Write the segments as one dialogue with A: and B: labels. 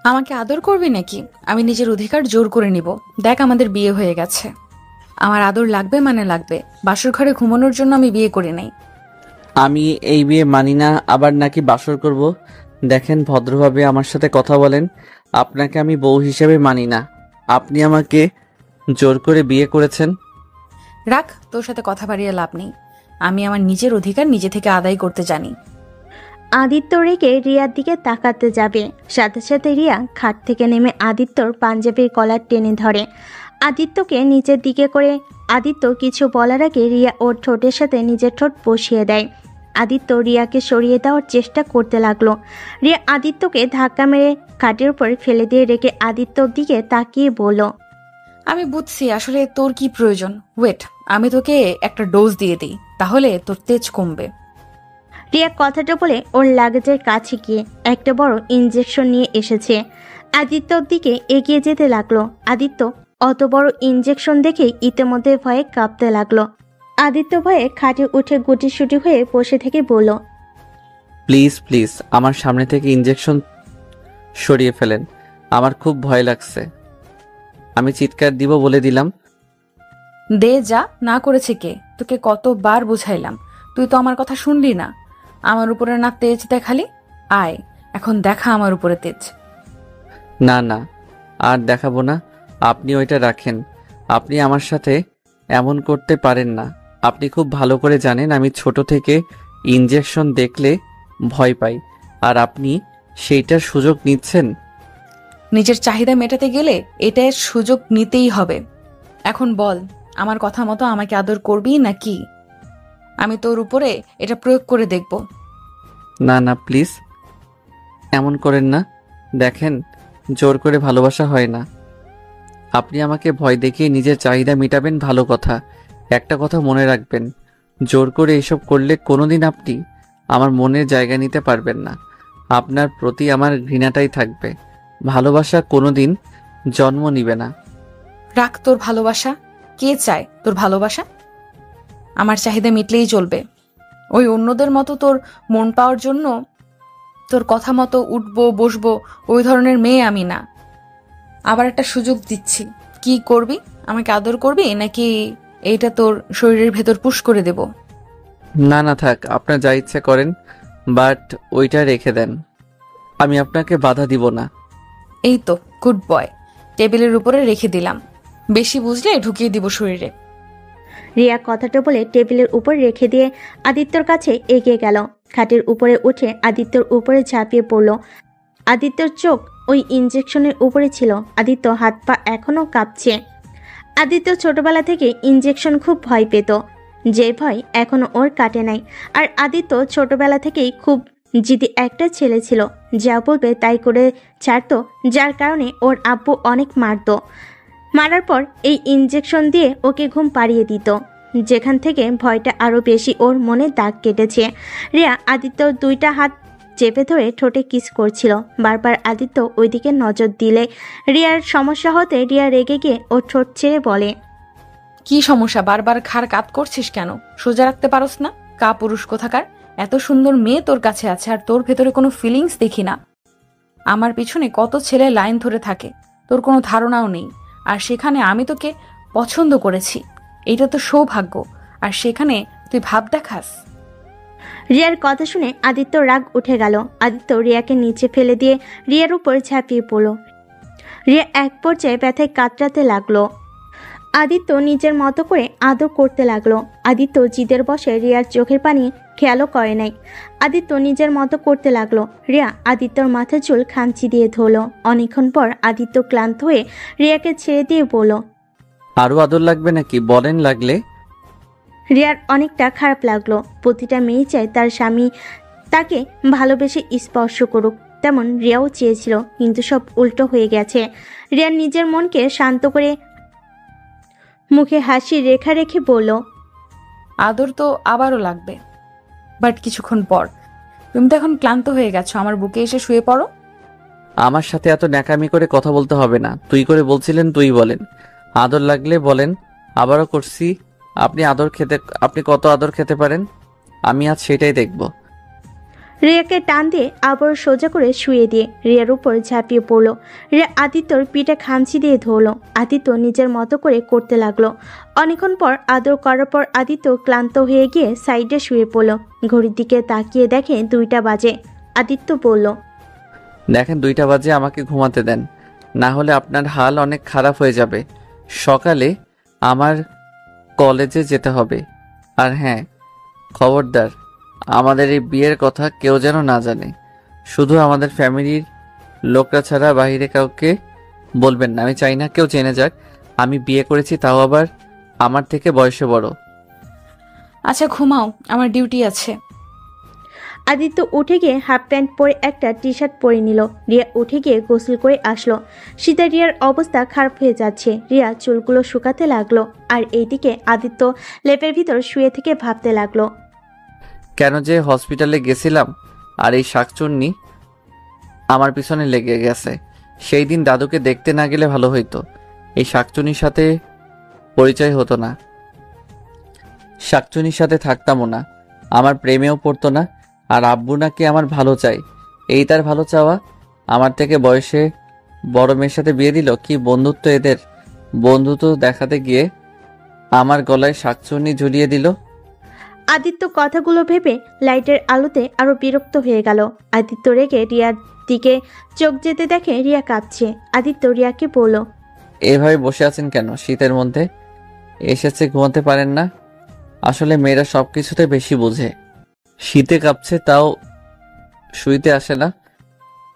A: আমাকে আদর করবি নাকি? আমি নিজের অধিকার জোর করে নিব। দেখ, আমাদের বিয়ে হয়ে গেছে। আমার আদর লাগবে মানে লাগবে। বাসর ঘরে ঘুমানোর জন্য আমি বিয়ে করি নাই।
B: আমি এই বিয়ে মানি না, আবার নাকি বাসর করব? দেখেন, ভদ্রভাবে আমার সাথে কথা বলেন। আপনাকে আমি বউ হিসেবে মানি না। আপনি আমাকে জোর করে বিয়ে করেছেন।
A: রাখ, তোর সাথে কথা বাড়িয়ে লাভ নেই। আমি আমার নিজের অধিকার নিজে থেকে আদায় করতে জানি।
C: আদিত্য রেগে রিয়ার দিকে তাকাতে যাবে, সাথে সাথে রিয়া খাট থেকে নেমে আদিত্যর পাঞ্জাবির কলার টেনে ধরে। আদিত্যকে নিচের দিকে করে আদিত্য কিছু বলার আগে রিয়া ওর ঠোঁটের সাথে নিজের ঠোঁট বসিয়ে দেয়। আদিত্য রিয়াকে সরিয়ে দেওয়ার চেষ্টা করতে লাগলো। রিয়া আদিত্যকে ধাক্কা মেরে খাটের উপর ফেলে দিয়ে রেখে আদিত্যর দিকে তাকিয়ে বলল,
A: আমি বুঝছি আসলে তোর কি প্রয়োজন। ওয়েট, আমি তোকে একটা ডোজ দিয়ে দিই, তাহলে তোর তেজ কমবে।
C: রিয়া কথাটা বলে ওর লাগেজের কাছে গিয়ে একটা বড় ইঞ্জেকশন নিয়ে এসেছে। আদিত্যর দিকে এগিয়ে যেতে লাগলো। আদিত্য অত বড় ইঞ্জেকশন দেখে ইতিমধ্যে ভয়ে কাঁপতে লাগলো। আদিত্য ভয়ে খাটে উঠে গুটিসুটি হয়ে বসে থেকে বলল,
B: প্লিজ প্লিজ আমার সামনে থেকে ইঞ্জেকশন সরিয়ে ফেলেন, আমার খুব ভয় লাগছে। আমি চিৎকার দিব বলে দিলাম।
A: দে যা, না করেছে কে? তোকে কতবার বুঝাইলাম, তুই তো আমার কথা শুনলি না। আমার উপরে না তেজ দেখালি, আয় এখন দেখা আমার উপরে তেজ।
B: না না, আর দেখাবো না। আপনি ওইটা রাখেন। আপনি আমার সাথে এমন করতে পারেন না। আপনি খুব ভালো করে জানেন আমি ছোট থেকে ইঞ্জেকশন দেখলে ভয় পাই, আর আপনি সেইটার সুযোগ নিচ্ছেন।
A: নিজের চাহিদা মেটাতে গেলে এটার সুযোগ নিতেই হবে। এখন বল, আমার কথা মতো আমাকে আদর করবি নাকি আমি তোর উপরে এটা প্রয়োগ করে দেখব?
B: না না, প্লিজ এমন করেন না। দেখেন, জোর করে ভালোবাসা হয় না। আপনি আমাকে ভয় দেখিয়ে নিজের চাহিদা মেটাবেন, ভালো কথা। একটা কথা মনে রাখবেন, জোর করে এসব করলে কোনোদিন আপনি আমার মনের জায়গা নিতে পারবেন না। আপনার প্রতি আমার ঘৃণাটাই থাকবে, ভালোবাসা কোনোদিন জন্ম নিবে না।
A: রাখ তোর ভালোবাসা। কে চায় তোর ভালোবাসা? আমার চাহিদা মিটলেই চলবে। ওই অন্যদের মতো তোর মন পাওয়ার জন্য তোর কথা মতো উঠবো বসবো ওই ধরনের মেয়ে আমি না। আবার একটা সুযোগ দিচ্ছি, কি করবি? আমাকে আদর করবি নাকি এইটা তোর শরীরের ভেতর পুশ করে দেব?
B: না না, থাক, আপনার যা ইচ্ছে করেন, বাট ওইটা রেখে দেন। আমি আপনাকে বাধা দিব না।
A: এই তো গুড বয়, টেবিলের উপরে রেখে দিলাম। বেশি বুঝলে ঢুকিয়ে দিব শরীরে।
C: রিয়া কথাটা বলে টেবিলের উপর রেখে দিয়ে আদিত্যর কাছে এগিয়ে গেল। খাটের উপরে উঠে আদিত্যর উপরে ঝাঁপিয়ে পড়ল। আদিত্যর চোখ ওই ইঞ্জেকশনের উপরে ছিল। আদিত্য হাত পা এখনো কাঁপছে। আদিত্য ছোটবেলা থেকে ইঞ্জেকশন খুব ভয় পেত, যে ভয় এখনো ওর কাটে নাই। আর আদিত্য ছোটবেলা থেকেই খুব জিদি একটা ছেলে ছিল, যা বলবে তাই করে ছাড়তো, যার কারণে ওর আব্বু অনেক মারতো। মারার পর এই ইঞ্জেকশন দিয়ে ওকে ঘুম পাড়িয়ে দিত, যেখান থেকে ভয়টা আরও বেশি ওর মনে দাগ কেটেছে। রিয়া আদিত্যর দুইটা হাত চেপে ধরে ঠোঁটে কিস করছিল। বারবার আদিত্য ওইদিকে নজর দিলে রিয়ার সমস্যা হতে রিয়া রেগে গিয়ে ওর ঠোঁট ছেড়ে বলে,
A: কি সমস্যা? বারবার ঘাড় কাত করছিস কেন? সোজা রাখতে পারোস না? কা পুরুষ কোথাকার! এত সুন্দর মেয়ে তোর কাছে আছে আর তোর ভেতরে কোনো ফিলিংস দেখি না। আমার পিছনে কত ছেলে লাইন ধরে থাকে, তোর কোনো ধারণাও নেই। আর সেখানে আমি তোকে পছন্দ করেছি, এটা তো সৌভাগ্য। আর সেখানে তুই ভাব দেখাস।
C: রিয়ার কথা শুনে আদিত্যর রাগ উঠে গেল। আদিত্য রিয়াকে নিচে ফেলে দিয়ে রিয়ার উপর ঝাঁপিয়ে পড়ল। রিয়া এক পর্যায়ে ব্যথায় কাতরাতে লাগলো। আদিত্য নিজের মতো করে আদর করতে লাগলো। আদিত্য জিদের বসে রিয়ার চোখের পানি খেয়ালও করে নাই। আদিত্য নিজের মতো করতে লাগলো। রিয়া আদিত্যর মাথার চুল খামচি দিয়ে ধরলো। অনেকক্ষণ পর আদিত্য ক্লান্ত হয়ে রিয়াকে ছেড়ে দিয়ে বলল,
B: আরো আদর লাগবে নাকি? বলেন লাগলে।
C: রিয়ার অনেকটা খারাপ লাগলো। প্রতিটা মেয়ে চায় তার স্বামী তাকে ভালোবেসে স্পর্শ করুক, তেমন রিয়াও চেয়েছিল, কিন্তু সব উল্টো হয়ে গেছে। রিয়ার নিজের মনকে শান্ত করে মুখে হাসি রেখা রেখে বলল,
A: আদর তো আবারও লাগবে, বাট কিছুক্ষণ পর। তুমি তো এখন ক্লান্ত হয়ে গেছো, আমার বুকে এসে শুয়ে পড়ো।
B: আমার সাথে এত ন্যাকামি করে কথা বলতে হবে না। তুই করে বলছিলেন, তুই বলেন। আদর লাগলে বলেন, আবারও করছি। আপনি কত আদর খেতে পারেন, আমি আজ সেটাই দেখব।
C: রিয়াকে টান দিয়ে আবার সোজা করে শুয়ে দিয়ে রিয়ার উপর ঝাঁপিয়ে পড়লো। রিয়া আদিত্যর পিঠে খামচি দিয়ে ধরলো। আদিত্য নিজের মতো করে করতে লাগলো। অনেকক্ষণ পর আদর করার পর আদিত্য ক্লান্ত হয়ে গিয়ে সাইডে শুয়ে পড়লো। ঘড়ির দিকে তাকিয়ে দেখে 2টা বাজে। আদিত্য বলল,
B: দেখেন 2টা বাজে, আমাকে ঘুমাতে দেন, না হলে আপনার হাল অনেক খারাপ হয়ে যাবে। সকালে আমার কলেজে যেতে হবে। আর হ্যাঁ, খবরদার আমাদের এই বিয়ের কথা কেউ যেন না জানে। শুধু আমাদের ফ্যামিলির লোকরা ছাড়া বাইরে কাউকে বলবেন না। আমি চাই না কেউ জেনে যাক আমি বিয়ে করেছি, তাও আবার আমার থেকে বয়সে বড়।
A: আচ্ছা ঘুমাও, আমার ডিউটি আছে।
C: আদিত্য উঠে গিয়ে হাফ প্যান্ট পরে একটা টি শার্ট পরে নিল। রিয়া উঠে গিয়ে গোসল করে আসলো। শীতে রিয়ার অবস্থা খারাপ হয়ে যাচ্ছে। রিয়া চুলগুলো শুকাতে লাগলো। আর এইদিকে আদিত্য লেপের ভিতর শুয়ে থেকে ভাবতে লাগলো,
B: কেন যে হসপিটালে গেছিলাম আর এই শাকচুন্নি আমার পিছনে লেগে গেছে। সেই দিন দাদুকে দেখতে না গেলে ভালো হইতো। এই শাকচুনির সাথে পরিচয় হতো না, শাকচুনির সাথে থাকতামও না, আমার প্রেমেও পড়তো না। আর আব্বু নাকি আমার ভালো চাই, এই তার ভালো চাওয়া। আমার থেকে বয়সে বড় মেয়ের সাথে বিয়ে দিল। কি বন্ধুত্ব এদের! বন্ধুত্ব দেখাতে গিয়ে আমার গলায় শাকচুন্নি ঝুলিয়ে দিল।
C: আদিত্য কথাগুলো ভেবে লাইটের আলোতে আরো বিরক্ত হয়ে গেল। আদিত্য রেগে রিয়ার দিকে চোখ যেতে দেখে রিয়া কাঁদছে। আদিত্য রিয়াকে বলল,
B: এভাবে বসে আছেন কেন? শীতের মধ্যে এসেছে, ঘুমাতে পারেন না? আসলে মেয়েরা সবকিছুতে বেশি বোঝে। শীতে কাঁপছে তাও শুইতে আসে না।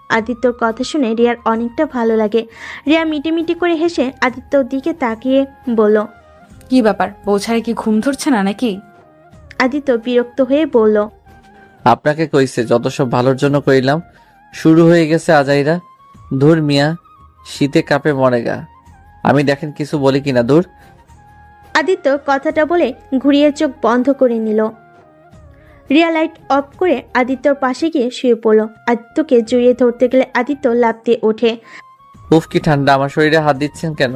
C: আদিত্যর কথা শুনে রিয়ার অনেকটা ভালো লাগে। রিয়া মিটিমিটি করে হেসে আদিত্যর দিকে তাকিয়ে বলল,
A: কি ব্যাপার, বউ ছাড়া কি ঘুম ধরছে না নাকি?
C: আদিত্য বিরক্ত হয়ে বলল,
B: আপনাকে কইছে যত সব ভালোর জন্য কইলাম, শুরু হয়ে গেছে আজাইরা। ধুর মিয়া, শীতে কাঁপে মরেগা। আমি দেখেন কিছু বলি কিনা। দূর।
C: আদিত্য কথাটা বলে ঘুরিয়ে চোখ বন্ধ করে নিল। রিয়া লাইট অফ করে আদিত্যর পাশে গিয়ে শুয়ে পড়ল। আদিত্যকে জড়িয়ে ধরতে গেলে আদিত্য লাফ দিয়ে ওঠে।
B: উফ কি ঠান্ডা! আমার শরীরে হাত দিচ্ছেন কেন?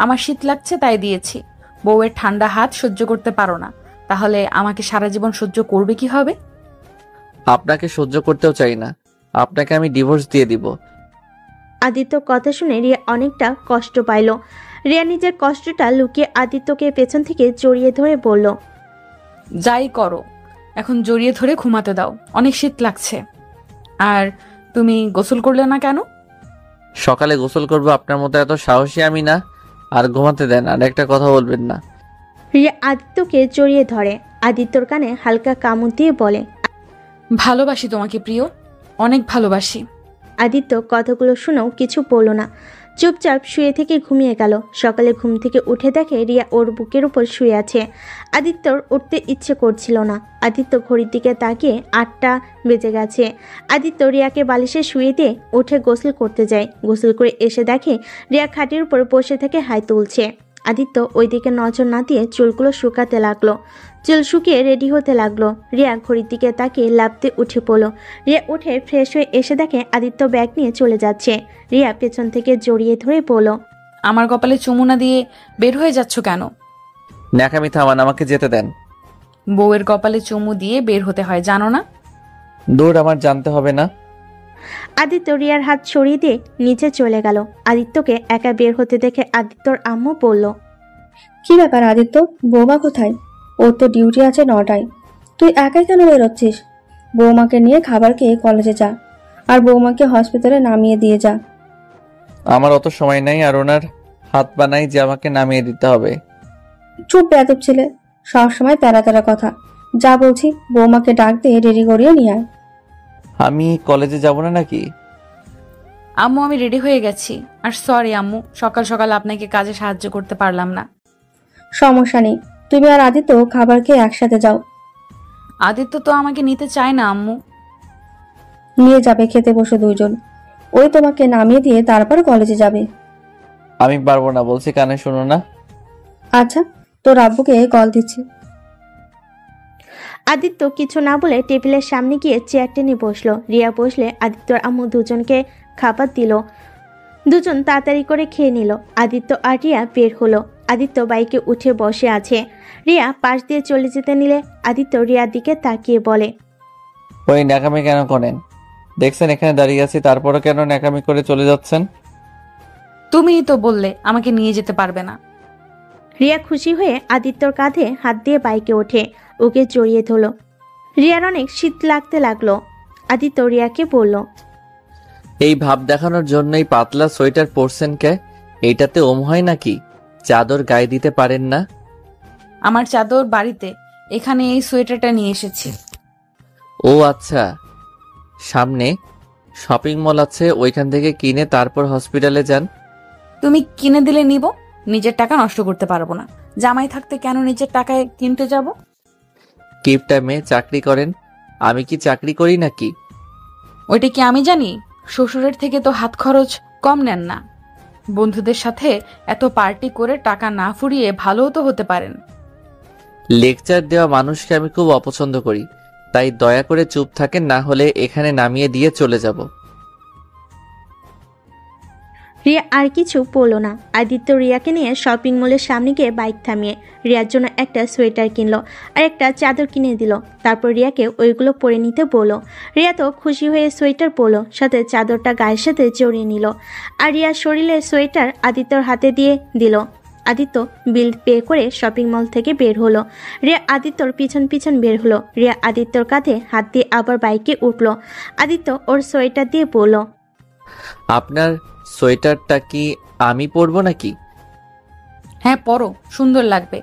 A: আমার শীত লাগছে তাই দিয়েছি। বউয়ের ঠান্ডা হাত সহ্য করতে পারো না, তাহলে আমাকে সারা জীবন সহ্য করবে কি হবে?
B: আপনাকে সহ্য করতেও চাই না। আপনাকে আমি ডিভোর্স দিয়ে দিব।
C: আদিত্য কথা শুনে রিয়া অনেকটা কষ্ট পাইল। রিয়া নিজের কষ্টটা লুকিয়ে আদিত্যকে পেছন থেকে জড়িয়ে ধরে বলল,
A: যাই করো, এখন জড়িয়ে ধরে ঘুমাতে দাও, অনেক শীত লাগছে। আর তুমি গোসল করলে না কেন?
B: সকালে গোসল করব, আপনার মতো এত সাহসী আমি না। আর ঘুমাতে দেন, আর একটা কথা বলবেন না।
C: রিয়া আদিত্যকে জড়িয়ে ধরে। আদিত্যর কানে হালকা কামড় দিয়ে বলে,
A: ভালোবাসি তোমাকে প্রিয়, অনেক ভালোবাসি।
C: আদিত্য কথাগুলো শুনেও কিছু বলল না, চুপচাপ শুয়ে থেকে ঘুমিয়ে গেল। সকালে ঘুম থেকে উঠে দেখে রিয়া ওর বুকের উপর শুয়ে আছে। আদিত্যর উঠতে ইচ্ছে করছিল না। আদিত্য ঘড়ির দিকে তাকিয়ে 8টা বেজে গেছে। আদিত্য রিয়াকে বালিশে শুয়ে দিয়ে উঠে গোসল করতে যায়। গোসল করে এসে দেখে রিয়া খাটের উপর বসে থেকে হাই তুলছে। আদিত্য ওইদিকে নজর না দিয়ে চুলগুলো শুকাতে লাগলো। চুল শুকিয়ে রেডি হতে লাগলো। রিয়া ঘড়ির দিকে তাকিয়ে লাফতে উঠে পড়ল। রিয়া উঠে ফ্রেশ হয়ে এসে দেখে আদিত্য ব্যাগ নিয়ে চলে যাচ্ছে। রিয়া পেছন থেকে জড়িয়ে ধরে বলল,
A: আমার কপালে চুমু না দিয়ে বের হয়ে যাচ্ছ কেন?
B: ন্যাকামি থামান, আমাকে যেতে দেন।
A: বউয়ের কপালে চুমু দিয়ে বের হতে হয়, জানো না?
B: দূর, আমার জানতে হবে না।
C: আদিত্য রিয়ার হাত সরিয়ে দিয়ে নিচে চলে গেল। আদিত্যকে একা বের হতে দেখে আদিত্যর আম্মু বলল,
D: কি ব্যাপার আদিত্য, বৌমা কোথায়? ওর তো ডিউটি আছে 9টায়, তুই একাই কেন বেরোচ্ছিস? বৌমাকে নিয়ে খাবার খেয়ে কলেজে যা, আর বৌমাকে হসপিটালে নামিয়ে দিয়ে যা।
B: আমার অত সময় নাই, আর ওনার হাত বানাই যে আমাকে নামিয়ে দিতে হবে।
D: চুপ বেয়াদব ছেলে, সবসময় তেরা তেরা কথা। যা বলছি বৌমাকে ডাক দিয়ে রেডি করিয়ে নিয়ে আয়।
B: আমি কলেজে যাব না নাকি?
A: আম্মু আমি রেডি হয়ে গেছি। আর সরি আম্মু, সকাল সকাল আপনাকে কাজে সাহায্য করতে পারলাম না।
D: সমস্যা নেই, তুমি আর আদিত্য খাবার খেয়ে একসাথে যাও।
A: আদিত্য তো আমাকে নিতে চায় না আম্মু।
D: নিয়ে যাবে, খেতে বসে দুইজন। ওই তোমাকে নামিয়ে দিয়ে তারপর কলেজে যাবে।
B: আমি পারবো না বলছি, কানে শোনো না?
D: আচ্ছা, তোর আব্বুকে কল দিচ্ছি।
C: আদিত্য কিছু না বলে টেবিলের সামনে গিয়ে চেয়ার টেনে বসলো। রিয়া বসলে আদিত্যর আম্মু দুজনকে খাবার দিল। দুজন তাড়াতাড়ি করে খেয়ে নিল। আদিত্য আর রিয়া বের হলো। আদিত্য বাইকে উঠে বসে আছে। রিয়া পাশ দিয়ে চলে যেতে নিলে আদিত্য রিয়ার দিকে তাকিয়ে বলে,
B: ওই ন্যাকামি কেন করেন? দেখছেন এখানে দাঁড়িয়ে আছি, তারপরও কেন ন্যাকামি করে চলে যাচ্ছেন?
A: তুমিই তো বললে আমাকে নিয়ে যেতে পারবে না।
C: রিয়া খুশি হয়ে আদিত্যর কাঁধে হাত দিয়ে বাইকে ওঠে, ওকে জড়িয়ে ধরল। রিয়ার অনেক শীত লাগতে লাগলো। আদিত্য রিয়াকে বলল,
B: এই ভাব দেখানোর জন্যই পাতলা সোয়েটার পরছেন কে? এইটাতে ওম হয় নাকি? চাদর গায়ে দিতে পারেন না?
A: আমার চাদর বাড়িতে, এখানে এই সোয়েটারটা নিয়ে এসেছি।
B: ও আচ্ছা, সামনে শপিং মল আছে, ওইখান থেকে কিনে তারপর হসপিটালে যান।
A: তুমি কিনে দিলে নিব, নিজের টাকা নষ্ট করতে পারবো না। জামাই থাকতে কেন নিজের টাকায় কিনতে যাব?
B: কিপটা মেয়ে, চাকরি করেন, আমি কি চাকরি করি নাকি?
A: ওইটা কি আমি জানি? শ্বশুরের থেকে তো হাত খরচ কম নেন না। বন্ধুদের সাথে এত পার্টি করে টাকা না ফুরিয়ে ভালোও তো হতে পারেন।
B: লেকচার দেওয়া মানুষকে আমি খুব অপছন্দ করি, তাই দয়া করে চুপ থাকেন, না হলে এখানে নামিয়ে দিয়ে চলে যাব।
C: রিয়া আর কিছু বলল না। আদিত্য রিয়াকে নিয়ে শপিং মলের সামনে গিয়ে বাইক থামিয়ে রিয়ার জন্য একটা সোয়েটার কিনলো আর একটা চাদর কিনে দিল। তারপর রিয়াকে ওইগুলো পরে নিতে বলল। রিয়া তো খুশি হয়ে সোয়েটার পরলো, সাথে চাদরটা গায়ের সাথে জড়িয়ে নিল আর রিয়ার শরীরের সোয়েটার আদিত্যর হাতে দিয়ে দিল। আদিত্য বিল পে করে শপিং মল থেকে বের হলো। রিয়া আদিত্যর পিছন পিছন বের হলো। রিয়া আদিত্যর কাঁধে হাত দিয়ে আবার বাইকে উঠলো। আদিত্য ওর সোয়েটার দিয়ে বলল,
B: আপনার সোয়েটারটা কি আমি পরবো নাকি?
A: হ্যাঁ পরো, সুন্দর লাগবে।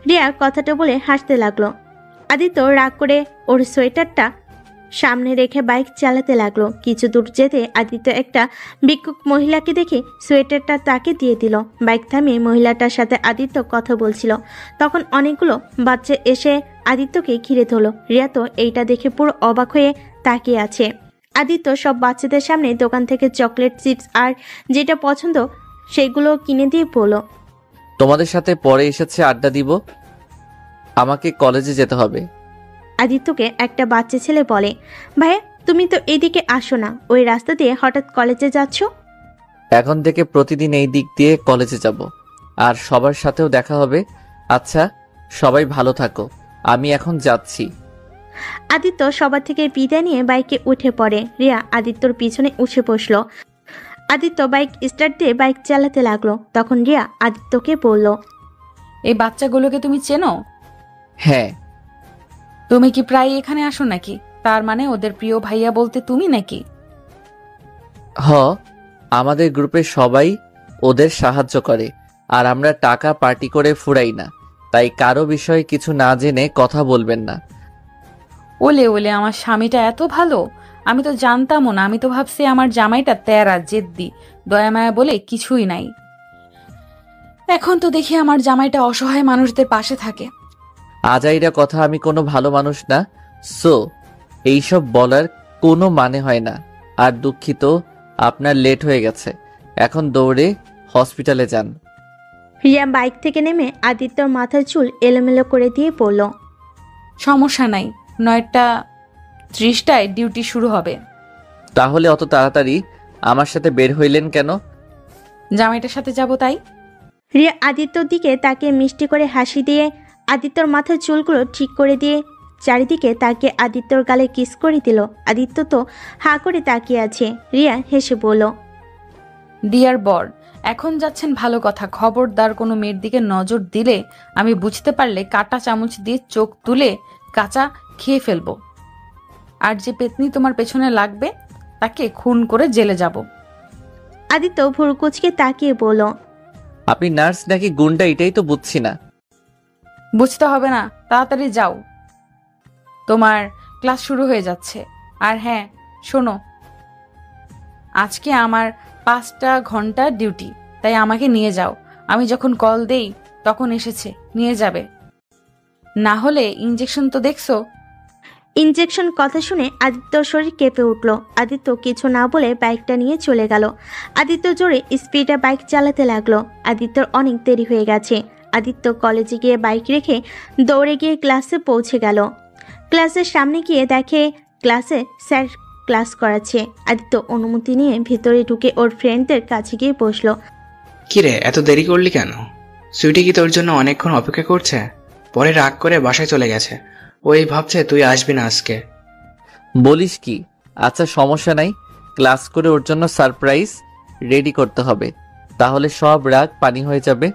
C: রিয়া কথাটা বলে হাসতে লাগলো। আদিত্য রাগ করে ওর সোয়েটারটা সামনে রেখে বাইক চালাতে লাগলো। কিছু দূর যেতে আদিত্য একটা ভিক্ষুক মহিলাকে দেখে সোয়েটারটা তাকে দিয়ে দিল। বাইক থামিয়ে মহিলাটার সাথে আদিত্য কথা বলছিল। তখন অনেকগুলো বাচ্চা এসে আদিত্যকে ঘিরে ধরলো। রিয়া তো এইটা দেখে পুরো অবাক হয়ে তাকিয়ে আছে। আদিত্য সব বাচ্চাদের সামনে দোকান থেকে চকলেট, চিপস আর যেটা পছন্দ সেগুলো কিনে দিয়ে বলল,
B: তোমাদের সাথে পরে এসেছে আড্ডা দিব, আমাকে কলেজে যেতে হবে।
C: আদিত্যকে একটা বাচ্চা ছেলে বলে, ভাইয়া তুমি তো এদিকে আসো না, ওই রাস্তা দিয়ে হঠাৎ কলেজে যাচ্ছ?
B: এখন থেকে প্রতিদিন এই দিক দিয়ে কলেজে যাব, আর সবার সাথেও দেখা হবে। আচ্ছা, সবাই ভালো থাকো, আমি এখন যাচ্ছি।
C: আদিত্য সবার থেকে বিদায় নিয়ে বাইকে উঠে পড়ে। রিয়া আদিত্যর পিছনে উঠে বসলো। আদিত্য বাইক স্টার্ট দিয়ে বাইক চালাতে লাগলো। তখন রিয়া আদিত্যকে বলল,
A: এই বাচ্চাগুলোকে তুমি চেনো?
B: হ্যাঁ।
A: তুমি কি প্রায় এখানে আসো নাকি? তার মানে ওদের প্রিয় ভাইয়া বলতে তুমি নাকি?
B: হ, আমাদের গ্রুপের সবাই ওদের সাহায্য করে, আর আমরা টাকা পার্টি করে ফুরাই না, তাই কারো বিষয়ে কিছু না জেনে কথা বলবেন না।
A: ওলে ওলে, আমার স্বামীটা এত ভালো, আমি তো জানতামও না। আমি তো ভাবছি আমার জামাইটা তেরা জেদ্দি, দয়া মায়া বলে কিছুই নাই। এখন তো দেখি আমার জামাইটা অসহায় মানুষদের পাশে থাকে।
B: আজাইরা কথা, আমি কোনো ভালো মানুষ না, সো এইসব বলার কোনো মানে হয় না। আর দুঃখিত, আপনার লেট হয়ে গেছে, এখন দৌড়ে হসপিটালে যান।
C: রিয়া বাইক থেকে নেমে আদিত্যর মাথার চুল এলোমেলো করে দিয়ে বলল,
A: সমস্যা নাই, 9:30টায় ডিউটি শুরু হবে।
B: তাহলে অত তাড়াতাড়ি আমার সাথে বের হইলেন কেন?
A: জামাইটার সাথে যাব তাই।
C: রিয়া আদিত্যর দিকে তাকিয়ে মিষ্টি করে হাসি দিয়ে আদিত্যর মাথার চুলগুলো ঠিক করে দিয়ে চারিদিকে তাকিয়ে আদিত্যর গালে কিস করে দিল। আদিত্য তো হা করে তাকিয়ে আছে। রিয়া হেসে বলল,
A: ডিয়ার বর, এখন যাচ্ছেন ভালো কথা, খবরদার কোনো মেয়ের দিকে নজর দিলে আমি বুঝতে পারলে কাঁটা চামচ দিয়ে চোখ তুলে কাঁচা খেয়ে ফেলবো। আর যে পেতনি তোমার পেছনে লাগবে তাকে খুন করে জেলে যাব।
C: আদিত্য ভুরুকুচকে তাকিয়ে বলল,
B: আপনি নার্স নাকি গুন্ডা এটাই তো বুঝছি না।
A: বুঝতে হবে না, তাড়াতাড়ি যাও, তোমার ক্লাস শুরু হয়ে যাচ্ছে। আর হ্যাঁ শোনো, আজকে আমার 5টা ঘন্টা ডিউটি, তাই আমাকে নিয়ে যাও। আমি যখন কল দেই তখন এসেছে, নিয়ে যাবে। না হলে ইঞ্জেকশন তো দেখছো।
C: ইঞ্জেকশন কথা শুনে আদিত্যর শরীর কেঁপে উঠল। আদিত্য কিছু না বলে বাইকটা নিয়ে চলে গেল। আদিত্য জোরে স্পিডে বাইক চালাতে লাগলো। আদিত্যর অনেক দেরি হয়ে গেছে। আদিত্য কলেজে গিয়ে বাইক রেখে দৌড়ে গিয়ে ক্লাসে পৌঁছে গেল। ক্লাসের সামনে গিয়ে দেখে ক্লাসে স্যার ক্লাস করাচ্ছে। আদিত্য অনুমতি নিয়ে ভিতরে ঢুকে ওর ফ্রেন্ডদের কাছে গিয়ে বসলো।
E: কিরে, এত দেরি করলি কেন? সুইটি কি তোর জন্য অনেকক্ষণ অপেক্ষা করছে? পরে রাগ করে বাসায় চলে গেছে। ওই ভাবছে তুই আসবি না আজকে।
B: বলিস কি? আচ্ছা সমস্যা নাই, ক্লাস করে ওর জন্য সারপ্রাইজ রেডি করতে হবে, তাহলে সব রাগ পানি হয়ে যাবে।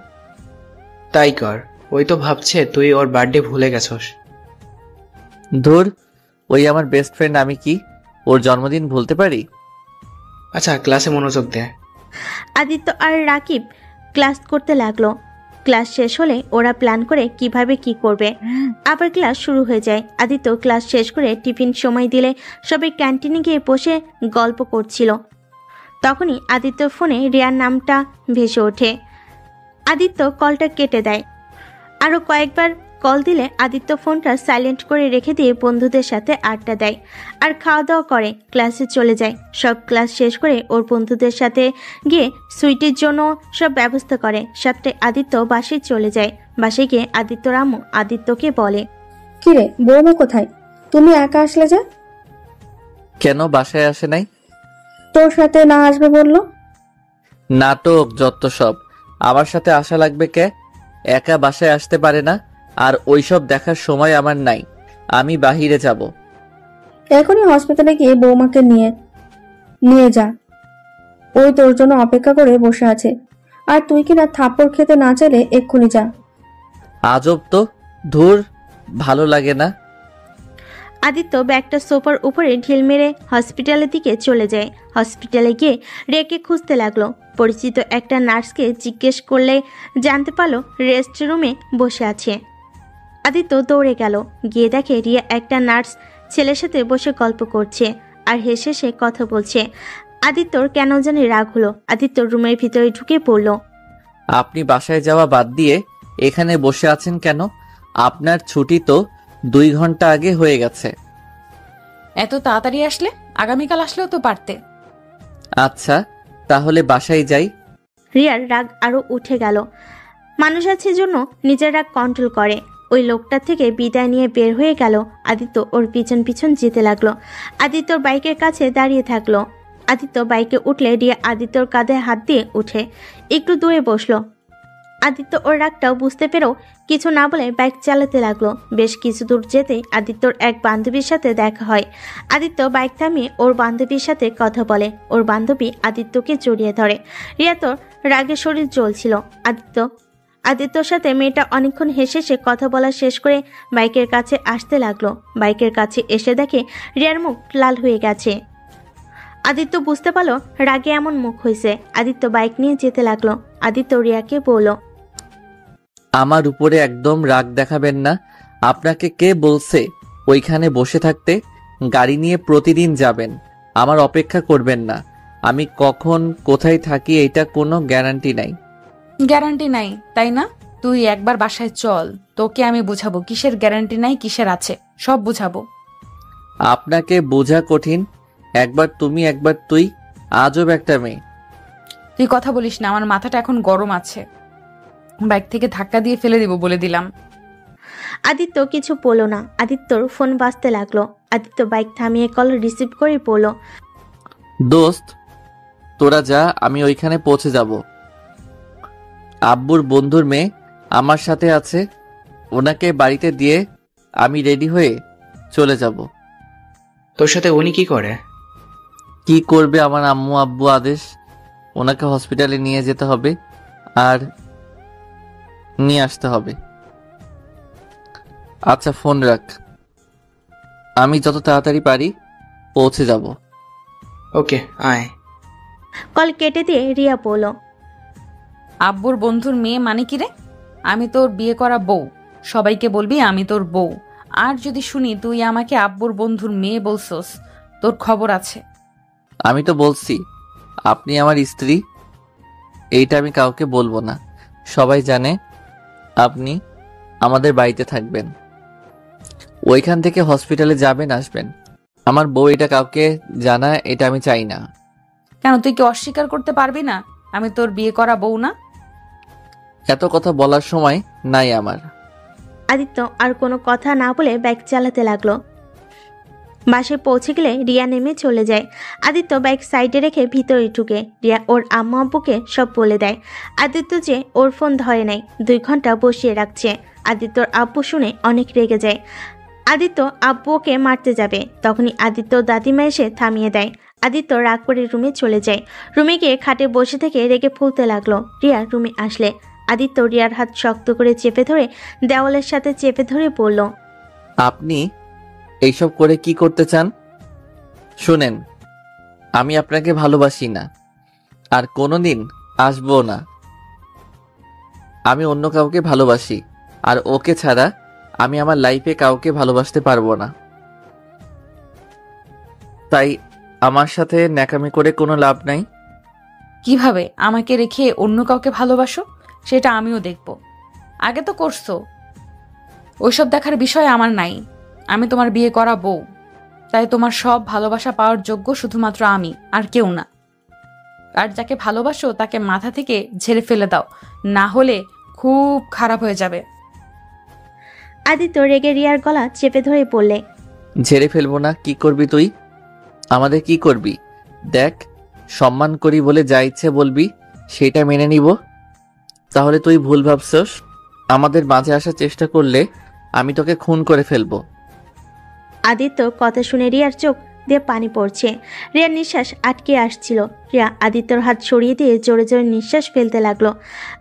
E: তাই কর, ওই তো ভাবছে তুই ওর বার্থডে ভুলে গেছস।
B: ধুর, ওই আমার বেস্ট ফ্রেন্ড, আমি কি ওর জন্মদিন ভুলতে পারি?
E: আচ্ছা ক্লাসে মনোযোগ দে।
C: আদিত্য আর রাকিব ক্লাস করতে লাগলো। ক্লাস শেষ হলে ওরা প্ল্যান করে কিভাবে কি করবে। আবার ক্লাস শুরু হয়ে যায়। আদিত্য ক্লাস শেষ করে টিফিন সময় দিলে সবাই ক্যান্টিনে গিয়ে বসে গল্প করছিল। তখনই আদিত্যর ফোনে রিয়ার নামটা ভেসে ওঠে। আদিত্য কলটা কেটে দেয়। আরও কয়েকবার কল দিলে আদিত্য ফোনটা সাইলেন্ট করে রেখে দিয়ে বন্ধুদের সাথে আড্ডা দেয় আর খাওয়া দাওয়া করে ক্লাসে চলে যায়। সব ক্লাস শেষ করে ওর বন্ধুদের সাথে গিয়ে সুইটের জন্য সব ব্যবস্থা করে। সাথে আদিত্য বাসায় চলে যায়। বাসায় গিয়ে আদিত্যর আম্মু আদিত্যকে বলে,
D: কিরে বৌমা কোথায়? তুমি একা আসলে যে?
B: কেন বাসায় আসে নাই?
D: তোর সাথে না আসবে বললো।
B: নাটক যত সব, আমার সাথে আসা লাগবে কে? একা বাসায় আসতে পারে না, আর ওইসব দেখার সময় আমার নাই, আমি বাহিরে যাব।
D: এখনই হসপিটালে গিয়ে বৌমাকে নিয়ে নিয়ে যা, ওই তোর জন্য অপেক্ষা করে বসে আছে। আর তুই কিনা থাপ্পড় খেতে না চাইলে এক্ষুনি যা।
B: আজব তো, ধুর, ভালো লাগে না।
C: আদিত্য ব্যাগটা সোফার উপরে ঢিল মেরে হসপিটালের দিকে চলে যায়। হসপিটালে গিয়ে রিয়াকে খুঁজতে লাগলো। পরিচিত একটা নার্সকে জিজ্ঞেস করলে জানতে পারলো রেস্ট রুমে বসে আছে। আদিত্য দৌড়ে গেল, গিয়ে দেখে রিয়া একটা নার্স ছেলের সাথে বসে গল্প করছে আর হেসে হেসে কথা বলছে। আদিত্যর কেন জানি রাগ হলো। আদিত্য রুমের ভিতরে ঢুকে পড়ল।
B: আপনি বাসায় যাওয়া বাদ দিয়ে এখানে বসে আছেন কেন? আপনার ছুটি তো 2 ঘন্টা আগে হয়ে গেছে।
A: এত তাড়াতাড়ি আসলে? আগামীকাল আসলেও তো পারতে।
B: আচ্ছা তাহলে বাসায় যাই।
C: রিয়ার রাগ আরো উঠে গেল। মানুষ আছে জন্য নিজের রাগ কন্ট্রোল করে। ওই লোকটা থেকে বিদায় নিয়ে বের হয়ে গেল। আদিত্য ওর পিছন পিছন যেতে লাগলো। আদিত্যর বাইকের কাছে দাঁড়িয়ে থাকলো। আদিত্য বাইকে উঠলে রিয়া আদিত্যর কাঁধে হাত দিয়ে উঠে একটু দূরে বসলো। আদিত্য ওর রাগটাও বুঝতে পেরেও কিছু না বলে বাইক চালাতে লাগলো। বেশ কিছু দূর যেতে আদিত্যর এক বান্ধবীর সাথে দেখা হয়। আদিত্য বাইক থামিয়ে ওর বান্ধবীর সাথে কথা বলে। ওর বান্ধবী আদিত্যকে জড়িয়ে ধরে। রিয়া তোর রাগে শরীর জ্বলছিল। আদিত্যর সাথে মেয়েটা অনেকক্ষণ হেসে হেসে কথা বলা শেষ করে বাইকের কাছে আসতে লাগলো। বাইকের কাছে এসে দেখে রিয়ার মুখ লাল হয়ে গেছে। আদিত্য বুঝতে পারলো রাগে এমন মুখ হয়েছে। আদিত্য বাইক নিয়ে যেতে লাগলো। আদিত্য রিয়াকে বলল,
B: আমার উপরে একদম রাগ দেখাবেন না। আপনাকে কে বলছে ওইখানে বসে থাকতে? গাড়ি নিয়ে প্রতিদিন যাবেন, আমার অপেক্ষা করবেন না। আমি কখন কোথায় থাকি এটা কোনো গ্যারান্টি নাই।
A: গ্যারান্টি নাই তাই না? তুই একবার বাসায় চল, তোকে আমি বুঝাবো কিসের গ্যারান্টি নাই কিসের আছে, সব বুঝাবো।
B: আপনাকে বোঝা কঠিন, একবার তুমি একবার তুই, আজব একটা মেয়ে।
A: তুই কথা বলিস না, আমার মাথাটা এখন গরম আছে। বাইক থেকে ধাক্কা দিয়ে ফেলে দিব বলে দিলাম।
C: আদিত্য কিছু বলল না। আদিত্যর ফোন বাজতে লাগলো। আদিত্য বাইক থামিয়ে কল রিসিভ করে বলল,
B: দোস্ত তোরা যা, আমি ওইখানে পৌঁছে যাব। আব্বুর বন্ধুর মেয়ে আমার সাথে আছে, ওনাকে বাড়িতে দিয়ে আমি রেডি হয়ে চলে যাব।
E: তোর সাথে উনি কি করে?
B: কি করবে? আমার আম্মু আব্বু আদেশ, ওনাকে হসপিটালে নিয়ে যেতে হবে আর নিয়ে আসতে হবে। আচ্ছা ফোন রাখ, আমি যত তাড়াতাড়ি পারি পৌঁছে যাব।
E: ওকে আয়।
C: কল কেটে দিয়ে রিয়া বলল,
A: আব্বুর বন্ধুর মেয়ে মানে কি রে? আমি তোর বিয়ে করা বউ, সবাইকে বলবি আমি তোর বউ। আর যদি শুনি তুই আমাকে আব্বুর বন্ধুর মেয়ে বলছস, তোর খবর আছে।
B: আমি তো বলছি আপনি আমার স্ত্রী, এইটা আমি কাউকে বলবো না। সবাই জানে আপনি আমাদের বাড়িতে থাকবেন, ওইখান থেকে হসপিটালে যাবেন আসবেন। আমার বউ এটা কাউকে জানা, এটা আমি চাই না।
A: কেন, তুই কি অস্বীকার করতে পারবি না আমি তোর বিয়ে করা বউ না?
B: এত কথা বলার সময় নাই আমার।
C: আদিত্য আর কোনো কথা না বলে বাইক চালাতে লাগলো। বাসে পৌঁছে গেলে রিয়া নেমে চলে যায়। আদিত্য বাইক সাইডে রেখে ভিতরে ঢুকে। রিয়া ওর আম্মু আব্বুকে সব বলে দেয়। আদিত্য যে ওর ফোন ধরে নাই, 2 ঘন্টা বসিয়ে রাখছে। আদিত্যর আব্বু শুনে অনেক রেগে যায়। আদিত্য আব্বু ওকে মারতে যাবে, তখনই আদিত্য দাদিমা এসে থামিয়ে দেয়। আদিত্য রাগ করে রুমে চলে যায়। রুমে গিয়ে খাটে বসে থেকে রেগে ফুলতে লাগলো। রিয়া রুমে আসলে আদিত্য রিয়ার হাত শক্ত করে চেপে ধরে দেওয়ালের সাথে চেপে ধরে বলল,
B: আপনি এইসব করে কি করতে চান? শুনেন, আমি আপনাকে ভালোবাসি না, আর কোনোদিন আসবো না। আমি অন্য কাউকে ভালোবাসি, আর ওকে ছাড়া আমি আমার লাইফে কাউকে ভালোবাসতে পারবো না। তাই আমার সাথে ন্যাকামি করে কোনো লাভ নাই।
A: কিভাবে আমাকে রেখে অন্য কাউকে ভালোবাসো সেটা আমিও দেখব। আগে তো করছো। ওইসব দেখার বিষয় আমার নাই। আমি তোমার বিয়ে করা বউ, তাই তোমার সব ভালোবাসা পাওয়ার যোগ্য শুধুমাত্র আমি, আর কেউ না। আর যাকে ভালোবাসো তাকে মাথা থেকে ঝেড়ে ফেলে দাও, না হলে খুব খারাপ হয়ে যাবে।
C: আদিত্য রেগে রিয়ার গলা চেপে ধরে বললে,
B: ঝেড়ে ফেলবো না? কি করবি তুই? আমাদের কি করবি? দেখ, সম্মান করি বলে যা ইচ্ছে বলবি সেটা মেনে নিব। তাহলে তুই ভুল ভাবছস। আমাদের মাঝে আসার চেষ্টা করলে আমি তোকে খুন করে ফেলবো।
C: আদিত্য কথা শুনে রিয়ার চোখ দিয়ে পানি পড়ছে। রিয়ার নিঃশ্বাস আটকে আসছিল। রিয়া আদিত্যর হাত সরিয়ে দিয়ে জোরে জোরে নিঃশ্বাস ফেলতে লাগলো।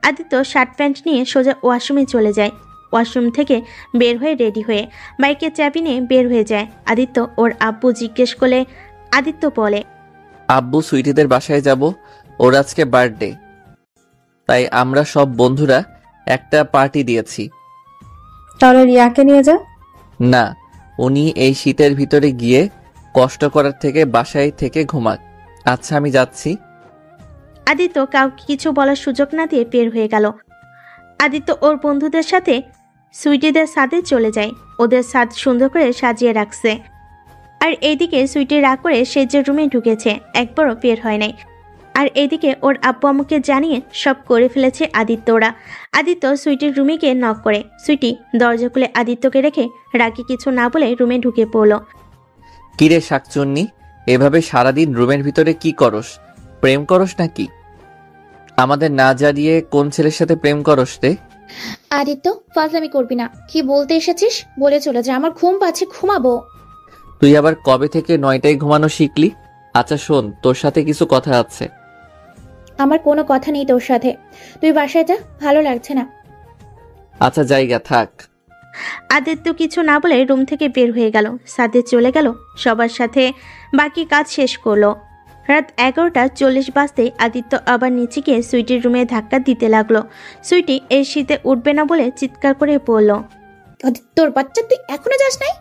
C: আদিত্য শার্ট প্যান্ট নিয়ে সোজা ওয়াশরুমে চলে যায়। ওয়াশরুম থেকে বের হয়ে রেডি হয়ে বাইকে চাবি নিয়ে বের হয়ে যায়। আদিত্য ওর আব্বু জিজ্ঞেস করলে আদিত্য বলে,
B: আব্বু সুইটিদের বাসায় যাব, ওর আজকে বার্থডে, তাই আমরা সব বন্ধুরা একটা পার্টি দিয়েছি।
D: তাহলে রিয়াকে নিয়ে যা।
B: না, উনি এই শীতের ভিতরে গিয়ে কষ্ট করার থেকে বাসায় থেকে ঘুমাক। আচ্ছা, আমি যাচ্ছি।
C: আদিত্য কাউকে কিছু বলার সুযোগ না দিয়ে বের হয়ে গেল। আদিত্য ওর বন্ধুদের সাথে সুইটিদের সাথে চলে যায়। ওদের সাথ সুন্দর করে সাজিয়ে রাখছে। আর এইদিকে সুইটি রাগ করে সে যে রুমে ঢুকেছে, একবারও বের হয় নাই। আর এইদিকে ওর আব্বু আম্মুকে জানিয়ে সব করে ফেলেছে আদিত্যরা। আদিত্য সুইটির রুমে গিয়ে নক করে। সুইটি দরজা খুলে আদিত্যকে রেখে রাগে কিছু না বলে রুমে ঢুকে পড়ল।
B: কিরে শাকচুন্নি, এভাবে সারাদিন রুমের ভিতরে কি করস? প্রেম করস নাকি? আমাদের না জানিয়ে কোন ছেলের সাথে প্রেম করস রে?
F: আদিত্য, ফাজলামি করবি না। কি বলতে এসেছিস বলে চলে যা, আমার ঘুম পাচ্ছে, ঘুমাবো।
B: তুই আবার কবে থেকে 9টায় ঘুমানো শিখলি? আচ্ছা শোন, তোর সাথে কিছু কথা আছে।
F: আমার কোনো কথা নেই তোর সাথে, তুই বাসায় যা, ভালো লাগছে না।
B: আচ্ছা জায়গা থাক।
C: আদিত্য কিছু না বলে রুম থেকে বের হয়ে গেল। সাথে চলে গেল সবার সাথে বাকি কাজ শেষ করলো। রাত 11:40 বাজতে আদিত্য আবার নিচে গিয়ে সুইটির রুমে ধাক্কা দিতে লাগলো। সুইটি এই শীতে উঠবে না বলে চিৎকার করে পড়ল,
F: তোর বাচ্চা, তুই এখনো যাস নাই?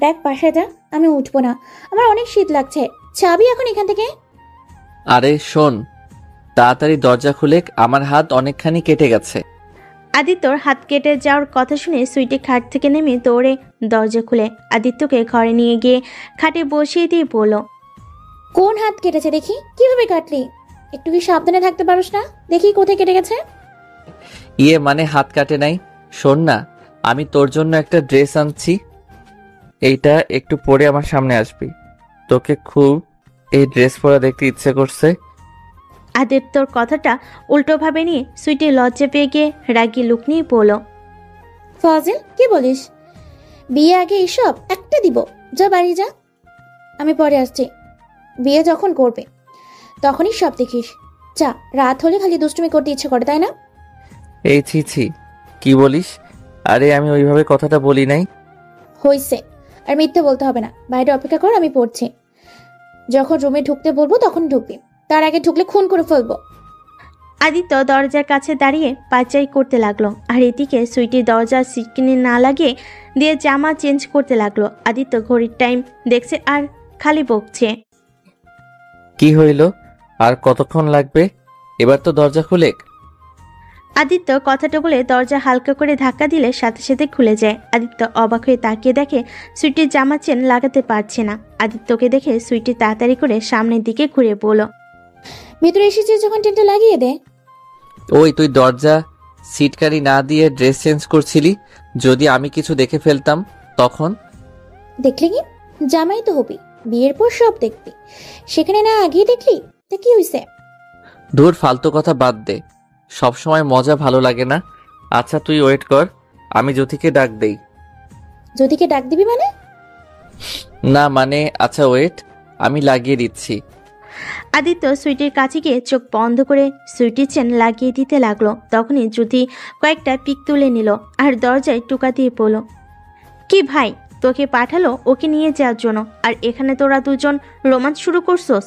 F: দেখ বাসায় যা, আমি উঠবো না, আমার অনেক শীত লাগছে। চাবি এখন এখান থেকে।
B: আরে শোন, তাড়াতাড়ি দরজা খুলে, আমার হাত অনেকখানি কেটে গেছে।
C: আদিত্যর হাত কেটে যাওয়ার কথা শুনে সুইটি খাট থেকে নেমে দৌড়ে দরজা খুলে আদিত্যকে ঘরে নিয়ে গিয়ে খাটে বসিয়ে দিয়ে বলল,
F: কোন হাত কেটেছে দেখি, কিভাবে কাটলি? একটু কি সাবধানে থাকতে পারোস না? দেখি কোথায় কেটে গেছে।
B: ইয়ে মানে হাত কাটে নাই। শোন না, আমি তোর জন্য একটা ড্রেস আনছি, এইটা একটু পরে আমার সামনে আসবি। তোকে খুব এই ড্রেস পরা দেখতে ইচ্ছে করছে।
C: আদিত্যর কথাটা উল্টোভাবে নিয়ে সুইটি লজ্জা পেয়ে গিয়ে রাগি লুক নিয়ে বলল,
F: ফাজিল, কি বলিস? বিয়ে আগে এইসব একটা দিব? যা বাড়ি যা, আমি পরে আসছি। বিয়ে যখন করবে তখনই সব দেখিস। যা, রাত হলে খালি দুষ্টুমি করতে ইচ্ছে করে, তাই না?
B: এই ছি ছি, কি বলিস? আরে আমি ওইভাবে কথাটা বলি নাই।
F: হইছে, আর মিথ্যে বলতে হবে না। বাইরে অপেক্ষা কর, আমি পড়ছি। যখন রুমে ঢুকতে বলবো তখন ঢুকবি, তার আগে ঢুকলে খুন করে ফেলবো।
C: আদিত্য দরজার কাছে দাঁড়িয়ে পাচাই করতে লাগলো। আর এদিকে সুইটি দরজার সিটকিনি না লাগিয়ে দিয়ে জামা চেঞ্জ করতে লাগলো। আদিত্য ঘড়ির টাইম দেখছে আর খালি বকছে।
B: কি হইল? আর কতক্ষণ লাগবে? এবার তো দরজা খুলে।
C: আদিত্য কথাটা বলে দরজা হালকা করে ধাক্কা দিলে সাথে সাথে খুলে যায়। আদিত্য অবাক হয়ে তাকিয়ে দেখে সুইটির জামা চেন লাগাতে পারছে না। আদিত্যকে দেখে সুইটি তাড়াতাড়ি করে সামনের দিকে ঘুরে বলল,
F: ভিতরে এসেছিস যখন টেনটা লাগিয়ে দে।
B: ওই তুই দরজা সিটকারি না দিয়ে ড্রেস চেঞ্জ করছিলি, যদি আমি কিছু দেখে ফেলতাম তখন?
F: দেখলি কি, জামাই তো হবি, বিয়ের পর সব দেখবি, সেখানে না আগেই দেখলি, তা কি হয়েছে?
B: ধুর, ফালতু কথা বাদ দে, সব সময় মজা ভালো লাগে না। আচ্ছা তুই ওয়েট কর, আমি জ্যোতিকে ডাক দেই।
F: জ্যোতিকে ডাক দিবি মানে?
B: না মানে আচ্ছা ওয়েট, আমি লাগিয়ে দিচ্ছি।
C: আদিত্য সুইটির কাছে গিয়ে চোখ বন্ধ করে সুইটির চেন লাগিয়ে দিতে লাগলো। তখনই জ্যোতি কয়েকটা পিক তুলে নিল আর দরজায় টোকা দিয়ে পড়ল। কি ভাই, তোকে পাঠালো ওকে নিয়ে যাওয়ার জন্য, আর এখানে তোরা দুজন রোমান্স শুরু করছোস?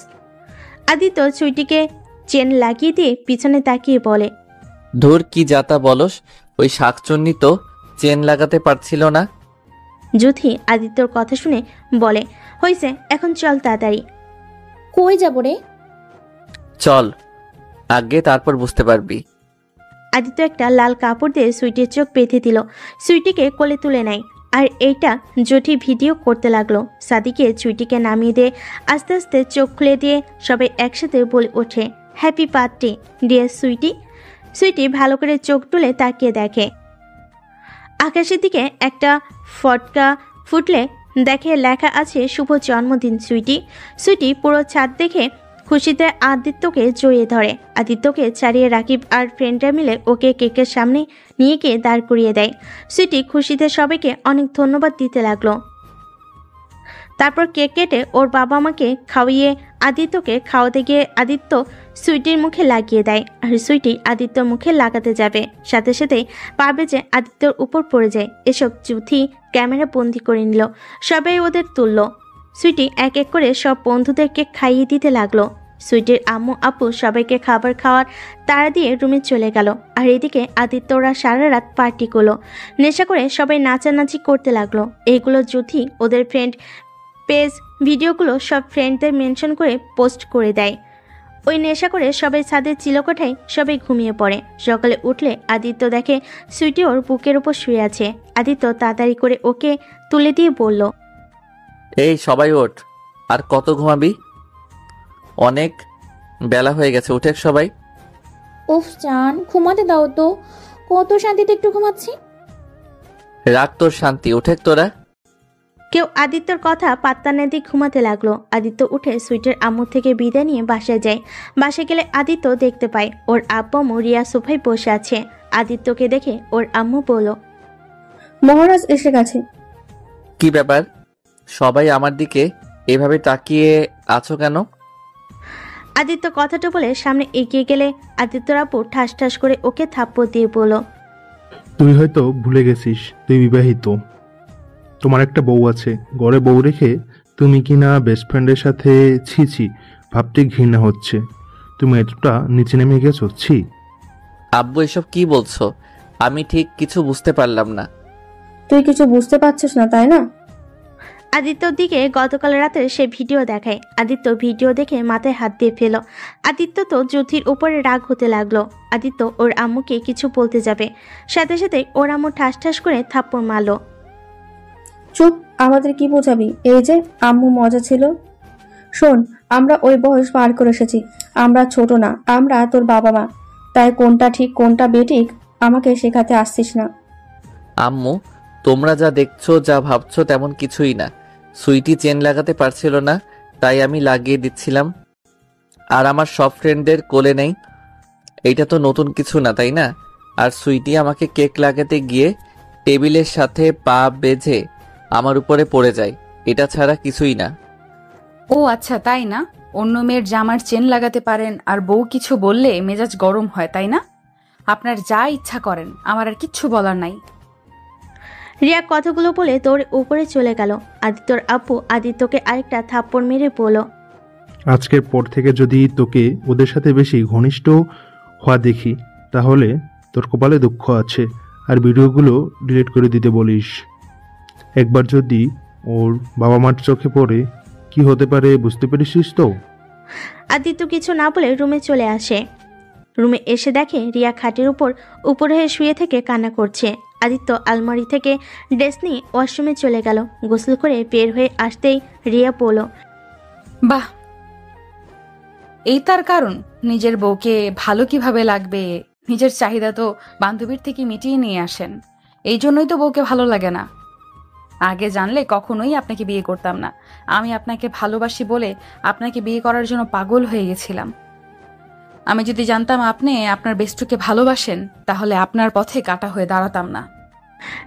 C: আদিত্য সুইটিকে চেন লাগিয়ে দিয়ে পিছনে তাকিয়ে বলে।
B: ধুর কি যাতা বলস, ওই শাকচুন্নি তো চেন লাগাতে পারছিল না।
C: জ্যোতি আদিত্যর কথা শুনে বলে, হয়েছে, এখন চল তাড়াতাড়ি।
F: কই যাবো রে?
B: চল আগে, তারপর বুঝতে পারবি।
C: আদিত্য একটা লাল কাপড় দিয়ে সুইটির চোখ বেঁধে দিল, সুইটিকে কোলে তুলে নেয়। আর এইটা জ্যোতি ভিডিও করতে লাগলো। সাদিকে সুইটিকে নামিয়ে দিয়ে আস্তে আস্তে চোখ খুলে দিয়ে সবাই একসাথে বলে ওঠে, happy birthday dear Sweety. Sweety ভালো করে চোখ তুলে তাকিয়ে দেখে আকাশের দিকে একটা ফটকা ফুটলে দেখে লেখা আছে শুভ জন্মদিন সুইটি। সুইটি পুরো ছাদ দেখে খুশিতে আদিত্যকে জড়িয়ে ধরে। আদিত্যকে ছাড়িয়ে রাকিব আর ফ্রেন্ডরা মিলে ওকে কেকের সামনে নিয়ে গিয়ে দাঁড় করিয়ে দেয়। সুইটি খুশিতে সবাইকে অনেক ধন্যবাদ দিতে লাগলো। তারপর কেক কেটে ওর বাবা মাকে খাওয়িয়ে আদিত্যকে খাওয়াতে গিয়ে আদিত্য সুইটির মুখে লাগিয়ে দেয়। আর সুইটি আদিত্যর মুখে লাগাতে যাবে, সাথে সাথেই পা বেজে আদিত্যর উপর পড়ে যায়। এসব জ্যোতি ক্যামেরা বন্দি করে নিল। সবাই ওদের তুলল। সুইটি এক এক করে সব বন্ধুদেরকে খাইয়ে দিতে লাগলো। সুইটির আম্মু আপু সবাইকে খাবার খাওয়ার তাড়া দিয়ে রুমে চলে গেল। আর এদিকে আদিত্যরা সারা রাত পার্টি করলো, নেশা করে সবাই নাচানাচি করতে লাগলো। এইগুলো জ্যোতি ওদের ফ্রেন্ড পেজ ভিডিওগুলো সব ফ্রেন্ডদের মেনশন করে পোস্ট করে দেয়। ওই নেশা করে সবাই ছাদের চিলকোঠায় সবাই ঘুমিয়ে পড়ে। সকালে উঠলে আদিত্য দেখে সুইটি ওর বুকের উপর শুয়ে আছে। আদিত্য তাড়াতাড়ি করে ওকে তুলে দিয়ে বলল,
B: এই সবাই ওঠ, আর কত ঘুমাবি? অনেক বেলা হয়ে গেছে, উঠে সবাই।
F: উফ জান, ঘুমাতে দাও তো, কত শান্তিতে একটু ঘুমাচ্ছি।
B: রাখ তোর শান্তি, উঠে তোরা।
C: কেউ আদিত্যর কথা পাত্তা না দিয়ে ঘুমাতে লাগলো। আদিত্য উঠে সুইটের আম্মু থেকে বিদায় নিয়ে বাসায় যায়। বাসায় গেলে আদিত্য দেখতে পায় ওর আব্বু রিয়া সোফায় বসে আছে। আদিত্যকে দেখে ওর আম্মু বলল,
D: মহারাজ এসে গেছে।
B: কি ব্যাপার, সবাই আমার দিকে এভাবে তাকিয়ে আছো কেন?
C: আদিত্য কথাটা বলে সামনে এগিয়ে গেলে আদিত্যর আপু ঠাস ঠাস করে ওকে থাপ্পড় দিয়ে বলল,
G: তুই হয়তো ভুলে গেছিস তুই বিবাহিত, তোমার একটা বউ আছে। ঘরে বউ রেখে তুমি কি না বেস্ট ফ্রেন্ডের সাথে ছি, ভাবতে ঘৃণা হচ্ছে। তুমি এতটা নিচে নেমে গেছো, ছি।
B: আব্বু এসব কি বলছো? আমি ঠিক কিছু বুঝতে পারলাম না।
D: তুই কিছু বুঝতে পারছিস না তাই না?
C: আদিত্যর দিকে গতকাল রাতে সে ভিডিও দেখায়। আদিত্য ভিডিও দেখে মাথায় হাত দিয়ে ফেল। আদিত্য তো জ্যোতির উপরে রাগ হতে লাগলো। আদিত্য ওর আম্মুকে কিছু বলতে যাবে, সাথে সাথে ওর আম্মু ঠাস ঠাস করে থাপ্পড় মারলো।
D: চুপ, আমাদের কি বোঝাবি? এই যে আম্মু মজা ছিল। শোন, আমরা ওই বয়স পার করে এসেছি। আমরা ছোট না, আমরা তোর বাবা মা। তাই কোনটা ঠিক কোনটা বেঠিক আমাকে শেখাতে আসছিস না।
B: আম্মু, তোমরা যা দেখছো যা ভাবছো তেমন কিছুই না। সুইটি চেন লাগাতে পারছিল না, তাই আমি লাগিয়ে দিচ্ছিলাম। আর আমার সব ফ্রেন্ডদের কোলে নেই, এইটা তো নতুন কিছু না, তাই না? আর সুইটি আমাকে কেক লাগাতে গিয়ে টেবিলের সাথে পা বেঁধে আমার উপরে পড়ে যায়, এটা ছাড়া কিছুই না।
A: ও আচ্ছা, তাই না? অন্য মেয়ের জামার চেন লাগাতে পারেন আর বউ কিছু বললে মেজাজ গরম হয়, তাই না? আপনার যা ইচ্ছা করেন, আমার আর কিচ্ছু বলার নাই।
C: রিয়া কথাগুলো বলে তোর উপরে চলে গেল। আদিত্যর আপু আদিত্যকে আরেকটা থাপ্পড় মেরে বলল,
G: আজকের পর থেকে যদি তোকে ওদের সাথে বেশি ঘনিষ্ঠ হওয়া দেখি তাহলে তোর কপালে দুঃখ আছে। আর ভিডিওগুলো ডিলিট করে দিতে বলিস। একবার যদি ওর বাবা মার চোখে পড়ে কি হতে পারে বুঝতে পেরেছিস তো?
C: আদিত্য কিছু না বলে রুমে চলে আসে। রুমে এসে দেখে রিয়া খাটের উপরে হয়ে শুয়ে থেকে কান্না করছে। আদিত্য আলমারি থেকে ড্রেস নিয়ে ওয়াশরুমে চলে গেল। গোসল করে বের হয়ে আসতেই রিয়া বলল,
A: বাহ, এই তার কারণ? নিজের বউকে ভালো কিভাবে লাগবে, নিজের চাহিদা তো বান্ধবীর থেকে মিটিয়ে নিয়ে আসেন। এই জন্যই তো বউকে ভালো লাগে না। আগে জানলে কখনোই আপনাকে বিয়ে করতাম না। আমি আপনাকে ভালোবাসি বলে আপনাকে বিয়ে করার জন্য পাগল হয়ে গেছিলাম। আমি যদি জানতাম আপনি আপনার বেস্টুকে ভালোবাসেন, তাহলে আপনার পথে কাটা হয়ে দাঁড়াতাম না।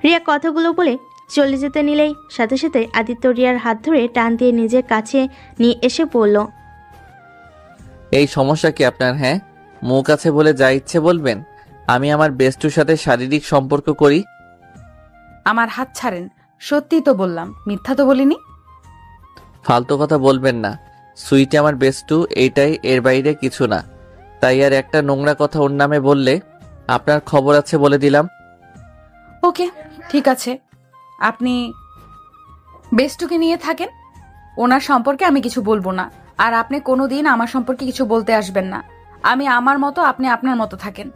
C: রিয়া কথাগুলো বলে চলে যেতে নিলেই সাথে সাথে আদিত্য রিয়ার হাত ধরে টান দিয়ে নিজের কাছে নিয়ে এসে পড়ল।
B: এই সমস্যা কি আপনার? হ্যাঁ, মুখ আছে বলে যা ইচ্ছে বলবেন। আমি আমার বেস্টুর সাথে শারীরিক সম্পর্ক করি।
A: আমার হাত ছাড়েন। সত্যি তো বললাম, মিথ্যা তো বলিনি।
B: ফালতু কথা বলবেন না। সুইটি আমার বেস্টু, এইটাই, এর বাইরে কিছু না। তাই আর একটা নোংরা কথা ওর নামে বললে আপনার খবর আছে বলে দিলাম।
A: ওকে, ঠিক আছে, আপনি বেস্টুকে নিয়ে থাকেন। ওনার সম্পর্কে আমি কিছু বলবো না, আর আপনি কোনোদিন আমার সম্পর্কে কিছু বলতে আসবেন না। আমি আমার মতো, আপনি আপনার মতো থাকেন।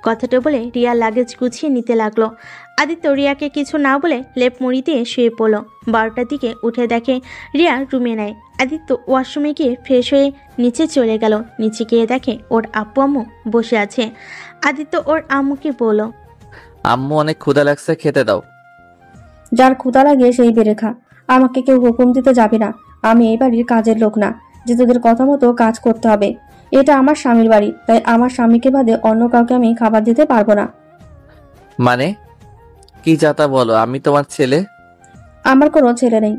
C: কথাটা বলে রিয়া লাগেজ গুছিয়ে নিতে লাগলো। আদিত্য রিয়াকে কিছু না বলে লেপ মুড়ি দিয়ে শুয়ে পড়ল। 12টার দিকে উঠে দেখে রিয়া রুমে নেয়। আদিত্য ওয়াশরুমে গিয়ে ফ্রেশ হয়ে নিচে চলে গেল। নিচে গিয়ে দেখে ওর আব্বু আম্মু বসে আছে। আদিত্য ওর আম্মুকে বলল,
B: আম্মু অনেক ক্ষুধা লাগছে, খেতে দাও।
D: যার ক্ষুধা লাগে সেই বেড়ে খা। আমাকে কেউ হুকুম দিতে যাবে না। আমি এই বাড়ির কাজের লোক না যে তোদের কথা মতো কাজ করতে হবে। এটা আমার স্বামীর বাড়ি, তাই আমার স্বামীকে বাদে অন্য কাউকে আমি খাবার দিতে পারবো না।
B: মানে কি যাতা বলো? আমি তোমার ছেলে?
D: আমার কোনো ছেলে নেই।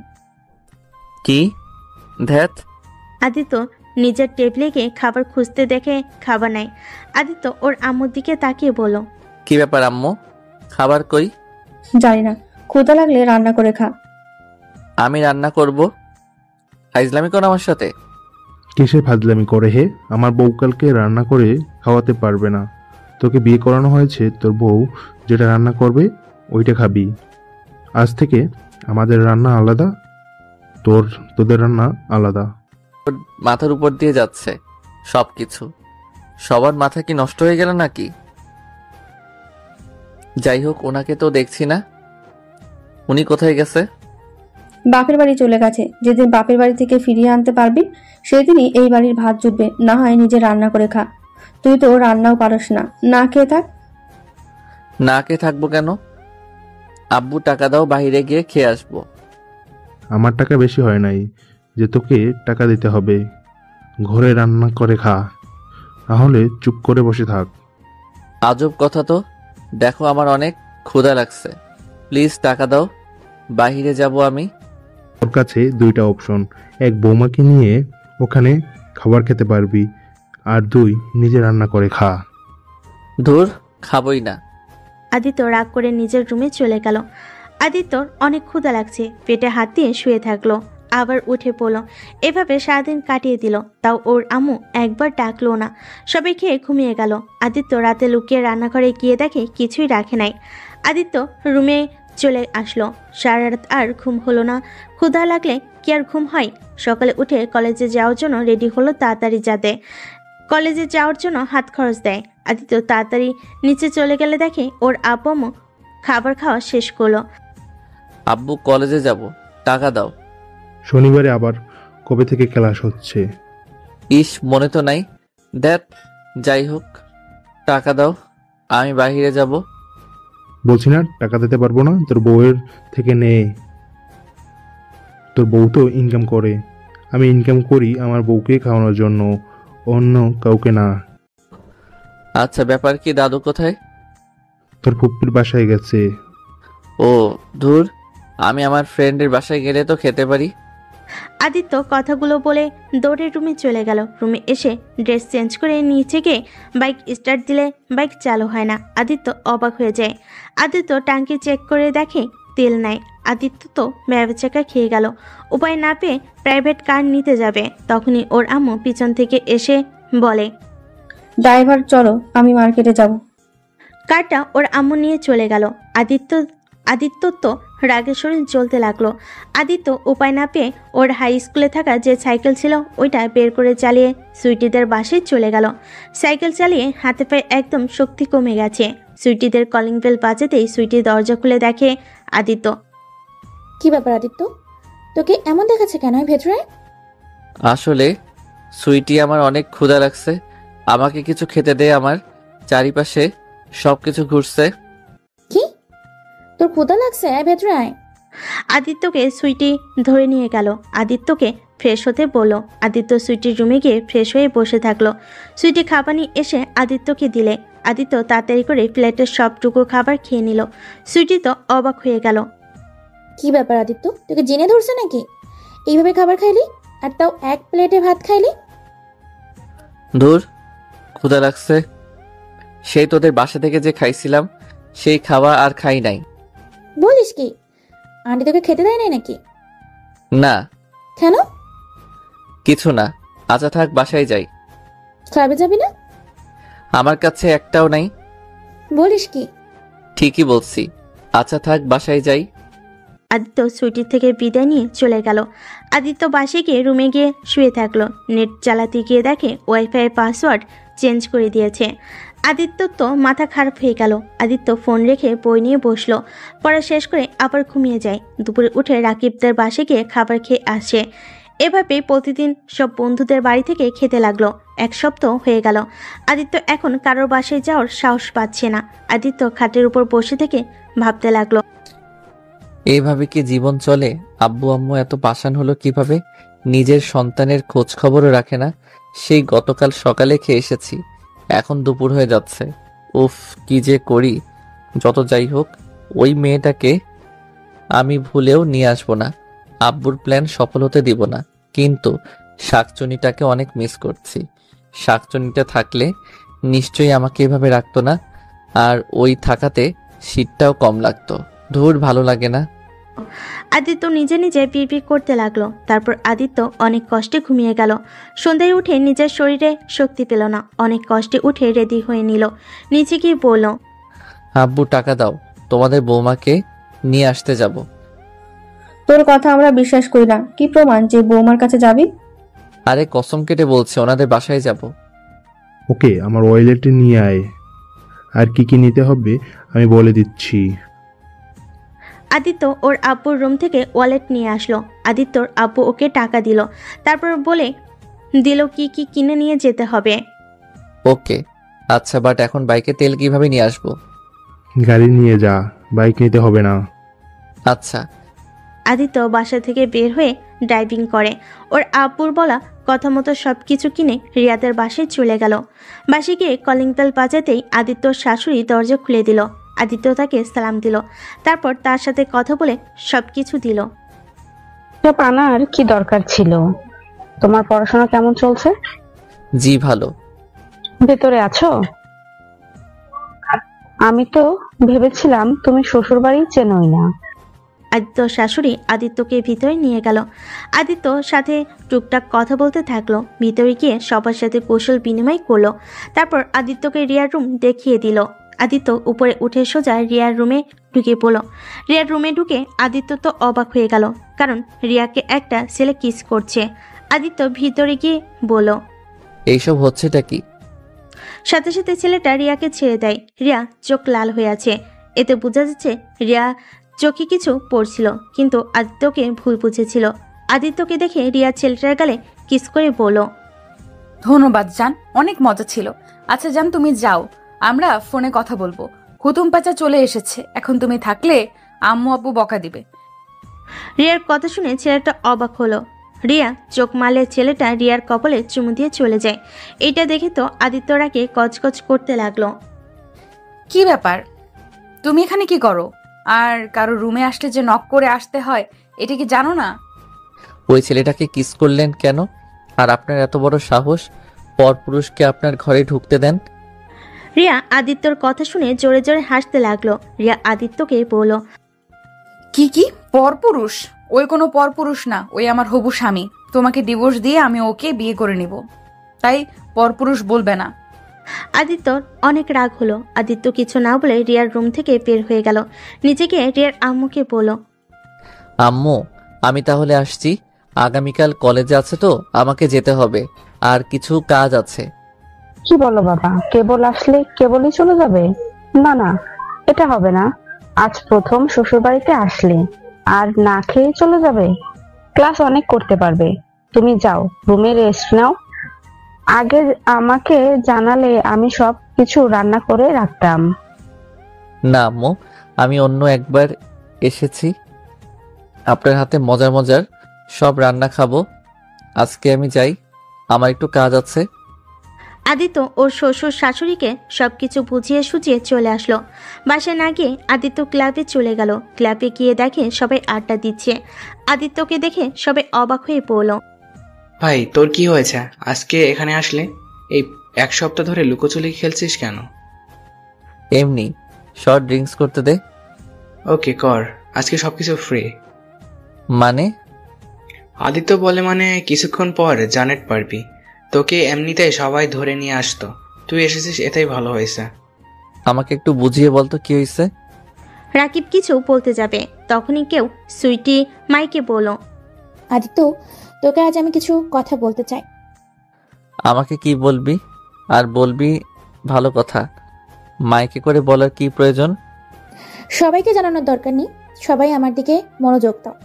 B: কি? ধ্যাত।
C: আদিত্য নিজের টেবিলে গিয়ে খাবার খুঁজতে দেখে খাবার নাই। আদিত্য ওর আম্মুর দিকে তাকিয়ে বলল,
B: কি ব্যাপার আম্মু, খাবার কই?
D: জানি না, ক্ষুধা লাগলে রান্না করে খা।
B: আমি রান্না করব? ফাইজলামি করো আমার সাথে?
G: কিসে ফাজলামি করে হে? আমার বউকালকে রান্না করে খাওয়াতে পারবে না। তোকে বিয়ে করানো হয়েছে, তোর বউ যেটা রান্না করবে ওইটা খাবি। আজ থেকে আমাদের রান্না আলাদা, তোদের রান্না আলাদা।
B: মাথার উপর দিয়ে যাচ্ছে সবকিছু। সবার মাথা কি নষ্ট হয়ে গেল নাকি? যাই হোক, ওনাকে তো দেখছি না। উনি কোথায় গেছে?
D: বাপের বাড়ি চলে গেছে। যেদিন বাপের বাড়ি থেকে ফিরিয়ে আনতে পারবি সেদিনই এই বাড়ির ভাত জুটবে। না হয় নিজে রান্না করে খা। তুই তো রান্নাও পারস না, না খেয়ে থাক।
B: না কে থাকবো কেন? আব্বু টাকা দাও, বাইরে গিয়ে খেয়ে আসবো।
G: আমার টাকা বেশি হয় নাই যে তোকে টাকা দিতে হবে। ঘরে রান্না করে খা, তাহলে চুপ করে বসে থাক।
B: আজব কথা তো। দেখো আমার অনেক ক্ষুধা লাগছে, প্লিজ টাকা দাও, বাইরে যাব আমি।
G: তোর কাছে দুইটা অপশন, এক বৌমাকে নিয়ে ওখানে খাবার খেতে পারবি, আর দুই নিজে রান্না করে খা।
B: ধুর, খাবই না।
C: আদিত্য রাগ করে নিজের রুমে চলে গেল। আদিত্যর অনেক ক্ষুধা লাগছে, পেটে হাত দিয়ে শুয়ে থাকলো, আবার উঠে পড়লো। এভাবে সারাদিন কাটিয়ে দিল। তাও ওর আম্মু একবার ডাকলো না। সবাই খেয়ে ঘুমিয়ে গেল। আদিত্য রাতে লুকিয়ে রান্নাঘরে গিয়ে দেখে কিছুই রাখে নাই। আদিত্য রুমে চলে আসলো। সারা রাত আর ঘুম হলো না। ক্ষুধা লাগলে কি আর ঘুম হয়? সকালে উঠে কলেজে যাওয়ার জন্য রেডি হলো তাড়াতাড়ি, যাতে কলেজে যাওয়ার জন্য হাত খরচ দেয়। আদিত্য তাড়াতাড়ি নিচে চলে গেলে দেখে ওর আব্বু আম্মু খাবার খাওয়া শেষ করলো।
B: আব্বু কলেজে যাব, টাকা দাও।
G: শনিবারে আবার কবে থেকে ক্লাস হচ্ছে?
B: ইস, মনে তো নাই। দেখ, যাই হোক, টাকা দাও, আমি বাইরে যাব।
G: বলছি না টাকা দিতে পারবো না, তোর বউয়ের থেকে নে। তোর বউ তো ইনকাম করে, আমি ইনকাম করি আমার বউকে খাওয়ানোর জন্য, অন্য কাউকে না।
B: আচ্ছা, ব্যাপার কি? দাদু কোথায়?
G: তোর ফুপ্পির বাসায় গেছে।
B: ও ধুর, আমি আমার ফ্রেন্ডের বাসায় গেলে তো খেতে পারি।
C: আদিত্য কথাগুলো বলে দৌড়ে রুমে চলে গেল। রুমে এসে ড্রেস চেঞ্জ করে নিচে গিয়ে বাইক স্টার্ট দিলে বাইক চালু হয় না। আদিত্য অবাক হয়ে যায়। আদিত্য ট্যাঙ্কি চেক করে দেখে তেল নাই। আদিত্য তো ভ্যাবচাকা খেয়ে গেল। উপায় না পেয়ে প্রাইভেট কার নিতে যাবে, তখনই ওর আম্মু পিছন থেকে এসে বলে,
D: ড্রাইভার চলো, আমি মার্কেটে যাব।
C: কারটা ওর আম্মু নিয়ে চলে গেল। আদিত্য তো রাগে শরীর জ্বলতে লাগলো। আদিত্য উপায় না পেয়ে ওর হাই স্কুলে থাকা যে সাইকেল ছিল ওইটা বের করে চালিয়ে সুইটিদের বাসায় চলে গেল। সাইকেল চালিয়ে হাতে পায়ে একদম শক্তি কমে গেছে। সুইটিদের কলিং বেল বাজাতেই সুইটি দরজা খুলে দেখে আদিত্য।
F: কি ব্যাপার আদিত্য, তোকে এমন দেখাচ্ছে কেন ভেতরে?
B: আসলে সুইটি, আমার অনেক ক্ষুধা লাগছে, আমাকে কিছু খেতে দে। আমার চারিপাশে সবকিছু ঘুরছে।
F: কি, তোর ক্ষুধা লাগছে? ভেতরে আয়।
C: আদিত্যকে সুইটি ধরে নিয়ে গেল। আদিত্যকে ফ্রেশ হতে বলল। আদিত্য সুইটির রুমে গিয়ে ফ্রেশ হয়ে বসে থাকলো। সুইটি খাবার নিয়ে এসে আদিত্যকে দিলে। আদিত্য তাড়াতাড়ি করে প্লেটের সবটুকু খাবার খেয়ে নিল। সুইটি তো অবাক হয়ে গেল।
F: কি ব্যাপার আদিত্য, তোকে জেনে ধরছে নাকি? এইভাবে খাবার খাইলি, আর তাও এক প্লেটে ভাত খাইলি?
B: ধুর, ক্ষুধা লাগছে। সেই তোদের বাসা থেকে যে খাইছিলাম সেই খাওয়া আর খাই নাই।
F: বলিস কি? আন্টি তোকে খেতে দেয় নাই নাকি?
B: না,
F: কেন?
B: কিছু না। আচ্ছা থাক, বাসায় যাই।
F: ক্লাবে যাবি না?
B: আমার কাছে একটাও নাই।
F: বলিস কি?
B: ঠিকই বলছি। আচ্ছা থাক, বাসায় যাই।
C: আদিত্য সুইটির থেকে বিদায় নিয়ে চলে গেল। আদিত্য বাসে গিয়ে রুমে গিয়ে শুয়ে থাকলো। নেট চালাতে গিয়ে দেখে ওয়াইফাই পাসওয়ার্ড চেঞ্জ করে দিয়েছে। আদিত্যর তো মাথা খারাপ হয়ে গেল। আদিত্য ফোন রেখে বই নিয়ে বসলো। পড়া শেষ করে আবার ঘুমিয়ে যায়। দুপুরে উঠে রাকিবদের বাসে গিয়ে খাবার খেয়ে আসে। এভাবে প্রতিদিন সব বন্ধুদের বাড়ি থেকে খেতে লাগলো। এক সপ্তাহ হয়ে গেল। আদিত্য এখন কারোর বাসায় যাওয়ার সাহস পাচ্ছে না। আদিত্য খাটের উপর বসে থেকে ভাবতে লাগলো,
B: এইভাবে কি জীবন চলে? আব্বু আম্মু এত পাষাণ হলো কিভাবে? নিজের সন্তানের খোঁজ খবরও রাখে না। সেই গতকাল সকালে খেয়ে এসেছি, এখন দুপুর হয়ে যাচ্ছে। উফ, কি যে করি। যত যাই হোক, ওই মেয়েটাকে আমি ভুলেও নিয়ে আসবো না। আব্বুর প্ল্যান সফল হতে দিব না। কিন্তু শাকচুনিটাকে অনেক মিস করছি। শাকচুনিটা থাকলে নিশ্চয়ই আমাকে এভাবে রাখতো না, আর ওই থাকাতে শীতটাও কম লাগতো। ধুর, ভালো লাগে না।
C: আদিত্য নিজে নিজে বিড়বিড় করতে লাগলো। তারপর আদিত্য অনেক কষ্টে ঘুমিয়ে গেল। সন্ধ্যায় উঠে নিজের শরীরে শক্তি পেল না। অনেক কষ্টে উঠে রেডি হয়ে নিল। নিচে গিয়ে বলল,
B: আব্বু টাকা দাও, তোমাদের বৌমাকে নিয়ে আসতে যাব।
D: তোর কথা আমরা বিশ্বাস করি না। কি প্রমাণ যে বৌমার কাছে যাবি?
B: আরে কসম কেটে বলছে, ওনাদের বাসায় যাব।
G: ওকে, আমার ওয়ালেটে নিয়ে আয়। আর কি কি নিতে হবে আমি বলে দিচ্ছি।
C: আদিত্য ওর আব্বুর রুম থেকে ওয়ালেট নিয়ে আসলো। আদিত্যর আব্বু ওকে টাকা দিল। তারপর বলে দিল কি কি কিনে নিয়ে যেতে হবে।
B: ওকে আচ্ছা, বাট এখন বাইকে তেল কিভাবে নিয়ে আসবো?
G: গাড়ি নিয়ে যা, বাইক নিতে হবে না।
B: আচ্ছা।
C: আদিত্য বাসা থেকে বের হয়ে ড্রাইভিং করে। ওর আব্বুর বলা কথা মতো সব কিছু কিনে রিয়াদের বাসায় চলে গেল। বাসে গিয়ে কলিং বেল বাজাতেই আদিত্যর শাশুড়ি দরজা খুলে দিল। আদিত্য তাকে সালাম দিল। তারপর তার সাথে কথা বলে সব কিছু দিল।
H: সব আনার কি দরকার ছিল? তোমার পড়াশোনা কেমন চলছে?
B: জি ভালো।
H: ভেতরে আছো? আমি তো ভেবেছিলাম তুমি শ্বশুর বাড়ি চেনোই না।
C: আদিত্য শাশুড়ি আদিত্যকে ভিতরে নিয়ে গেল। আদিত্য সাথে টুকটাক কথা বলতে থাকলো। ভিতরে গিয়ে সবার সাথে কৌশল বিনিময় করলো। তারপর আদিত্যকে রিয়ার রুম দেখিয়ে দিল। আদিত্য উপরে উঠে সোজা রিয়ার রুমে ঢুকে পড়ল। রিয়ার রুমে ঢুকে আদিত্য তো অবাক হয়ে গেল, কারণ রিয়াকে একটা ছেলে কিস করছে। আদিত্য ভিতরে গিয়ে বলল,
B: এইসব হচ্ছেটা কি?
C: সাথে সাথে ছেলেটা রিয়াকে ছেড়ে দেয়। রিয়া চোখ লাল হয়ে আছে। এতে বোঝা যাচ্ছে রিয়া চোখে কিছু পড়ছিল, কিন্তু আদিত্যকে ভুল বুঝেছিল। আদিত্যকে দেখে রিয়া ছেলেটার গালে কিস করে বলল,
A: ধন্যবাদ জান, অনেক মজা ছিল। আচ্ছা জান, তুমি যাও, আমরা ফোনে কথা বলবো। হুতুম পাচা চলে এসেছে, এখন তুমি থাকলে আম্মু আব্বু বকা দিবে।
C: রিয়ার কথা শুনে ছেলেটা অবাক হলো। রিয়া চোখ মারলে ছেলেটা রিয়ার কপালে চুমু দিয়ে চলে যায়। এইটা দেখে তো আদিত্যরাকে কচকচ করতে লাগলো।
A: কি ব্যাপার, তুমি এখানে কি করো? আর কারো রুমে আসলে যে নক করে আসতে হয়, এটা কি জানো না?
B: ওই ছেলেটাকে কিস করলেন কেন? আর আপনার এত বড় সাহস, পরপুরুষকে আপনার ঘরে ঢুকতে দেন?
C: রিয়া আদিত্যর কথা শুনে জোরে জোরে হাসতে লাগলো। রিয়া আদিত্যকে বলল,
A: কি কি পরপুরুষ? ওই কোনো পরপুরুষ না, ওই আমার হবু স্বামী। তোমাকে ডিভোর্স দিয়ে আমি ওকে বিয়ে করে নিব, তাই পরপুরুষ বলবে না।
C: আদিত্যর অনেক রাগ হলো। আদিত্য কিছু না বলে রিয়ার রুম থেকে বের হয়ে গেল। নিচে গিয়ে রিয়ার আম্মুকে বলল,
B: আম্মু, আমি তাহলে আসছি। আগামীকাল কলেজে আছে তো, আমাকে যেতে হবে, আর কিছু কাজ আছে।
H: কি বলো বাবা, কেবল আসলে কেবলই চলে যাবে? না না, এটা হবে না। আজ প্রথম শ্বশুর বাড়িতে আসলে আর না খেয়ে চলে যাবে? ক্লাস অনেক করতে পারবে। তুমি যাও, রুমে রেস্ট নাও। আগে আমাকে জানালে আমি সব কিছু রান্না করে রাখতাম।
B: না আম্মু, আমি অন্য একবার এসেছি, আপনার হাতে মজার মজার সব রান্না খাবো। আজকে আমি যাই, আমার একটু কাজ আছে।
C: আদিত্য ওর শ্বশুর শাশুড়িকে সবকিছু বুঝিয়ে সুঝিয়ে চলে আসলো। বাসায় না গিয়ে আদিত্য ক্লাবে চলে গেল। ক্লাবে গিয়ে দেখে সবাই আড্ডা দিচ্ছে। আদিত্যকে দেখে সবাই অবাক হয়ে পড়ল।
E: ভাই তোর কি হয়েছে, আজকে এখানে আসলে? এই 1 সপ্তাহ ধরে লুকোচুরি খেলছিস কেন?
B: এমনি শর্ট ড্রিঙ্কস করতে দে।
E: ওকে কর, আজকে সবকিছু ফ্রি।
B: মানে?
E: আদিত্য বলে মানে কিছুক্ষণ পর জানেট পারবি। তোকে এমনিতেই সবাই ধরে নিয়ে আসতো, তুই এসেছিস এটাই ভালো হয়েছে।
B: আমাকে একটু বুঝিয়ে বলতো কি হয়েছে।
C: রাকিব কিছু বলতে যাবে, তখনই কেউ সুইটি মাইকে বলল,
F: আদিত্য, তোকে আজ আমি কিছু কথা বলতে চাই।
B: আমাকে কি বলবি? আর বলবি ভালো কথা, মাইকে করে বলার কি প্রয়োজন?
F: সবাইকে জানানোর দরকার নেই, সবাই আমার দিকে মনোযোগ দাও।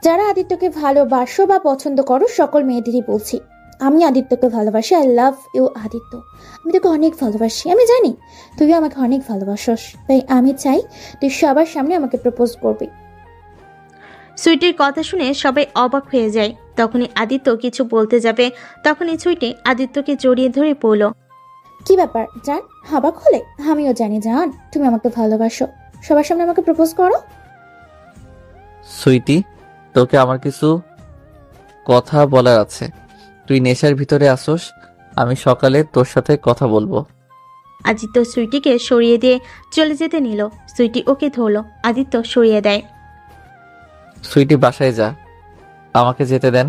F: যারা আদিত্যকে ভালোবাসো বা পছন্দ করো সকল মেয়েদেরই বলছি, আমি আদিত্যকে ভালোবাসি। আই লাভ ইউ আদিত্য, আমি তোকে অনেক ভালোবাসি। আমি জানি তুইও আমাকে অনেক ভালোবাসস, তাই আমি চাই তুই সবার সামনে আমাকে প্রপোজ করবি।
C: সুইটির কথা শুনে সবাই অবাক হয়ে যায়। তখনই আদিত্য কিছু বলতে যাবে, তখনই সুইটি আদিত্যকে জড়িয়ে ধরে পড়ল।
F: কি ব্যাপার জান, হাবা খোলে? আমিও জানি জান তুমি আমাকে ভালোবাসো, সবার সামনে আমাকে প্রপোজ করো।
B: সুইটি, তোকে আমার কিছু কথা বলার আছে। তুই নেশার ভিতরে আসোস, আমি সকালে তোর সাথে কথা বলবো।
C: আদিত্য সুইটিকে সরিয়ে দিয়ে চলে যেতে নিল। সুইটি ওকে ধরলো, আদিত্য সরিয়ে দেয়।
B: সুইটি বাসায় যা, আমাকে যেতে দেন।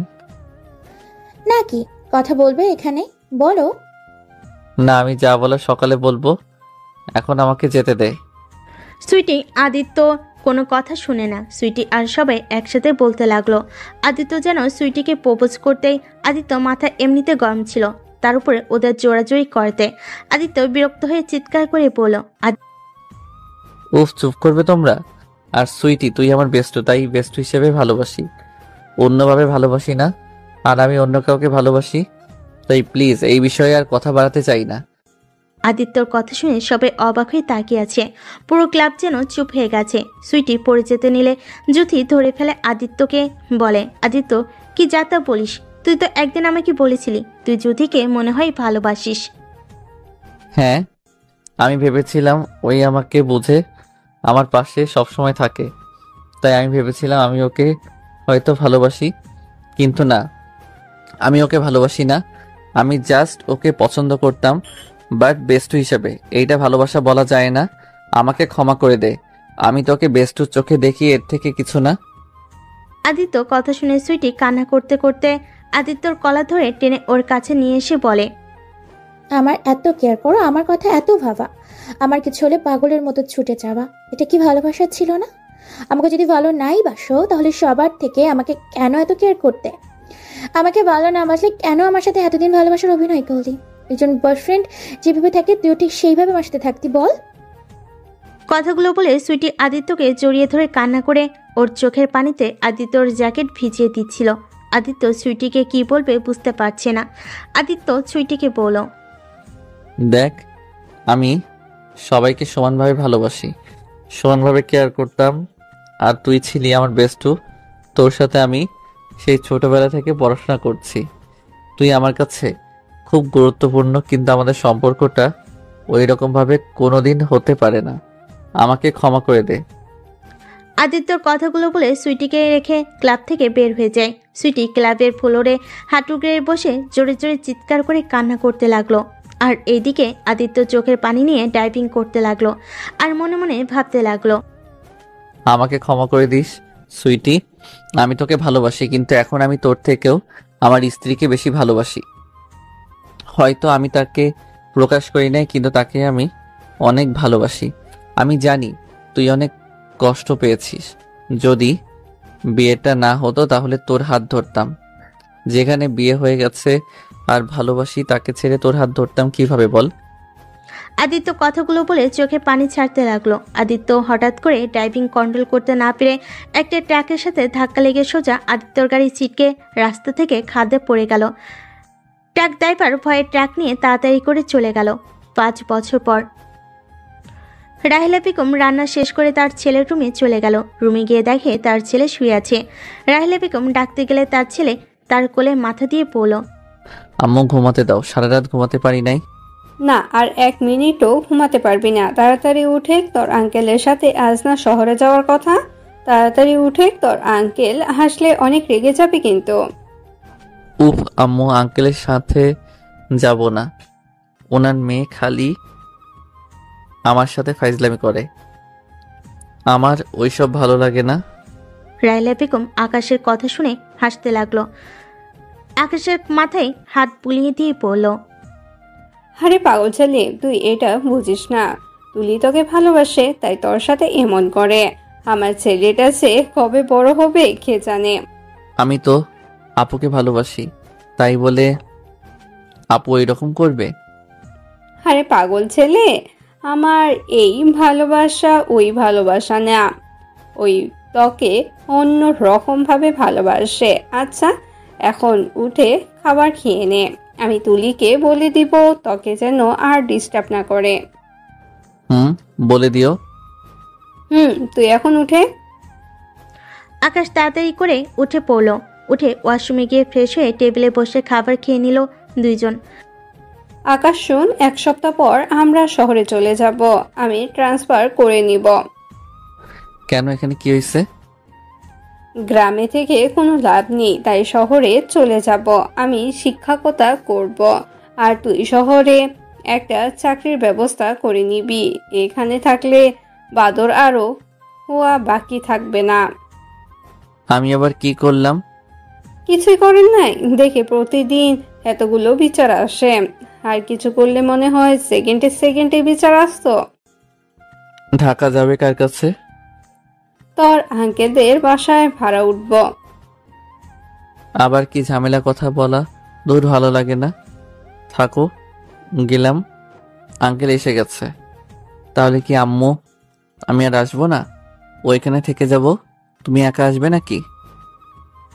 F: নাকি কথা বলবে এখানে? বলো।
B: না, আমি যা বলার সকালে বলবো, এখন আমাকে যেতে দে।
C: সুইটি আদিত্য কোনো কথা শুনে না। সুইটি আর সবাই একসাথে বলতে লাগলো। আদিত্য যেন সুইটিকে প্রপোজ করতেই আদিত্য মাথা এমনিতে গরম ছিল, তার উপরে ওদের জোরাজোরি করতে আদিত্য বিরক্ত হয়ে চিৎকার করে বলল,
B: উফ, চুপ করবে তোমরা। আর সুইটি, তুই আমার বেস্ট, তাই বেস্ট হিসেবে ভালোবাসি, অন্যভাবে ভালোবাসি না। আর আমি অন্য কাউকে ভালোবাসি, তাই প্লিজ এই বিষয়ে আর কথা বাড়াতে চাই না।
C: আদিত্যর কথা শুনে সবাই অবাক হয়ে তাকিয়ে আছে। পুরো ক্লাব যেন চুপ হয়ে গেছে। সুইটি পড়ে যেতে নিলে জুথি ধরে ফেলে আদিত্যকে, বলে, আদিত্য কি যা তা বলিস? তুই তো একদিন আমাকে বলেছিলি তুই জুথিকে মনে হয় ভালোবাসিস।
B: হ্যাঁ, আমি ভেবেছিলাম ওই আমাকে বুঝে আমার পাশে সবসময় থাকে, তাই আমি ভেবেছিলাম আমি ওকে হয়তো ভালোবাসি, কিন্তু না, আমি ওকে ভালোবাসি না। আমি জাস্ট ওকে পছন্দ করতাম, বাট বেস্ট হিসেবে। এইটা ভালোবাসা বলা যায় না, আমাকে ক্ষমা করে দে। আমি তোকে বেস্টুর চোখে দেখি, এর থেকে কিছু না।
C: আদিত্য কথা শুনে সুইটি কান্না করতে করতে আদিত্যর কলা ধরে টেনে ওর কাছে নিয়ে এসে বলে,
F: আমার এত কেয়ার করো, আমার কথা এত ভাবা, আমার কিছু হলে পাগলের মতো ছুটে যাওয়া, এটা কি ভালোবাসা ছিল না? আমাকে যদি ভালো নাই বাসো তাহলে সবার থেকে আমাকে কেন এত কেয়ার করতে? আমাকে ভালো না বাসলে কেন আমার সাথে এতদিন ভালোবাসার অভিনয় করলি? একজন বয়ফ্রেন্ড যেভাবে থাকে তুইও ঠিক সেইভাবে আমার সাথে থাকতি, বল।
C: কথাগুলো বলে সুইটি আদিত্যকে জড়িয়ে ধরে কান্না করে ওর চোখের পানিতে আদিত্যর জ্যাকেট ভিজিয়ে দিচ্ছিল। আদিত্য সুইটিকে কি বলবে বুঝতে পারছে না। আদিত্য সুইটিকে বলল,
B: দেখ, আমি সবাইকে সমানভাবে ভালোবাসি, সমানভাবে কেয়ার করতাম, আর তুই ছিলি আমার বেস্টু। তোর সাথে আমি সেই ছোটবেলা থেকে পড়াশোনা করছি, তুই আমার কাছে খুব গুরুত্বপূর্ণ, কিন্তু আমাদের সম্পর্কটা ওই রকমভাবে কোনোদিন হতে পারে না। আমাকে ক্ষমা করে দে।
C: আদিত্যর কথাগুলো বলে সুইটিকে রেখে ক্লাব থেকে বের হয়ে যায়। সুইটি ক্লাবের ফ্লোরে হাঁটু গেড়ে বসে জোরে জোরে চিৎকার করে কান্না করতে লাগলো। আর এইদিকে আদিত্য চোখের পানি নিয়ে ডাইভিং করতে লাগলো আর মনে মনে ভাবতে লাগলো,
B: আমাকে ক্ষমা করে দিস সুইটি, আমি তোকে ভালোবাসি, কিন্তু এখন আমি তোর থেকেও আমার স্ত্রীকে বেশি ভালোবাসি। হয়তো আমি তাকে প্রকাশ করি নাই, কিন্তু তাকে আমি অনেক ভালোবাসি। আমি জানি তুই অনেক কষ্ট পেয়েছিস। যদি বিয়েটা না হতো তাহলে তোর হাত ধরতাম, যেখানে বিয়ে হয়ে গেছে আর ভালোবাসি তাকে ছেড়ে তোর হাত ধরতাম কিভাবে বল?
C: আদিত্য কথাগুলো বলে চোখে পানি ছাড়তে লাগলো। আদিত্য হঠাৎ করে ড্রাইভিং কন্ট্রোল করতে না পেরে একটা ট্রাকের সাথে ধাক্কা লেগে সোজা আদিত্যর গাড়ি ছিটকে রাস্তা থেকে খাদে পড়ে গেল। ট্রাক ড্রাইভার ভয়ে ট্রাক নিয়ে তাড়াতাড়ি করে চলে গেল। 5 বছর পর রাহেলা বেগম রান্না শেষ করে তার ছেলের রুমে চলে গেল। রুমে গিয়ে দেখে তার ছেলে শুয়ে আছে। রাহেলা বেগম ডাকতে গেলে তার ছেলে তার কোলে মাথা দিয়ে পড়ল।
B: আম্মু ঘুমাতে দাও, সারা রাত ঘুমাতে পারি নাই।
I: না, আর 1 মিনিটও ঘুমাতে পারবি না। তাড়াতাড়ি উঠে, তোর আঙ্কেলের সাথে আজ না শহরে যাওয়ার কথা। তাড়াতাড়ি উঠে, তোর আঙ্কেল হাসলে অনেক রেগে যাবে কিন্তু।
B: উফ আম্মু, আঙ্কেলের সাথে যাব না। ওনার মেয়ে খালি আমার সাথে ফাইজলামি করে, আমার ওইসব ভালো লাগে না।
C: রায়লা বেগম আকাশের কথা শুনে হাসতে লাগলো। আকাশের মাথায় হাত বুলিয়ে দিয়ে বলল,
I: আরে পাগল ছেলে, তুই এটা বুঝিস না। তুলি তোকে ভালোবাসে, তাই তোর সাথে এমন করে। আমার ছেলেটা সে কবে বড় হবে কে জানে।
B: আমি তো আপুকে ভালোবাসি, তাই বলে আপু এরকম করবে?
I: আরে পাগল ছেলে, আমার এই ভালোবাসা ওই ভালোবাসা না, ওই তোকে অন্য রকম ভাবে ভালোবাসে। আচ্ছা, এখন উঠে খাবার খেয়ে নে। আমি তুলিকে বলে দিব তোকে যেন আর ডিস্টার্ব না করে।
B: বলে দিও।
I: তুই এখন উঠে।
C: আকাশ তাড়াতাড়ি করে উঠে পড়ল। উঠে ওয়াশরুমে গিয়ে ফ্রেশ হয়ে টেবিলে বসে খাবার খেয়ে নিল দুইজন।
I: আকাশ শুন, 1 সপ্তাহ পর আমরা শহরে চলে যাব। আমি ট্রান্সফার করে নিব।
B: কেন, এখানে কি হয়েছে?
I: গ্রামে থেকে কোনো লাভ নেই, তাই শহরে চলে যাব। আমি শিক্ষকতা করব, আর তুই শহরে একটা চাকরির ব্যবস্থা করে নিবি। এখানে থাকলে বাদর আরো হওয়া বাকি থাকবে না।
B: আমি আবার কি করলাম?
I: কিছুই করেন নাই দেখে প্রতিদিন এতগুলো বিচার আসে। আর কিছু করলে মনে হয় সেকেন্ডে সেকেন্ডে বিচার আসতো।
B: ঢাকা যাবে কার কাছে?
I: তোর আঙ্কেলদের বাসায় ভাড়া উঠব।
B: আবার কি ঝামেলা কথা বলা, দূর ভালো লাগে না। থাকো, গেলাম। আঙ্কেল এসে গেছে। তাহলে কি আম্মু, আমি আর আসবো না? ওইখানে থেকে যাব। তুমি একা আসবে নাকি?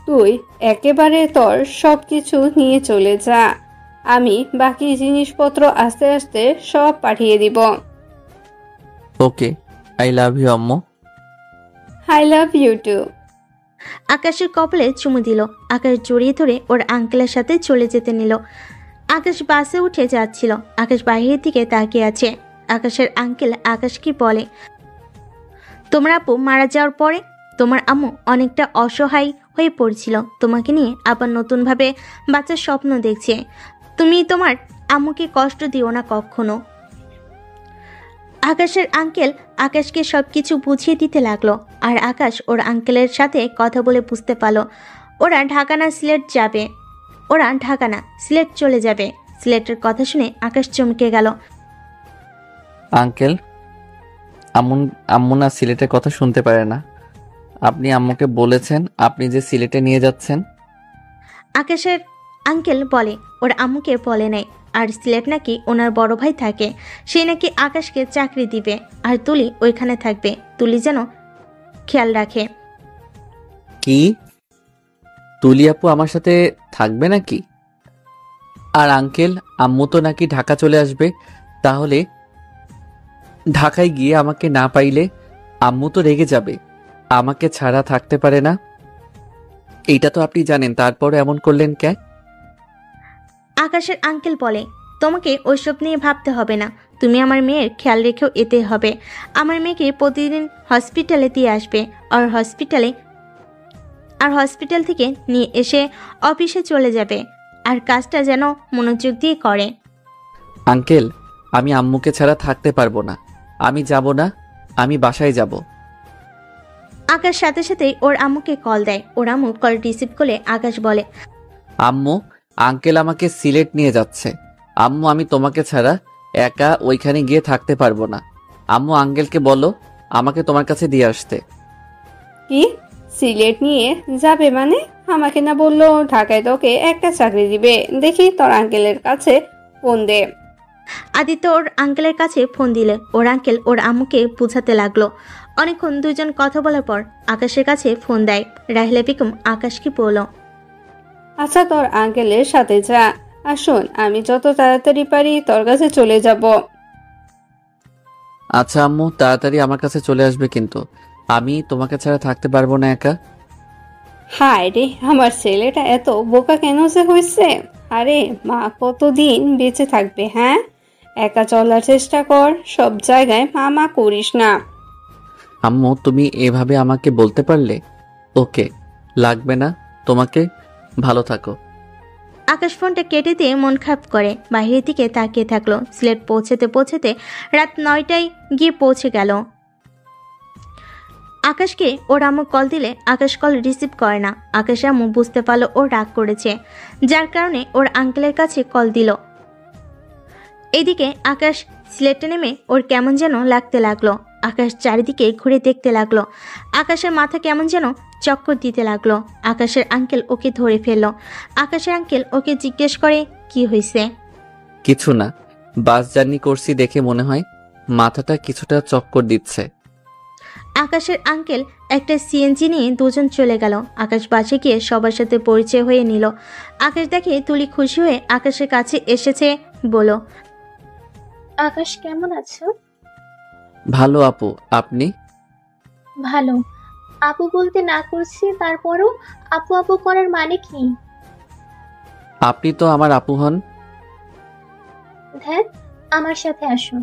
I: তুই একেবারে তোর সবকিছু নিয়ে চলে যা। আমি বাকি জিনিসপত্র আস্তে আস্তে সব পাঠিয়ে দিব।
B: ওকে, আই লাভ ইউ আম্মু।
I: I love you too.
C: আকাশের কপালে চুমু দিল। আকাশ জড়িয়ে ধরে ওর আঙ্কেলের সাথে চলে যেতে নিল। আকাশ বাসে উঠে যাচ্ছিল। আকাশ বাইরের দিকে তাকিয়ে আছে। আকাশের আঙ্কেল আকাশকে বলে, তোমার আপু মারা যাওয়ার পরে তোমার আম্মু অনেকটা অসহায় হয়ে পড়ছিল। তোমাকে নিয়ে আবার নতুনভাবে বাচ্চার স্বপ্ন দেখছে। তুমি তোমার আম্মুকে কষ্ট দিও না কখনো। আকাশের আঙ্কেল আকাশকে সবকিছু বুঝিয়ে দিতে লাগলো। আর আকাশ ওর আঙ্কেলের সাথে কথা বলে বুঝতে পারলো ওরা ঢাকা না সিলেট যাবে। ওরা ঢাকা না সিলেট চলে যাবে। সিলেটের কথা শুনে আকাশ চমকে গেল।
B: আঙ্কেল, আম্মু না সিলেটের কথা শুনতে পারে না। আপনি আম্মুকে বলেছেন আপনি যে সিলেটে নিয়ে যাচ্ছেন?
C: আকাশের আঙ্কেল বলে ওর আম্মুকে বলে নাই। আর সিলেট নাকি ওনার বড় ভাই থাকে, সে নাকি আকাশকে চাকরি দিবে। আর তুলি ওইখানে থাকবে। তুলি যেন খেয়াল রাখে।
B: কি, তুলি আপু আমার সাথে থাকবে নাকি? আর আঙ্কেল, আম্মু তো নাকি ঢাকা চলে আসবে। তাহলে ঢাকায় গিয়ে আমাকে না পাইলে আম্মু তো রেগে যাবে। আমাকে ছাড়া থাকতে পারে না, এইটা তো আপনি জানেন। তারপরে এমন করলেন কেন?
C: আকাশের আঙ্কেল বলে, তোমাকে ওইসব নিয়ে ভাবতে হবে না। তুমি আমার মেয়ের খেয়াল রেখেও এতে হবে। আমার মেয়েকে প্রতিদিন হসপিটালে দিয়ে আসবে। আর হসপিটাল থেকে নিয়ে এসে অফিসে চলে যাবে। আর কাজটা যেন মনোযোগ দিয়ে করে।
B: আঙ্কেল, আমি আম্মুকে ছাড়া থাকতে পারবো না। আমি যাব না, আমি বাসায় যাব।
C: আকাশ সাথে সাথেই ওর আম্মুকে কল দেয়। ওর আম্মু কল রিসিভ করে আকাশ বলে,
B: আম্মু, আঙ্কেল আমাকে সিলেট নিয়ে যাচ্ছে। আম্মু, আমি তোমাকে ছাড়া একা ওইখানে গিয়ে থাকতে পারবো না। আম্মু, আঙ্কেলকে বলো আমাকে তোমার কাছে দিয়ে আসতে।
I: কি, সিলেট নিয়ে যাবে মানে? আমাকে না বললো ঢাকায় তোকে একটা চাকরি দিবে? দেখি তোর আঙ্কেলের কাছে ফোন দে।
C: আদিত্য ওর আঙ্কেলের কাছে ফোন দিলে ওর আঙ্কেল ওর আম্মুকে বুঝাতে লাগলো। অনেকক্ষণ দুজন কথা বলার পর আকাশের কাছে ফোন দেয়। রাহিলা বেগম আকাশকে বলল,
I: আচ্ছা, তোর আঙ্কেলের সাথে যা। আর শোন, আমি যত তাড়াতাড়ি পারি তোর কাছে চলে যাব।
B: আচ্ছা আম্মু, তাড়াতাড়ি আমার কাছে চলে আসবে, কিন্তু আমি তোমাকে ছাড়া থাকতে পারবো না একা।
I: হায় রে, আমার ছেলেটা এত বোকা কেন যে হয়েছে। আরে মা কতদিন বেঁচে থাকবে? হ্যাঁ, একা চলার চেষ্টা কর, সব জায়গায় মামা করিস না।
B: আম্মু তুমি এভাবে আমাকে বলতে পারলে? ওকে, লাগবে না তোমাকে, ভালো থাকো।
C: আকাশ ফোনটা কেটে দিয়ে মন খারাপ করে বাইরের দিকে তাকিয়ে থাকলো। সিলেট পৌঁছাতে পৌঁছাতে রাত 9টায় গিয়ে পৌঁছে গেল। আকাশকে ওর আম্মু কল দিলে আকাশ কল রিসিভ করে না। আকাশ আম্মু বুঝতে পারলো ও রাগ করেছে, যার কারণে ওর আঙ্কেলের কাছে কল দিল। এদিকে আকাশ সিলেটে নেমে ওর কেমন যেন লাগতে লাগলো। আকাশ চারিদিকে ঘুরে দেখতে লাগলো। আকাশের মাথা কেমন যেন চক্কর দিতে লাগলো। আকাশের আঙ্কেল ওকে ধরে ফেললো। আকাশের আঙ্কেল ওকে জিজ্ঞেস করে কি হয়েছে।
B: কিছু না, বাস জার্নি করছি দেখে মনে হয় মাথাটা কিছুটা চক্কর দিচ্ছে।
C: আকাশের আঙ্কেল একটা সিএনজি নিয়ে দুজন চলে গেল। আকাশ বাসে গিয়ে সবার সাথে পরিচয় হয়ে নিল। আকাশ দেখে তুলি খুশি হয়ে আকাশের কাছে এসেছে, বলো,
J: আকাশ কেমন আছো?
B: ভালো আপু, আপনি?
J: ভালো। আপু বলতে না করছি, তারপরও আপু আপু করার মানে কি?
B: আপনি তো আমার আপু হন।
J: ধ্যাত, আমার সাথে আসো।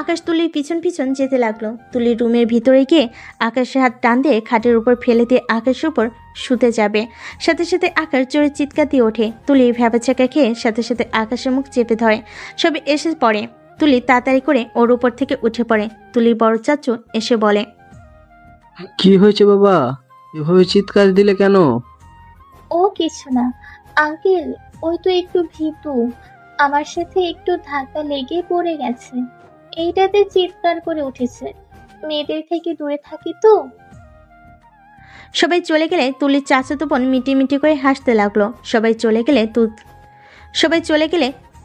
C: আকাশ তুলির পিছন পিছন যেতে লাগলো। তুলির রুমের ভিতরে গিয়ে আকাশের হাত টান দিয়ে খাটের উপর ফেলে দিয়ে আকাশের উপর শুতে যাবে। সাথে সাথে আকাশ জোরে চিৎকার দিয়ে ওঠে। তুলি ভ্যাবাচাকা খেয়ে সাথে সাথে আকাশের মুখ চেপে ধরে। সবে এসে পড়ে। তুলি তাড়াতাড়ি করে ওর উপর থেকে উঠে পড়ে। তুলির বড় চাচু এসে বলে,
K: কি হয়েছে বাবা, এভাবে চিৎকার দিলে কেন?
J: ও কিছু না আঙ্কেল, ওই তো একটু ভীতু, আমার সাথে একটু ধাক্কা লেগে পড়ে গেছে, এইটাতে চিৎকার করে উঠেছে। মেয়েদের থেকে দূরে থাকি তো।
C: সবাই চলে গেলে তুলির চাচাতো বোন মিটি মিটি করে হাসতে লাগলো। সবাই চলে গেলে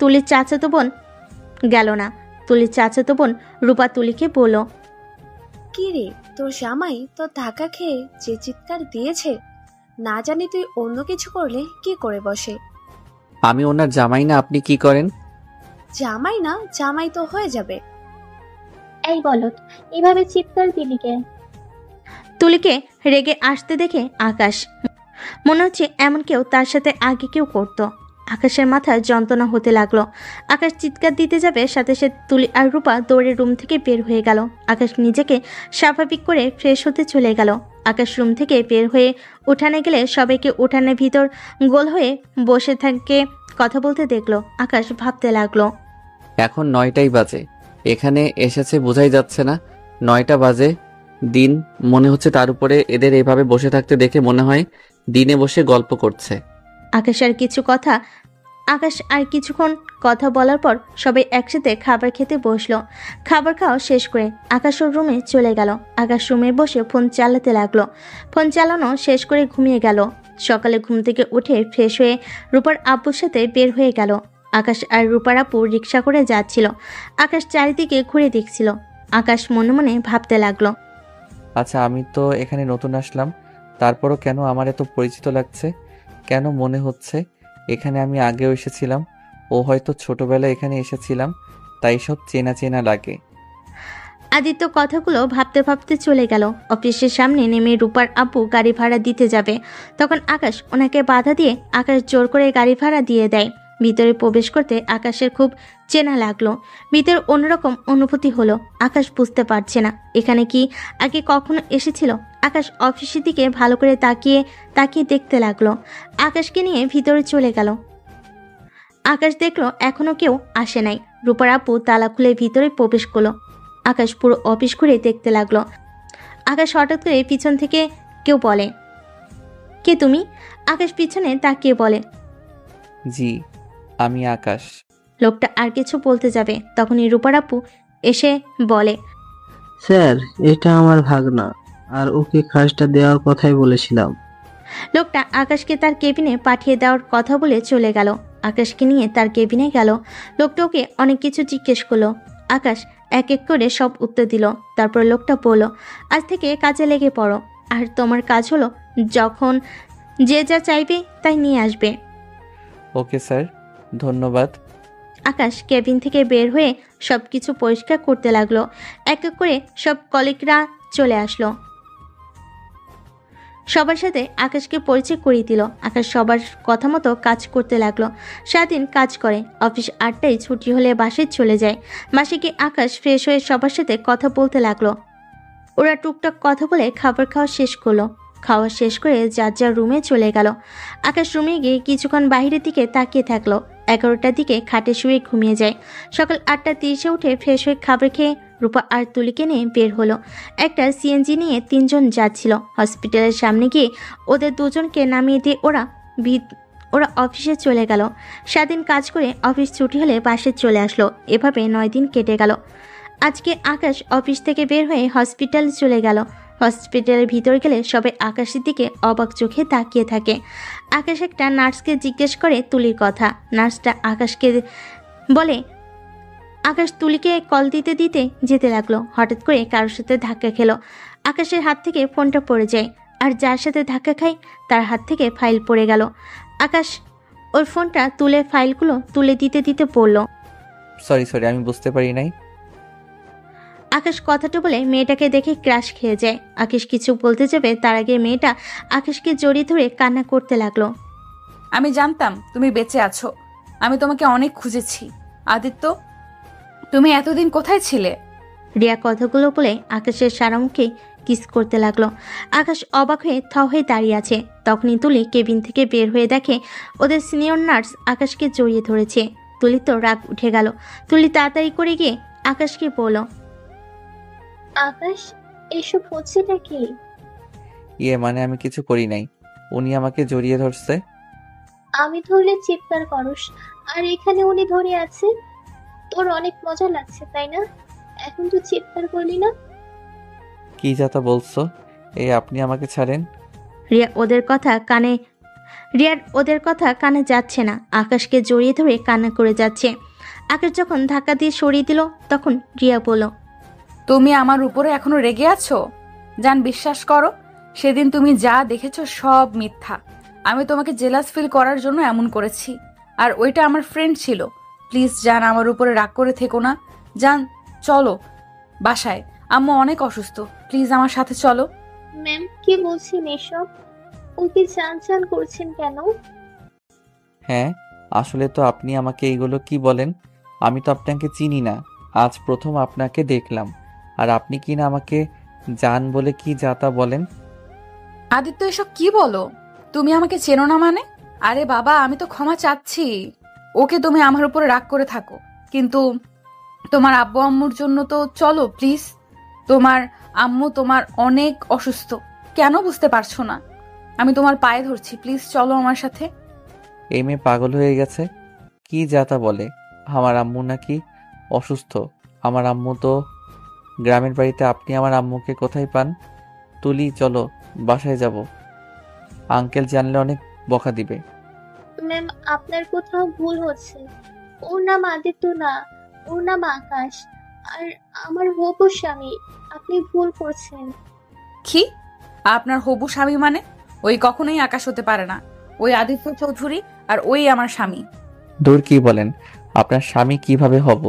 C: তুলির চাচাতো বোন গেল না। তুলির চাচাতো বোন রূপা তুলিকে বলল,
L: কি রে, তোর জামাই তোর ধাক্কা খেয়ে যে চিৎকার দিয়েছে, না জানি তুই অন্য কিছু করলে কি করে বসে।
B: আমি ওনার জামাই না, আপনি কি করেন?
L: জামাই না, জামাই তো হয়ে যাবে।
J: এই বলত, এভাবে চিৎকার দিলি কে?
C: তুলিকে রেগে আসতে দেখে আকাশ, মনে হচ্ছে এমন কেউ তার সাথে আগে কেউ করতো। আকাশের মাথায় যন্ত্রণা হতে লাগলো। আকাশ চিৎকার দিতে যাবে, সাথে সাথে তুলি আর রূপা দৌড়ে রুম থেকে বের হয়ে গেল। আকাশ নিজেকে স্বাভাবিক করে ফ্রেশ হতে চলে গেল। আকাশ রুম থেকে বের হয়ে উঠানে গেলে সবাইকে উঠানের ভিতর গোল হয়ে বসে থাকে কথা বলতে দেখলো। আকাশ ভাবতে লাগলো,
B: এখন 9টাই বাজে, এখানে এসেছে বোঝাই যাচ্ছে না। 9টা বাজে দিন মনে হচ্ছে, তার উপরে এদের এভাবে বসে থাকতে দেখে মনে হয় দিনে বসে গল্প করছে।
C: আকাশ আর কিছুক্ষণ কথা বলার পর সবাই একসাথে খাবার খেতে বসলো। খাবার খাওয়া শেষ করে আকাশ ওর রুমে চলে গেল। আকাশ রুমে বসে ফোন চালাতে লাগলো। ফোন চালানো শেষ করে ঘুমিয়ে গেল। সকালে ঘুম থেকে উঠে ফ্রেশ হয়ে রূপার আব্বুর সাথে বের হয়ে গেল। আকাশ আর রূপার আপু রিক্সা করে যাচ্ছিল। আকাশ চারিদিকে ঘুরে দেখছিল। আকাশ মনে মনে ভাবতে লাগলো,
B: আচ্ছা আমি তো এখানে নতুন আসলাম, তারপরও কেন আমার এত পরিচিত লাগছে? কেন মনে হচ্ছে এখানে আমি আগেও এসেছিলাম? ও হয়তো ছোটবেলায় এখানে এসেছিলাম, তাই সব চেনা চেনা লাগে।
C: আদিত্য কথাগুলো ভাবতে ভাবতে চলে গেল। অফিসের সামনে নেমে রূপার আব্বু গাড়ি ভাড়া দিতে যাবে, তখন আকাশ ওনাকে বাধা দিয়ে আকাশ জোর করে গাড়ি ভাড়া দিয়ে দেয়। ভিতরে প্রবেশ করতে আকাশের খুব চেনা লাগলো। ভিতরে অন্যরকম অনুভূতি হলো। আকাশ বুঝতে পারছে না এখানে কি আগে কখনো এসেছিল। আকাশ অফিসের দিকে ভালো করে তাকিয়ে দেখতে লাগলো। আকাশকে নিয়ে ভিতরে চলে গেল। আকাশ দেখলো এখনো কেউ আসে নাই। রূপার আপু তালা খুলে ভিতরে প্রবেশ করলো। আকাশ পুরো অফিস ঘুরে দেখতে লাগলো। আকাশ হঠাৎ করে পিছন থেকে কেউ বলে, কে তুমি? আকাশ পিছনে তাকিয়ে বলে,
B: জি আমি আকাশ।
C: লোকটা আর কিছু বলতে যাবে, তখনই রূপার আপু এসে বলে,
K: স্যার এটা আমার ভাগনা, আর ওকে কাজটা দেওয়ার কথাই বলেছিলাম।
C: লোকটা আকাশকে তার কেবিনে পাঠিয়ে দেওয়ার কথা বলে চলে গেল। আকাশকে নিয়ে তার কেবিনে গেল। লোকটা ওকে অনেক কিছু জিজ্ঞেস করলো। আকাশ এক এক করে সব উত্তর দিল। তারপর লোকটা বলল, আজ থেকে কাজে লেগে পড়ো, আর তোমার কাজ হলো যখন যে যা চাইবে তাই নিয়ে আসবে।
B: ওকে স্যার, ধন্যবাদ।
C: আকাশ কেবিন থেকে বের হয়ে সবকিছু পরিষ্কার করতে লাগলো। এক এক করে সব কলিগরা চলে আসলো। সবার সাথে আকাশকে পরিচয় করিয়ে দিল। আকাশ সবার কথা মতো কাজ করতে লাগলো। সারাদিন কাজ করে। অফিস 8টায় ছুটি হলে বাসায় চলে যায়। বাসায় গিয়ে আকাশ ফ্রেশ হয়ে সবার সাথে কথা বলতে লাগলো। ওরা টুকটাক কথা বলে খাবার খাওয়া শেষ করলো। খাওয়া শেষ করে যার যার রুমে চলে গেল। আকাশ রুমে গিয়ে কিছুক্ষণ বাইরের দিকে তাকিয়ে থাকলো। 11টার দিকে খাটে শুয়ে ঘুমিয়ে যায়। সকাল 8:30 উঠে ফ্রেশ হয়ে খাবার খেয়ে রূপা আর তুলিকে নিয়ে বের হলো। একটা সিএনজি নিয়ে 3 জন যাচ্ছিল। হসপিটালের সামনে গিয়ে ওদের দুজনকে নামিয়ে দিয়ে ওরা অফিসে চলে গেল। সারাদিন কাজ করে অফিস ছুটি হলে বাসায় চলে আসলো। এভাবে 9 দিন কেটে গেল। আজকে আকাশ অফিস থেকে বের হয়ে হসপিটালে চলে গেল। হসপিটালের ভিতর গেলে সবাই আকাশের দিকে অবাক চোখে তাকিয়ে থাকে। আকাশ একটা নার্সকে জিজ্ঞেস করে তুলির কথা। নার্সটা আকাশকে বলে। আকাশ তুলিকে কল দিতে দিতে যেতে লাগলো। হঠাৎ করে কারোর সাথে ধাক্কা খেলো। আকাশের হাত থেকে ফোনটা পড়ে যায়। আর যার সাথে ধাক্কা খায় তার হাত থেকে ফাইল পড়ে গেল। আকাশ ওর ফোনটা তুলে ফাইলগুলো তুলে দিতে দিতে বলল,
B: সরি আমি বুঝতে পারি নাই।
C: আকাশ কথাটা বলে মেয়েটাকে দেখে ক্রাশ খেয়ে যায়। আকাশ কিছু বলতে যাবে তার আগে মেয়েটা আকাশকে জড়িয়ে ধরে কান্না করতে লাগলো।
A: আমি জানতাম তুমি বেঁচে আছো। আমি তোমাকে অনেক খুঁজেছি। আদিত্য, তুমি এতদিন কোথায় ছিলে?
C: রিয়া কথাগুলো বলে আকাশের সারা মুখে কিস করতে লাগলো। আকাশ অবাক হয়ে থ হয়ে দাঁড়িয়ে আছে। তখনই তুলি কেবিন থেকে বের হয়ে দেখে ওদের সিনিয়র নার্স আকাশকে জড়িয়ে ধরেছে। তুলি তো রাগ উঠে গেল। তুলি তাড়াতাড়ি করে গিয়ে আকাশকে বলল,
J: আকাশ, এসব হচ্ছেটা কি?
B: মানে আমি কিছু করি নাই, উনি আমাকে জড়িয়ে ধরছে।
J: আমি ধরলে চিৎকার করস, আর এখানে উনি ধরে আছে। তোর অনেক মজা লাগছে তাই না? এখন তো চিৎকার করলি না।
B: কি যাতা বলছো? আপনি আমাকে ছাড়েন।
C: রিয়ার ওদের কথা কানে যাচ্ছে না। আকাশকে জড়িয়ে ধরে কান্না করে যাচ্ছে। আকাশ যখন ধাক্কা দিয়ে সরিয়ে দিল তখন রিয়া বলল,
A: তুমি আমার উপরে এখনো রেগে আছো? জান, বিশ্বাস করো, সেদিন তুমি যা দেখেছো সব মিথ্যা। আমি তোমাকে জেলাস ফিল করার জন্য এমন করেছি। আর ওইটা আমার ফ্রেন্ড ছিল। প্লিজ জান, আমার উপরে রাগ করে থেকো না। জান, চলো বাসায়। আম্মু অনেক অসুস্থ। প্লিজ আমার সাথে চলো।
J: ম্যাম, কি বলছেন এসব? ও কি চান করছেন কেন?
B: হ্যাঁ, আসলে তো আপনি আমাকে এইগুলো কি বলেন? আমি তো আপনাকে চিনি না, আজ প্রথম আপনাকে দেখলাম। আর আপনি কি না আমাকে জান বলে কি যাতা বলেন?
A: আদিত্য, এসব কি বলো? তুমি আমাকে চেনো না মানে? আরে বাবা, আমি তো ক্ষমা চাচ্ছি। ওকে, তুমি আমার উপরে রাগ করে থাকো, কিন্তু তোমার আব্বু আম্মুর জন্য তো চলো প্লিজ। তোমার আম্মু তোমার অনেক অসুস্থ, কেন বুঝতে পারছো না? আমি তোমার পায়ে ধরছি, প্লিজ চলো আমার সাথে।
B: এই মেয়ে পাগল হয়ে গেছে, কি যাতা বলে। আমার আম্মু নাকি অসুস্থ? আমার আম্মু তো গ্রামের বাড়িতে। আপনি আমার আম্মুকে কোথায় পান? তুলি, চলো বাসায় যাব, আঙ্কেল জানলে অনেক বকা দিবে।
J: ম্যাম, আপনার কোথাও ভুল হচ্ছে। ওর নাম আদিত্য না, ওর নাম আকাশ। আর আমার হবু স্বামী। আপনি ভুল করছেন।
A: কি? আপনার হবু স্বামী মানে? ওই কখনোই আকাশ হতে পারে না। ওই আদিত্য চৌধুরী, আর ওই আমার স্বামী।
B: দূর, কি বলেন? আপনার স্বামী কিভাবে হব?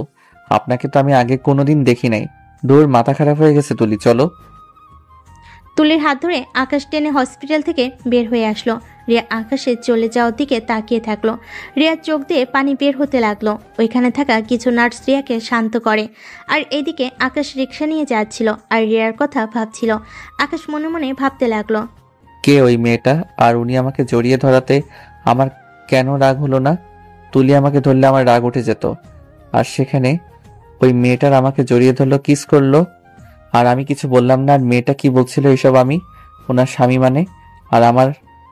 B: আপনাকে তো আমি আগে কোনোদিন দেখি নাই। দূর, মাথা খারাপ হয়ে গেছে। তুলি, চলো।
C: তুলির হাত ধরে আকাশ টেনে হসপিটাল থেকে বের হয়ে আসলো। রিয়া আকাশের চলে যাওয়ার দিকে তাকিয়ে থাকলো। রিয়ার চোখ দিয়ে পানি বের হতে লাগলো। ওইখানে থাকা কিছু নার্স রিয়াকে শান্ত করে। আর এদিকে আকাশ রিক্সা নিয়ে যাচ্ছিল আর রিয়ার কথা ভাবছিল। আকাশ মনে মনে ভাবতে লাগলো,
B: কে ওই মেয়েটা? আর উনি আমাকে জড়িয়ে ধরাতে আমার কেন রাগ হলো না? তুলি আমাকে ধরলে আমার রাগ উঠে যেত, আর সেখানে ওই মেয়েটার আমাকে জড়িয়ে ধরলো, কিস করলো, আর আমি কিছু বললাম না। আর মেয়েটা কি বলছিল এইসব? আমি ওনার স্বামী মানে? আর আমার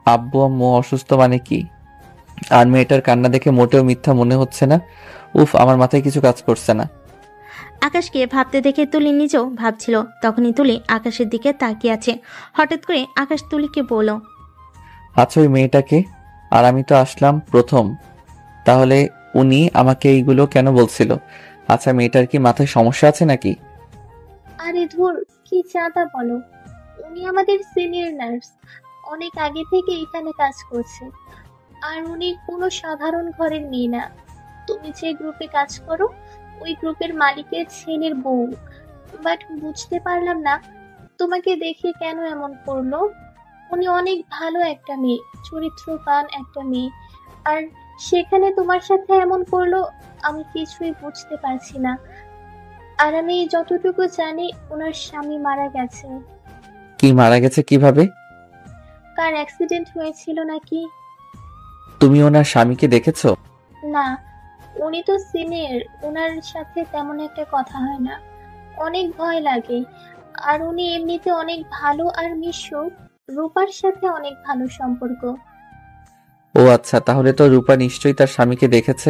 B: আব্বু আম্মু অসুস্থ মানে কি? আর মেয়েটার কান্না দেখে মোটেও মিথ্যা মনে হচ্ছে না। উফ, আমার মাথায় কিছু কাজ করছে না।
C: আকাশকে ভাবতে দেখে তুলি নিজেও ভাবছিল। তখনই তুলি আকাশের দিকে তাকিয়ে আছে। হঠাৎ করে আকাশ তুলিকে বলল,
B: আচ্ছা, ওই মেয়েটাকে? আর আমি তো আসলাম প্রথম, তাহলে উনি আমাকে এইগুলো কেন বলছিল? আচ্ছা, মেয়েটার কি মাথায় সমস্যা আছে নাকি?
J: আরে ধুর, কি চাঁদা বলো। উনি আমাদের সিনিয়র নার্স, অনেক আগে থেকে এখানে কাজ করছে। আর উনি কোনো সাধারণ ঘরের মেয়ে না। তুমি যে গ্রুপে কাজ করো ওই গ্রুপের মালিকের ছেলের বউ। বাট বুঝতে পারলাম না তোমাকে দেখে কেন এমন করলো। উনি অনেক ভালো একটা মেয়ে, চরিত্রবান একটা মেয়ে, আর সেখানে তোমার সাথে এমন করলো, আমি কিছুই বুঝতে পারছি না। আর আমি যতটুকু জানি ওনার স্বামী মারা গেছে।
B: কি মারা গেছে কিভাবে?
J: কার অ্যাক্সিডেন্ট হয়েছিল নাকি?
B: তুমি ওনার স্বামীকে দেখেছো?
J: না, উনি তো সিনিয়র, ওনার সাথে তেমন একটা কথা হয় না, অনেক ভয় লাগে। আর উনি এমনিতে অনেক ভালো আর মিশুক, রূপার সাথে অনেক ভালো সম্পর্ক।
B: ও আচ্ছা, তাহলে তো রূপা নিশ্চয়ই তার স্বামীকে দেখেছে।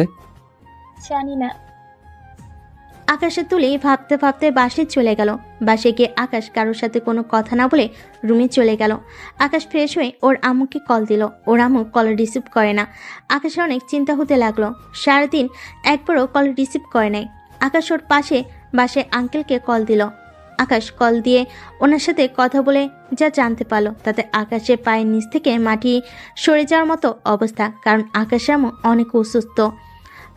J: জানি না।
C: আকাশের তুলি ভাবতে ভাবতে বাসে চলে গেল। বাসে গিয়ে আকাশ কারোর সাথে কোনো কথা না বলে রুমে চলে গেল। আকাশ ফ্রেশ হয়ে ওর আম্মুকে কল দিল। ওর আম্মু কল রিসিভ করে না। আকাশের অনেক চিন্তা হতে লাগলো। সারাদিন একবারও কল রিসিভ করে নাই। আকাশ ওর পাশে বাসায় আঙ্কেলকে কল দিল। আকাশ কল দিয়ে ওনার সাথে কথা বলে যা জানতে পারলো তাতে আকাশের পায়ের নিচ থেকে মাটি সরে যাওয়ার মতো অবস্থা, কারণ আকাশের আম্মু অনেক অসুস্থ।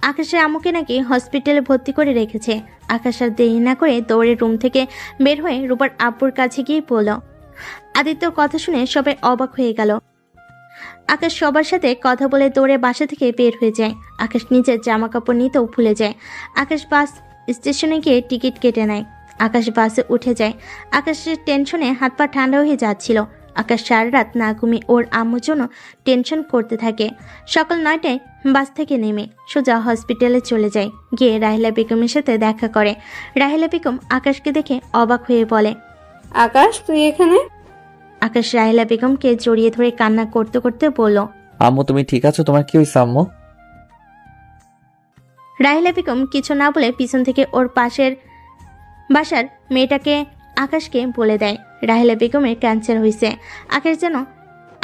C: আকাশের আম্মুকে নাকি হসপিটালে ভর্তি করে রেখেছে। আকাশ আর দেরি না করে দৌড়ে রুম থেকে বের হয়ে রূপার আব্বুর কাছে গিয়ে বলল। আদিত্যর কথা শুনে সবাই অবাক হয়ে গেল। আকাশ সবার সাথে কথা বলে দৌড়ে বাসা থেকে বের হয়ে যায়। আকাশ নিজের জামা কাপড় নিতেও ভুলে যায়। আকাশ বাস স্টেশনে গিয়ে টিকিট কেটে নেয়। আকাশ বাসে উঠে যায়। আকাশের টেনশনে হাত পা ঠান্ডা হয়ে যাচ্ছিল। আকাশ সারা রাত না ঘুমিয়ে ওর আম্মুর জন্য টেনশন করতে থাকে। সকাল 9টায় বাস থেকে নেমে সোজা হসপিটালে চলে যায়। গিয়ে রাহিলা বেগমের সাথে দেখা করে। রাহিলা বেগম আকাশকে দেখে অবাক হয়ে বলে,
I: আকাশ তুই এখানে?
C: আকাশ রাহিলা বেগমকে জড়িয়ে ধরে কান্না করতে করতে বলল,
B: আম্মু তুমি ঠিক আছো? তোমার কি হয়েছে আম্মু?
C: রাহিলা বেগম কিছু না বলে পিছন থেকে ওর পাশের বাসার মেয়েটাকে আকাশকে বলে দেয় রাহিলা বেগমের ক্যান্সার হয়েছে। আকাশ যেন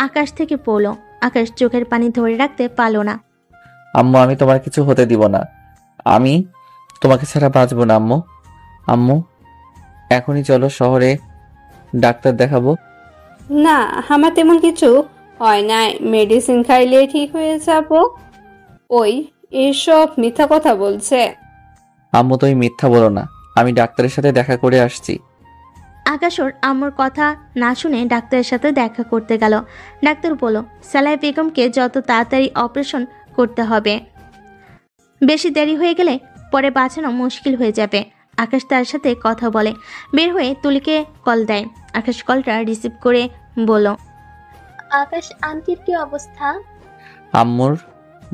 C: আকাশ থেকে পড়ল। আকাশ চোখের পানি ধরে রাখতে পারল না।
B: আম্মু আমি তোমার কিছু হতে দিব না, আমি তোমাকে ছাড়া বাঁচবো না আম্মু। আম্মু এখনই চলো শহরে ডাক্তার দেখাবো।
I: না, আমার তেমন কিছু হয় নাই, মেডিসিন খাইলে ঠিক হয়ে যাব। ওই এসব মিথ্যা কথা বলছে।
B: আম্মু তুমি মিথ্যা বলো না, আমি ডাক্তারের সাথে দেখা করে আসছি।
C: আকাশ ওর আম্মুর কথা না শুনে ডাক্তারের সাথে দেখা করতে গেল। ডাক্তার বলল, সালাহ বেগমকে যত তাড়াতাড়ি অপারেশন করতে হবে, বেশি দেরি হয়ে গেলে পরে বাঁচানো মুশকিল হয়ে যাবে। আকাশ তার সাথে কথা বলে বের হয়ে তুলিকে কল দেয়। আকাশ কলটা রিসিভ করে বলল,
J: আকাশ আন্টির কি অবস্থা?
B: আম্মুর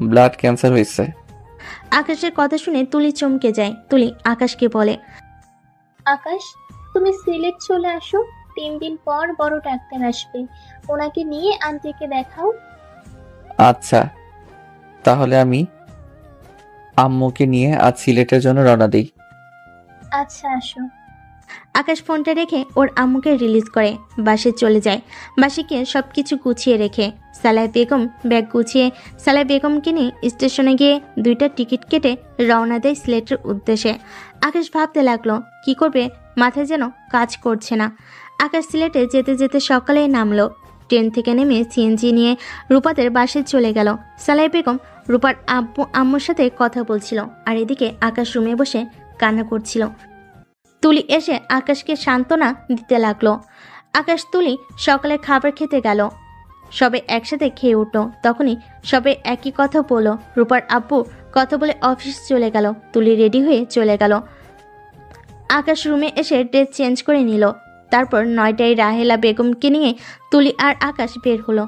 B: ব্লাড ক্যান্সার হয়েছে।
C: আকাশের কথা শুনে তুলি চমকে যায়। তুলি আকাশকে বলে,
J: আকাশ তুমি সিলেট চলে আসো, 3 দিন পর বড় ডাক্তার আসবে, ওনাকে নিয়ে আন্টিকে দেখাও।
B: আচ্ছা, তাহলে আমি আম্মুকে নিয়ে আজ সিলেটের জন্য রওনা দিই।
J: আচ্ছা আসো।
C: আকাশ ফোনটা রেখে ওর আম্মুকে রিলিজ করে বাসে চলে যায়। বাসে গিয়ে সবকিছু গুছিয়ে রেখে সালাহ বেগম ব্যাগ গুছিয়ে সালাহ বেগমকে নিয়ে স্টেশনে গিয়ে 2টা টিকিট কেটে রওনা দেয় সিলেটের উদ্দেশ্যে। আকাশ ভাবতে লাগলো কি করবে, মাথায় যেন কাজ করছে না। আকাশ সিলেটে যেতে যেতে সকালেই নামলো। ট্রেন থেকে নেমে সিএনজি নিয়ে রূপাদের বাসে চলে গেল। সালাহ বেগম রূপার আম্মুর সাথে কথা বলছিল, আর এদিকে আকাশ রুমে বসে কান্না করছিল। তুলি এসে আকাশকে সান্ত্বনা দিতে লাগলো। আকাশ তুলি সকালে খাবার খেতে গেল। সবে একসাথে খেয়ে উঠল। তখনই সবে একই কথা বলল। রূপার আব্বু কথা বলে অফিস চলে গেল। তুলি রেডি হয়ে চলে গেল। আকাশ রুমে এসে ড্রেস চেঞ্জ করে নিল। তারপর 9টায় রাহেলা বেগমকে নিয়ে তুলি আর আকাশ বের হলো।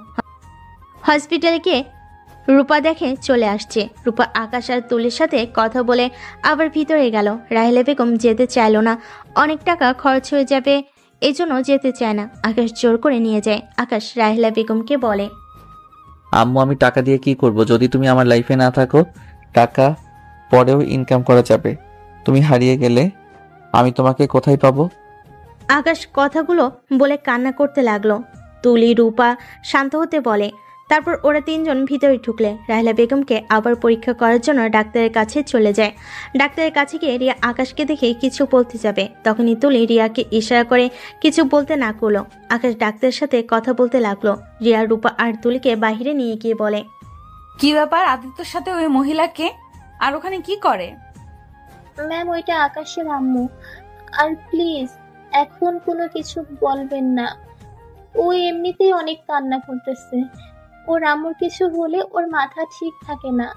C: হসপিটালে গিয়ে রূপা দেখে চলে আসছে। রূপা আকাশ আর তুলির সাথে কথা বলে আবার ভিতরে গেল। রাহেলা বেগম যেতে চাইল না, অনেক টাকা খরচ হয়ে যাবে, এই জন্য যেতে চায় না। আকাশ জোর করে নিয়ে যায়। আকাশ রাহেলা বেগমকে বলে,
B: আম্মু আমি টাকা দিয়ে কি করব? যদি তুমি আমার লাইফে না থাকো, টাকা পরেও ইনকাম করা যাবে, তুমি হারিয়ে গেলে আমি তোমাকে কোথায় পাবো?
C: আকাশ কথাগুলো বলে কান্না করতে লাগলো। তুলি রূপা শান্ত হতে বলে। তারপর ওরা 3 জন ভিতরে ঢুকলে রাহেলা বেগমকে আবার পরীক্ষা করার জন্য ডাক্তারের কাছে চলে যায়। ডাক্তারের কাছে গিয়ে রিয়া আকাশকে দেখে কিছু বলতে যাবে, তখনই তুলি রিয়াকে ইশারা করে কিছু বলতে না করলো। আকাশ ডাক্তারের সাথে কথা বলতে লাগলো। রিয়া রূপা আর তুলিকে বাইরে নিয়ে গিয়ে বলে,
A: কি ব্যাপার, আদিত্যর সাথে ওই মহিলাকে আর ওখানে কি করে?
J: ম্যাম ওইটা আকাশের আম্মু, আর প্লিজ এখন কোনো কিছু বলবেন না। ও এমনিতেই অনেক কান্না করতেছে। ওর আম্মুর কিছু হলে ওর মাথা ঠিক থাকে না।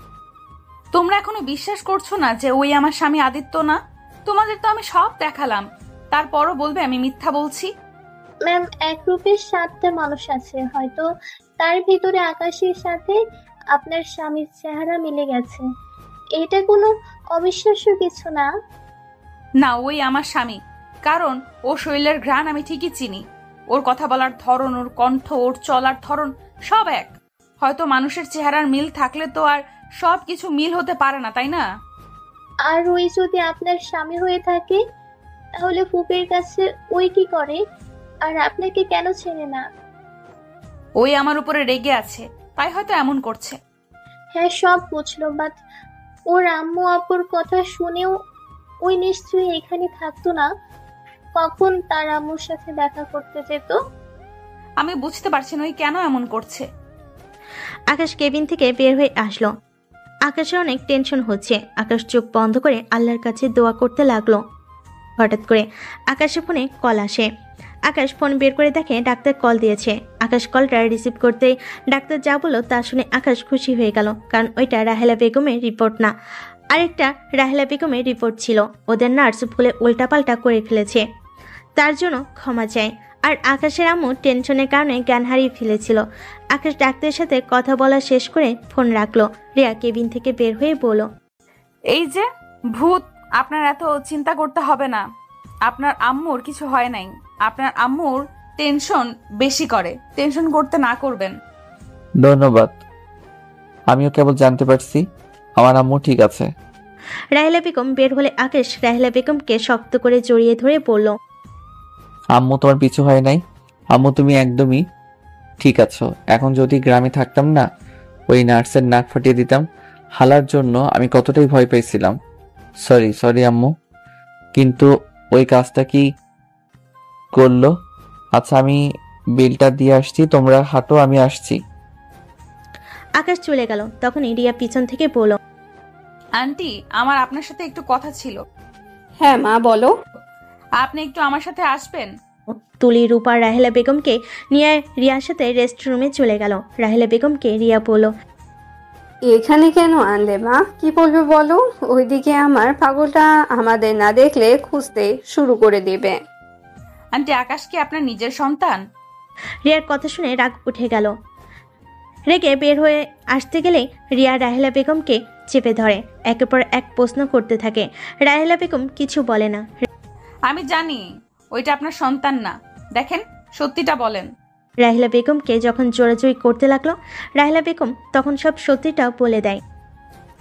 A: তোমরা এখনো বিশ্বাস করছো না যে ওই আমার স্বামী আদিত্য না? তোমাদের তো আমি সব দেখালাম, তারপরও বলবে আমি মিথ্যা বলছি?
J: ম্যাম, এক রূপের 7টা মানুষ আছে, হয়তো তার ভিতরে আকাশের সাথে আপনার স্বামীর চেহারা মিলে গেছে। এটা কোনো অবিশ্বাস্য কিছু না।
A: না, ওই আমার স্বামী, কারণ ও শরীরের ঘ্রাণ আমি ঠিকই চিনি। ওর কথা বলার ধরন, ওর কণ্ঠ, ওর চলার ধরন সব এক। হয়তো মানুষের চেহারার মিল থাকলে তো আর সব কিছু মিল হতে পারে না, তাই না?
J: আর ওই যদি আপনার স্বামী হয়ে থাকে, তাহলে ফুপের কাছে ওই কি করে আর আপনাকে কেন চেনে না?
A: ওই আমার উপরে রেগে আছে, তাই হয়তো এমন করছে।
J: হ্যাঁ, সব বুঝলো, বাট ওর আম্মু আপুর কথা শুনেও ওই নিশ্চয়ই এখানে থাকতো না। কখন তার আম্মুর সাথে দেখা করতে যেত?
A: আমি বুঝতে পারছি না ওই কেন এমন করছে।
C: আকাশ কেবিন থেকে বের হয়ে আসলো। আকাশের অনেক টেনশন হচ্ছে। আকাশ চোখ বন্ধ করে আল্লাহর কাছে দোয়া করতে লাগলো। হঠাৎ করে আকাশের ফোনে কল আসে। আকাশ ফোন বের করে দেখে ডাক্তার কল দিয়েছে। আকাশ কলটা রিসিভ করতে ডাক্তার যা বলল তা শুনে আকাশ খুশি হয়ে গেল, কারণ ওইটা রাহেলা বেগমের রিপোর্ট না, আরেকটা রাহেলা বেগমের রিপোর্ট ছিল। ওদের নার্স ভুলে উল্টাপাল্টা করে ফেলেছে, তার জন্য ক্ষমা চায়। আর আকাশের আম্মু টেনশনের কারণে জ্ঞান হারিয়ে ফেলেছিল। আকাশ ডাক্তারের সাথে কথা বলা শেষ করে ফোন রাখলো। রিয়া কেবিন থেকে বের হয়ে বলল,
A: এই যে ভূত, আপনার এত চিন্তা করতে হবে না। আপনার আম্মুর কিছু হয় নাই। আপনার আম্মুর টেনশন বেশি করে, টেনশন করতে না করবেন।
B: ধন্যবাদ, আমিও কেবল জানতে পারছি আমার আম্মু ঠিক আছে।
C: রাহেলা বেগম বের হলে আকাশ রাহেলা বেগমকে শক্ত করে জড়িয়ে ধরে বলল,
B: আম্মু তোমার পিছু হয় নাই। আম্মু তুমি একদমই ঠিক আছো। এখন যদি গ্রামে থাকতাম না, ওই নার্সের নাক ফাটিয়ে দিতাম। হালার জন্য আমি কতটাই ভয় পাইছিলাম। সরি আম্মু, কিন্তু ওই কাজটা কি করলো? আচ্ছা, আমি বিলটা দিয়ে আসছি, তোমরা হাঁটো, আমি আসছি।
C: আকাশ চলে গেল। তখনই রিয়া পিছন থেকে বলল,
A: আন্টি, আমার আপনার সাথে একটু কথা ছিল।
I: হ্যাঁ মা, বলো।
A: আপনি একটু আমার সাথে আসবেন?
C: তুলি রূপা রাহেলা বেগমকে নিয়ে রিয়ার সাথে রেস্টরুমে চলে গেল। রাহেলা বেগমকে রিয়া বলল,
I: এখানে কেন আনলে মা? কি বলবে বলো? ওইদিকে আমার পাগলটা আমাদের না দেখলে খুঁজতে শুরু করে দেবে।
A: আন্টি, আকাশ কি আপনার নিজের সন্তান?
C: রিয়ার কথা শুনে রাগ উঠে গেল। রেগে বের হয়ে আসতে গেলে রিয়া রাহেলা বেগমকে চেপে ধরে, একের পর এক প্রশ্ন করতে থাকে। রাহেলা বেগম কিছু বলে না।
A: আমি জানি ওইটা আপনার সন্তান না। দেখেন, সত্যিটা বলেন।
C: রাহেলা বেগমকে যখন জোরাজুরি করতে লাগলো, রাহেলা বেগম তখন সব সত্যিটা বলে দেয়।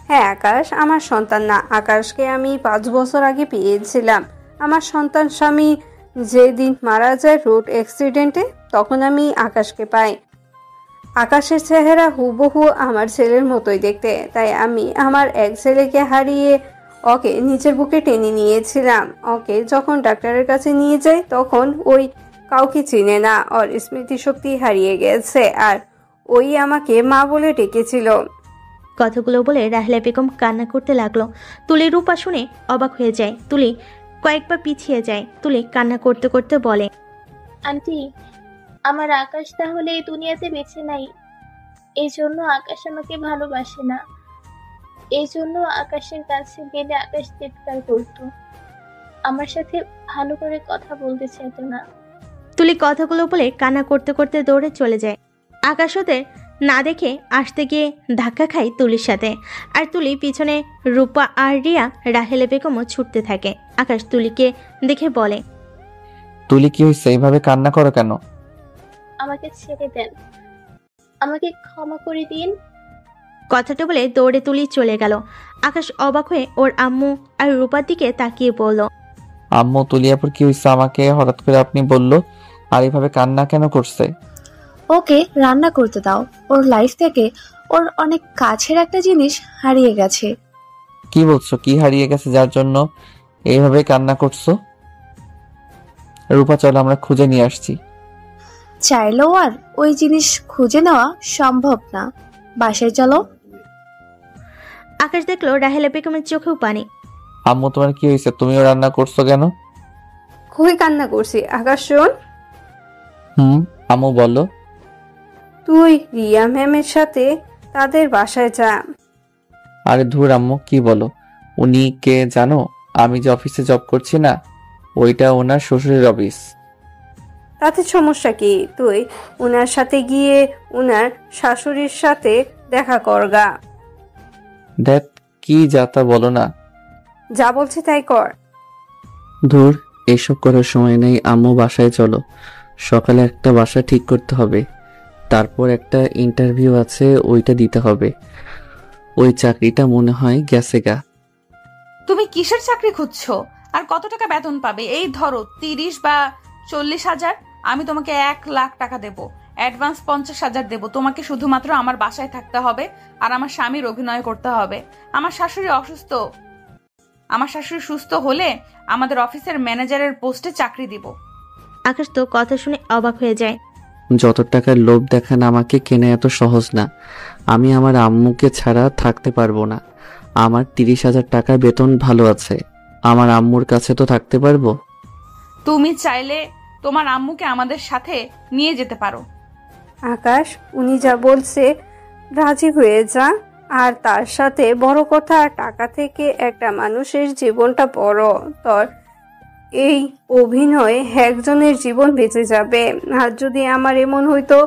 I: হ্যাঁ, আকাশ আমার সন্তান না। আকাশকে আমি 5 বছর আগে পেয়েছিলাম। আমার সন্তান স্বামী যেদিন মারা যায় রোড অ্যাক্সিডেন্টে, তখন আমি আকাশকে পাই। আকাশের চেহারা হুবহু আমার ছেলের মতোই দেখতে, তাই আমি আমার এক ছেলেকে হারিয়ে ওকে নিজের বুকে টেনে নিয়েছিলাম। ওকে যখন ডাক্তারের কাছে নিয়ে যাই, তখন ওই কাউকে চিনে না, ওর স্মৃতিশক্তি হারিয়ে গেছে, আর ওই আমাকে মা বলে ডেকেছিল।
C: কথাগুলো বলে রাহেলা বেগম কান্না করতে লাগলো। তুলি রূপা শুনে অবাক হয়ে যায়। তুলি কয়েকবার পিছিয়ে যায়। তুলি কান্না করতে করতে বলে,
J: আন্টি, আমার আকাশ তাহলে এই দুনিয়াতে বেঁচে নাই। এই জন্য আকাশ আমাকে ভালোবাসে না। এই জন্য আকাশের কাছে গেলে আকাশ চিৎকার করতো, আমার সাথে ভালো করে কথা বলতে চাইতো না।
C: তুলি কথাগুলো বলে কান্না করতে করতে দৌড়ে চলে যায়। আকাশ ওদের না দেখে আসতে গিয়ে ধাক্কা খায় তুলির সাথে। আর তুলি পিছনে রূপা আর রিয়া রাহেলা বেগমও ছুটতে থাকে। আকাশ তুলিকে দেখে বলে,
B: তুলি, কি হয়েছে? এইভাবে কান্না করো কেন?
J: আমাকে ছেড়ে দেন, আমাকে ক্ষমা করে দিন।
C: কথাটা বলে দৌড়ে তুলি চলে গেল। আকাশ অবাক হয়ে ওর আম্মু আর রূপার দিকে তাকিয়ে বলল,
B: আম্মু, তুলিয়াপুর কি হয়েছে? আমাকে হঠাৎ করে আপনি বললো, আর এইভাবে কান্না কেন করছে?
L: ওকে রান্না করতে দাও। ওর লাইফ থেকে ওর অনেক কাছের একটা জিনিস হারিয়ে গেছে।
B: কি বলছো? কি হারিয়ে গেছে যার জন্য এইভাবে কান্না করছো? রূপা, চলো আমরা খুঁজে নিয়ে আসছি।
L: চাইলেও আর ওই জিনিস খুঁজে নেওয়া সম্ভব না। বাসায় চলো।
C: আকাশ দেখলো রাহেলা বেগমের চোখেও পানি।
B: আম্মু, তোমার কি হয়েছে? তুমিও রান্না করছো কেন?
I: খুবই কান্না করছি। আকাশ শোন।
B: আম্মু বলল,
I: তুই রিয়া ম্যামের সাথে তাদের বাসায় যা।
B: আরে ধুর আম্মু, কি বলো? উনি কে জানো? আমি যে অফিসে জব করছি না, ওইটা ওনার শ্বশুরের অফিস।
I: তাতে সমস্যা কি? তুই উনার সাথে গিয়ে উনার শাশুড়ির সাথে দেখা করগা।
B: দেখ কি যাতা বলো না।
I: যা বলছে তাই কর।
B: ধুর, এসব করার সময় নেই আম্মু, বাসায় চলো। সকালে একটা বাসা ঠিক করতে হবে, তারপর একটা ইন্টারভিউ আছে, ওইটা দিতে হবে। ওই চাকরিটা মনে হয় গেছে গা।
A: তুমি কিসের চাকরি খুঁজছো? আর কত টাকা বেতন পাবে? এই ধরো 30 বা 40,000। আমি তোমাকে 1,00,000 টাকা দেবো, অ্যাডভান্স 50,000 দেবো। তোমাকে শুধুমাত্র আমার বাসায় থাকতে হবে আর আমার স্বামীর অভিনয় করতে হবে। আমার শাশুড়ি অসুস্থ, আমার শাশুড়ি সুস্থ হলে আমাদের অফিসের ম্যানেজারের পোস্টে চাকরি দিব।
C: আকাশ তো কথা শুনে অবাক হয়ে যায়।
B: যত টাকার লোভ দেখান আমাকে, কেনা এত সহজ না। আমি আমার আম্মুকে ছাড়া থাকতে পারবো না। আমার 30,000 টাকা বেতন ভালো আছে, আমার আম্মুর কাছে তো থাকতে পারবো।
A: তুমি চাইলে তোমার আম্মুকে আমাদের সাথে নিয়ে যেতে পারো।
I: আকাশ, উনি যা বলছে রাজি হয়ে যা। আর তার সাথে বড় কথা, টাকা থেকে একটা মানুষের জীবনটা বড়। তোর এই অভিনয়ে একজনের জীবন বেঁচে যাবে। আর যদি আমার এমন হইতো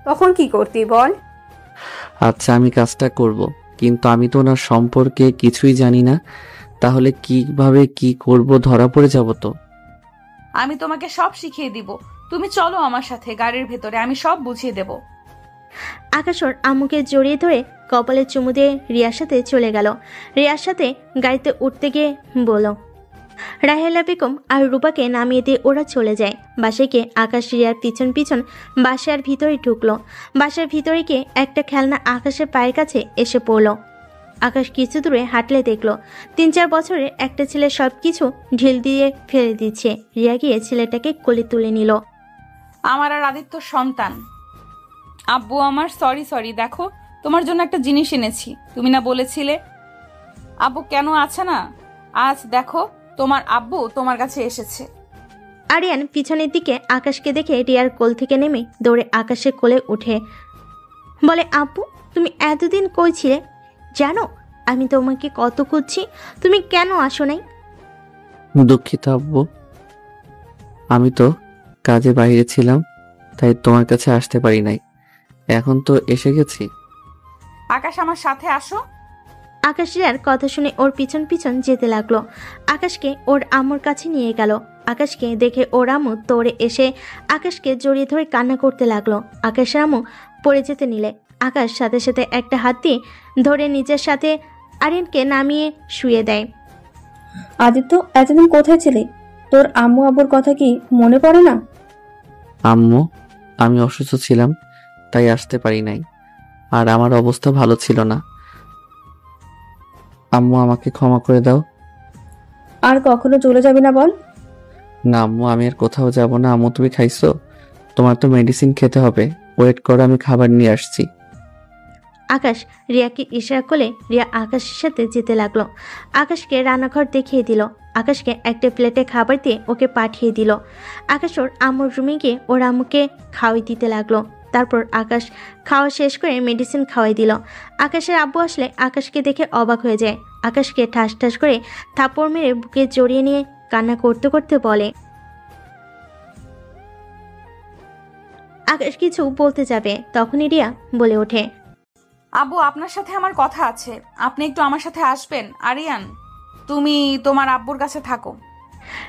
I: তখন কি করতি বল?
B: আচ্ছা, আমি কাজটা করব, কিন্তু আমি তো ওনার সম্পর্কে কিছুই জানি না। তাহলে কিভাবে কি করব? ধরা পড়ে যাব তো।
A: আমি তোমাকে সব শিখিয়ে দিব। তুমি চলো আমার সাথে গাড়ির ভেতরে, আমি সব বুঝিয়ে দেব।
C: আকাশ ওর আম্মুকে জড়িয়ে ধরে কপালে চুমু দিয়ে রিয়ার সাথে চলে গেল। রিয়ার সাথে গাড়িতে উঠতে গিয়ে বলল, রাহেলা বেগম আর রূপাকে নামিয়ে দিয়ে ওরা চলে যায়। বাসায় গিয়ে আকাশ রিয়ার পিছন পিছন বাসার ভিতরে ঢুকলো। বাসার ভিতরে গিয়ে একটা খেলনা আকাশের পায়ের কাছে এসে পড়লো। আকাশ কিছু দূরে হাঁটলে দেখলো 3-4 বছরের একটা ছেলে সবকিছু ঢিল দিয়ে ফেলে দিচ্ছে। রিয়া গিয়ে ছেলেটাকে কোলে তুলে নিল।
A: আমার আর আদিত্য সন্তান। আব্বু আমার সরি, দেখো তোমার জন্য একটা জিনিস এনেছি। তুমি না বলেছিলে আব্বু কেন আছে না? আজ দেখো তোমার আব্বু তোমার কাছে এসেছে।
C: আরিয়ান পিছনের দিকে আকাশকে দেখে রিয়ার কোল থেকে নেমে দৌড়ে আকাশের কোলে উঠে বলে, আব্বু তুমি এতদিন কই ছিলে? জানো আমি তোমাকে কত খুঁজছি, তুমি কেন আসো নাই?
B: দুঃখিত আব্বু, আমি তো কাজে বাইরে ছিলাম, তাই তোমার কাছে আসতে পারি নাই। এখন তো এসে গেছি।
A: আকাশ আমার সাথে আসো।
C: আকাশ রিয়ার কথা শুনে ওর পিছন পিছন যেতে লাগলো। আকাশকে ওর আম্মুর কাছে নিয়ে গেল। আকাশকে দেখে ওর আম্মু দৌড়ে এসে আকাশকে জড়িয়ে ধরে কান্না করতে লাগলো। আকাশের আম্মু পড়ে যেতে নিলে আকাশ সাথে সাথে একটা হাত দিয়ে ধরে নিজের সাথে আরিয়ানকে নামিয়ে শুয়ে দেয়।
D: আদিত্য, এতদিন কোথায় ছিলি? তোর আম্মু আব্বুর কথা কি মনে পড়ে না?
B: আম্মু, আমি অসুস্থ ছিলাম, তাই আসতে পারি নাই। আর আমার অবস্থা ভালো ছিল না। আম্মু, আমাকে ক্ষমা করে দাও।
D: আর কখনো চলে যাবি না বল?
B: না আম্মু, আমি আর কোথাও যাব না। আম্মু, তুমি খাইছো? তোমার তো মেডিসিন খেতে হবে। ওয়েট করো, আমি খাবার নিয়ে আসছি।
C: আকাশ রিয়াকে ইশারা করলে রিয়া আকাশের সাথে যেতে লাগলো। আকাশকে রান্নাঘর দেখিয়ে দিল। আকাশকে একটা প্লেটে খাবার দিয়ে ওকে পাঠিয়ে দিল। আকাশ ওর আম্মুর রুমে গিয়ে ওর আম্মুকে খাওয়াই দিতে লাগলো। তারপর আকাশ খাওয়া শেষ করে মেডিসিন খাওয়াই দিল। আকাশের আব্বু আসলে আকাশকে দেখে অবাক হয়ে যায়। আকাশকে ঠাস ঠাস করে থাপড় মেরে বুকে জড়িয়ে নিয়ে কান্না করতে করতে বলে, আকাশ কিছু বলতে যাবে তখনই রিয়া বলে ওঠে,
A: আব্বু আপনার সাথে আমার কথা আছে, আপনি একটু আমার সাথে আসবেন। আরিয়ান, তুমি তোমার আব্বুর কাছে থাকো।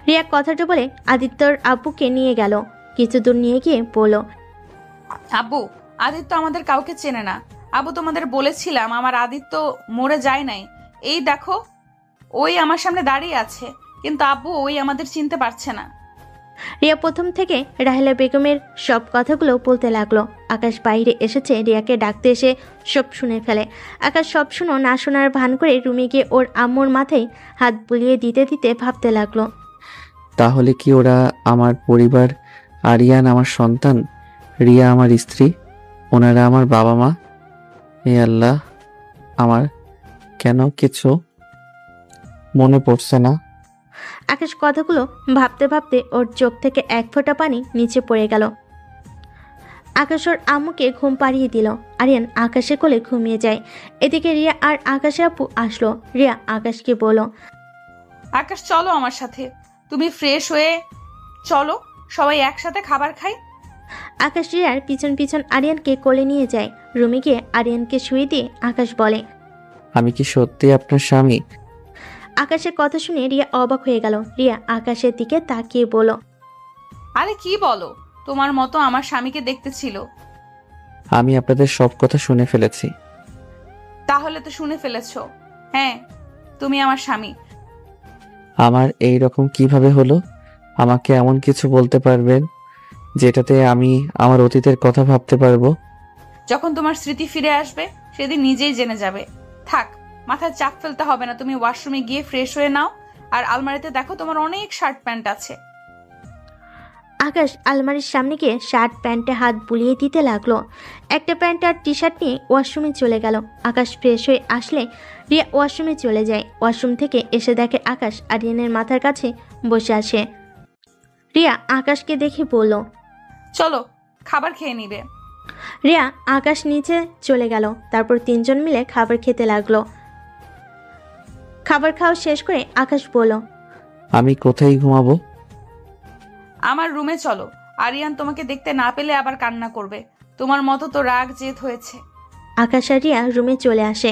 C: রিয়া কথাটা বলে আদিত্যর আব্বুকে নিয়ে গেল। কিছু দূর নিয়ে গিয়ে বলল,
A: আব্বু, আদিত্য আমাদের কাউকে চেনে না। আব্বু তোমাদের বলেছিলাম আমার আদিত্য মরে যায় নাই। এই দেখো, ওই আমার সামনে দাঁড়িয়ে আছে, কিন্তু আব্বু ওই আমাদের চিনতে পারছে না।
C: রিয়া প্রথম থেকে রাহেলা বেগমের সব কথাগুলো বলতে লাগলো। আকাশ বাইরে এসেছে রিয়াকে ডাকতে এসে সব শুনে ফেলে। আকাশ সব শুনো না শোনার ভান করে রুমে গিয়ে ওর আম্মুর মাথায় হাত বুলিয়ে দিতে দিতে ভাবতে লাগলো,
B: তাহলে কি ওরা আমার পরিবার? আরিয়ান আমার সন্তান, রিয়া আমার স্ত্রী, ওনারা আমার বাবা মা। হে আল্লাহ, আমার কেন কিছু মনে পড়ছে না।
C: আকাশ কথাগুলো ভাবতে ভাবতে ওর চোখ থেকে এক ফোঁটা পানি নিচে পড়ে গেল। আকাশ ওর আম্মুকে ঘুম পাড়িয়ে দিল। আরিয়ান আকাশের কোলে ঘুমিয়ে যায়। এদিকে রিয়া আর আকাশের আপু আসলো। রিয়া আকাশকে বলল,
A: আকাশ চলো আমার সাথে, তুমি ফ্রেশ হয়ে চলো, সবাই একসাথে খাবার খাই।
C: আকাশ রিয়ার পিছন পিছন আরিয়ানকে কোলে নিয়ে যায়। রুমে গিয়ে আরিয়ানকে শুয়ে দিয়ে আকাশ বলে,
B: আমি কি সত্যি আপনার স্বামী?
C: আকাশের কথা শুনে রিয়া অবাক হয়ে গেল। রিয়া আকাশের দিকে তাকিয়ে বলল,
A: আরে কি বলো, তোমার মতো আমার স্বামীকে দেখতে ছিল।
B: আমি আপনাদের সব কথা শুনে ফেলেছি।
A: তাহলে তো শুনে ফেলেছো, হ্যাঁ তুমি আমার স্বামী।
B: আমার এই রকম কিভাবে হলো? আমাকে এমন কিছু বলতে পারবেন যেটাতে আমি আমার অতীতের কথা ভাবতে পারবো?
A: যখন তোমার স্মৃতি ফিরে আসবে সেদিন নিজেই জেনে যাবে। থাক, মাথায় চাপ ফেলতে হবে না, তুমি ওয়াশরুমে গিয়ে ফ্রেশ হয়ে নাও। আর আলমারিতে দেখো তোমার অনেক শার্ট প্যান্ট আছে।
C: আকাশ আলমারির সামনে গিয়ে শার্ট প্যান্টে হাত বুলিয়ে দিতে লাগলো। একটা প্যান্ট আর টি শার্ট নিয়ে ওয়াশরুমে চলে গেল। আকাশ ফ্রেশ হয়ে আসলে রিয়া ওয়াশরুমে চলে যায়। ওয়াশরুম থেকে এসে দেখে আকাশ আরিয়ানের মাথার কাছে বসে আছে। রিয়া আকাশকে দেখে বলল,
A: চলো খাবার খেয়ে নিবে।
C: রিয়া আকাশ নিচে চলে গেল। তারপর তিনজন মিলে খাবার খেতে লাগলো। খাবার খাওয়া শেষ করে আকাশ বলল,
B: আমি কোথায় ঘুমাবো?
A: আমার রুমে চলো, আরিয়ান তোমাকে দেখতে না পেলে আবার কান্না করবে। তোমার মতো তো রাগ জেদ হয়েছে।
C: আকাশ আর রিয়া রুমে চলে আসে।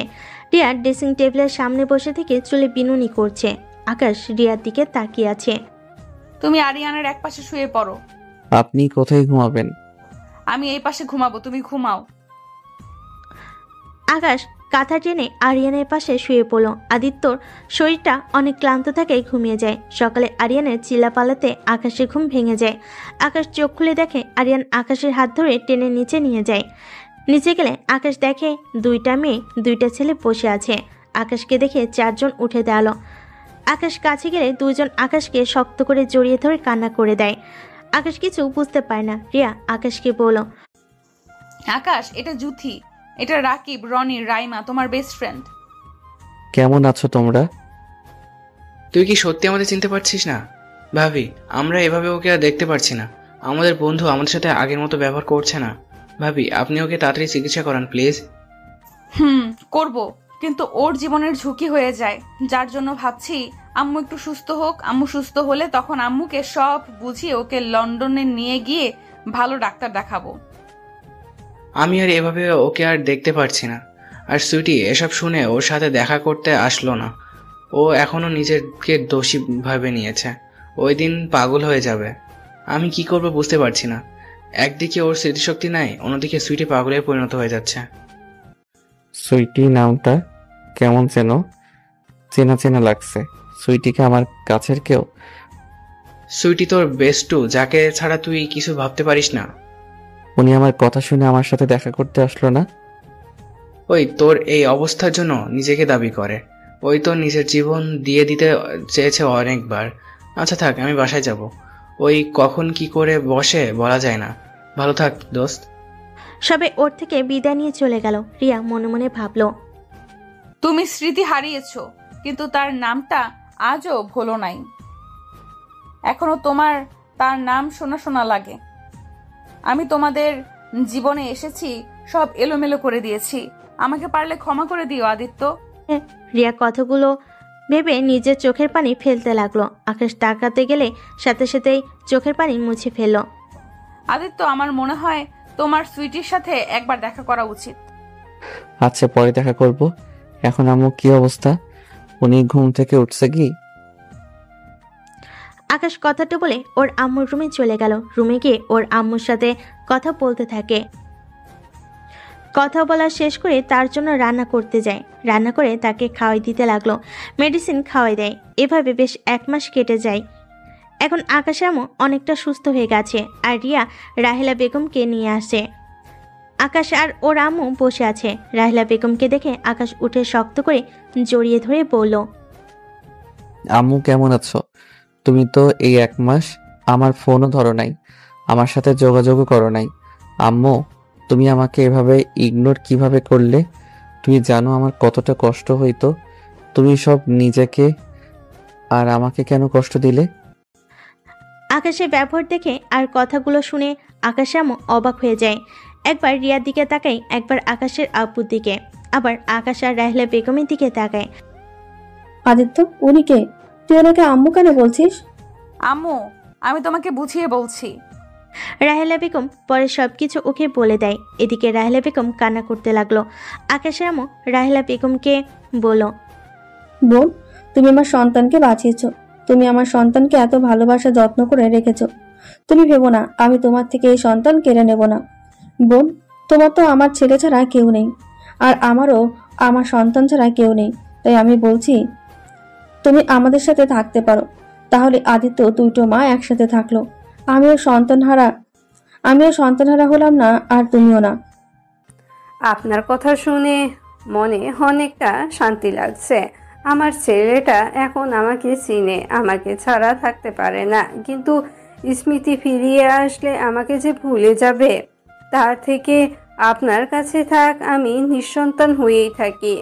C: রিয়া ড্রেসিং টেবিলের সামনে বসে থেকে চুলে বিনুনি করছে। আকাশ রিয়ার দিকে তাকিয়ে আছে।
A: তুমি আরিয়ানের এক পাশে শুয়ে পড়ো।
B: আপনি কোথায় ঘুমাবেন?
A: আমি এই পাশে ঘুমাবো, তুমি ঘুমাও।
C: আকাশ কাঁথা টেনে আরিয়ানের পাশে শুয়ে পড়ল। আদিত্যর শরীরটা অনেক ক্লান্ত থাকে, ঘুমিয়ে যায়। সকালে আরিয়ানের চিল্লাপাল্লাতে আকাশের ঘুম ভেঙে যায়। আকাশ চোখ খুলে দেখে আরিয়ান আকাশের হাত ধরে টেনে নিচে নিয়ে যায়। নিচে গেলে আকাশ দেখে দুইটা মেয়ে দুইটা ছেলে বসে আছে। আকাশকে দেখে চারজন উঠে দাঁড়ালো। আকাশ কাছে গেলে দুজন আকাশকে শক্ত করে জড়িয়ে ধরে কান্না করে দেয়। আকাশ কিছু বুঝতে পারে না। রিয়া আকাশকে বলল,
A: আকাশ এটা জুথি, এটা রাকিব, রনি, রাইমা, তোমার বেস্ট ফ্রেন্ড।
B: কেমন আছো তোমরা?
E: তুই কি সত্যি আমাদের চিনতে পারছিস না? ভাবি, আমরা এভাবে ওকে আর দেখতে পারছি না। আমাদের বন্ধু আমাদের সাথে আগের মতো ব্যবহার করছে না। ভাবি, আপনি ওকে তাড়াতাড়ি চিকিৎসা করান প্লিজ।
A: করব, কিন্তু ওর জীবনের ঝুঁকি হয়ে যায়, যার জন্য ভাবছি আম্মু একটু সুস্থ হোক। আম্মু সুস্থ হলে তখন আম্মুকে সব বুঝিয়ে ওকে লন্ডনে নিয়ে গিয়ে ভালো ডাক্তার দেখাবো।
E: আমি আর এভাবে ওকে আর দেখতে পারছি না। আর সুইটি এসব শুনে ওর সাথে দেখা করতে আসলো না। ও এখনো নিজেকে দোষী ভাবে নিয়েছে। ওই দিন পাগল হয়ে যাবে। আমি কি করব বুঝতে পারছি না। একদিকে ওর স্মৃতিশক্তি নাই, অন্যদিকে সুইটি পাগলে পরিণত হয়ে যাচ্ছে।
B: সুইটি নামটা কেমন যেন চেনা চেনা লাগছে। সুইটিকে আমার কাছের কেউ?
E: সুইটি তোর বেস্টু, যাকে ছাড়া তুই কিছু ভাবতে পারিস না।
B: উনি আমার কথা শুনে আমার সাথে দেখা করতে আসলো না?
E: ওই তোর এই অবস্থার জন্য নিজেকে দাবি করে। ওই তো নিজের জীবন দিয়ে দিতে চেয়েছে অনেকবার। আচ্ছা থাক, আমি বাসায় যাব। ওই কখন কি করে বসে বলা যায় না। ভালো থাক দোস্ত।
C: সবাই ওর থেকে বিদায় নিয়ে চলে গেল। রিয়া মনে মনে ভাবল,
A: তুমি স্মৃতি হারিয়েছো, কিন্তু তার নামটা আজও ভোলো নাই। এখনো তোমার তার নাম শোনা শোনা লাগে। আমি তোমাদের জীবনে এসেছি, সব এলোমেলো করে দিয়েছি। আমাকে পারলে ক্ষমা করে দিও আদিত্য।
C: রিয়া কথাগুলো ভেবে নিজের চোখের পানি ফেলতে লাগলো। আকাশ তাকাতে গেলে সাথে সাথেই চোখের পানি মুছে ফেলল।
A: আদিত্য, আমার মনে হয় তোমার সুইটির সাথে একবার দেখা করা উচিত।
B: আচ্ছা, পরে দেখা করব। এখন আম্মু কি অবস্থা? উনি ঘুম থেকে উঠছে কি?
C: আকাশ কথাটা বলে ওর আম্মুর রুমে চলে গেল। রুমে গিয়ে ওর আম্মুর সাথে কথা বলতে থাকে। কথা বলা শেষ করে তার জন্য রান্না করতে যায়। রান্না করে তাকে খাওয়াই দিতে লাগলো। মেডিসিন খাওয়াই দেয়। এভাবে বেশ 1 মাস কেটে যায়। এখন আকাশ আম্মু অনেকটা সুস্থ হয়ে গেছে। আর রিয়া রাহেলা বেগমকে নিয়ে আসে। আকাশ আর ওর আম্মু বসে আছে। রাহেলা বেগমকে দেখে আকাশ উঠে শক্ত করে জড়িয়ে ধরে বলল,
B: আম্মু কেমন আছো? তুমি তো এই 1 মাস আমার ফোনও ধরো নাই, আমার সাথে যোগাযোগও করো নাই। আম্মু, তুমি আমাকে এভাবে ইগনোর কিভাবে করলে? তুমি জানো আমার কতটা কষ্ট হইতো। তুমি সব নিজেকে আর আমাকে কেন কষ্ট দিলে?
C: আকাশের ব্যবহার দেখে আর কথাগুলো শুনে আকাশ আম্মু অবাক হয়ে যায়। একবার রিয়ার দিকে তাকায়, একবার আকাশের আব্বুর দিকে, আবার আকাশ আর রাহেলা বেগমের দিকে তাকায়।
D: আদিত্য, উনি কে? তুই ওনাকে আম্মু কেন বলছিস?
A: আম্মু, আমি তোমাকে বুঝিয়ে বলছি।
C: রাহেলা বেগম পরে সবকিছু ওকে বলে দেয়। এদিকে রাহেলা বেগম কান্না করতে লাগলো। আকাশের আম্মু রাহেলা বেগমকে বলল,
D: বোন, তুমি আমার সন্তানকে বাঁচিয়েছ। তুমি আমার সন্তানকে এত ভালোবাসা যত্ন করে রেখেছ। তুমি ভেবো না আমি তোমার থেকে এই সন্তান কেড়ে নেব না। বোন, তোমার তো আমার ছেলে ছাড়া কেউ নেই, আর আমারও আমার সন্তান ছাড়া কেউ নেই। তাই আমি বলছি তুমি আমাদের সাথে থাকতে পারো। তাহলে আদিত্য দুটো মা একসাথে থাকলো। আমিও সন্তানহারা হলাম না, আর তুমিও না।
I: আপনার কথা শুনে মনে অনেকটা শান্তি লাগছে। আমার ছেলেটা এখন আমাকে চিনে, আমাকে ছাড়া থাকতে পারে না, কিন্তু স্মৃতি ফিরিয়ে আসলে আমাকে যে ভুলে যাবে, তার থেকে আপনার কাছে থাক, আমি নিঃসন্তান হয়েই থাকি।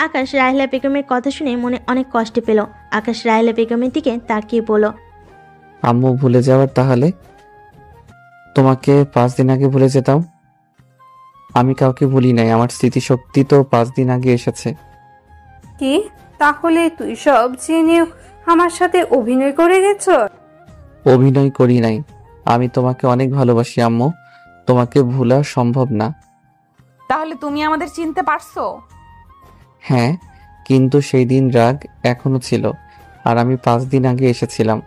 C: আকাশ রাহেলা বেগমের কথা শুনে মনে অনেক কষ্ট পেল। আকাশ রাহেলা বেগমের দিকে তাকিয়ে বলল,
B: আম্মু ভুলে যাওয়ার তাহলে তোমাকে 5 দিন আগে ভুলে যেতাম। আমি কাউকে ভুলি নাই, আমার স্মৃতিশক্তি তো 5 দিন আগে এসেছে।
I: কি তাহলে তুই সব জেনেও আমার সাথে অভিনয় করে গেছ?
B: অভিনয় করি নাই, আমি তোমাকে অনেক ভালোবাসি আম্মু, তোমাকে ভুলা সম্ভব না।
A: তাহলে তুমি আমাদের চিনতে পারছো?
B: হ্যাঁ, কিন্তু সেই দিন রাগ এখনো ছিল, আর আমি 5 দিন আগে এসেছিলাম।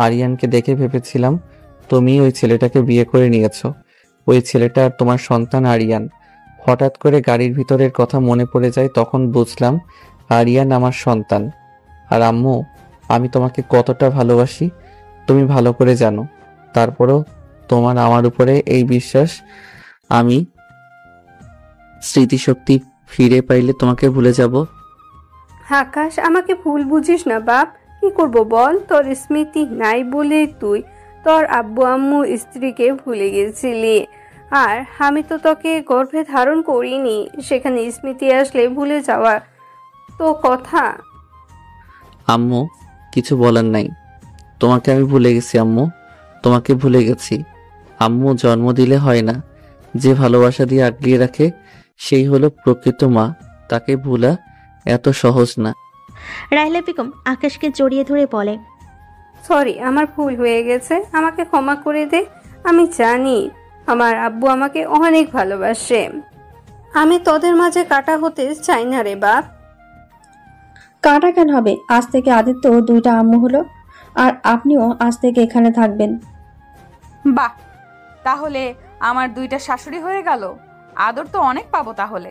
B: আরিয়ানকে দেখে ভেবেছিলাম তুমি ওই ছেলেটাকে বিয়ে করে নিয়েছো। ওই ছেলেটা আর তোমার সন্তান আরিয়ান। হঠাৎ করে গাড়ির ভিতরের কথা মনে পড়ে যায়, তখন বুঝলাম আরিয়ান আমার সন্তান। আর আম্মু, আমি তোমাকে কতটা ভালোবাসি তুমি ভালো করে জানো। তারপরও তোমার আমার উপরে এই বিশ্বাস, আমি স্মৃতিশক্তি ফিরে পাইলে তোমাকে ভুলে যাব।
I: আকাশ, আমাকে ভুল বুঝিস না বাপ। কি করব বল? তোর স্মৃতি নাই বলে তুই তোর আব্বু আম্মু স্ত্রীকে ভুলে গেছিলি, আর আমি তো তোকে গর্ভে ধারণ করিনি। সেখানে স্মৃতি আসলে ভুলে যাওয়া তো কথা।
B: আম্মু, কিছু বলার নাই, তোমাকে আমি ভুলে গেছি আম্মু, তোমাকে ভুলে গেছি। আম্মু, জন্ম দিলে হয় না, যে ভালোবাসা দিয়ে আগলিয়ে রাখে সেই হলো প্রকৃত মা, তাকে ভুলা এত সহজ না।
C: রাহেলা বেগম আকাশকে জড়িয়ে ধরে বলে,
I: সরি, আমার ভুল হয়ে গেছে, আমাকে ক্ষমা করে দে। আমি জানি আমার আব্বু আমাকে অনেক ভালোবাসে। আমি তোদের মাঝে কাটা হতে চাই না রে বাপ।
D: কাটা কেন হবে? আজ থেকে আদিত্য 2টা আম্মু হলো, আর আপনিও আজ থেকে এখানে থাকবেন।
A: বাহ, তাহলে আমার 2টা শাশুড়ি হয়ে গেল। আদর তো অনেক পাবো তাহলে।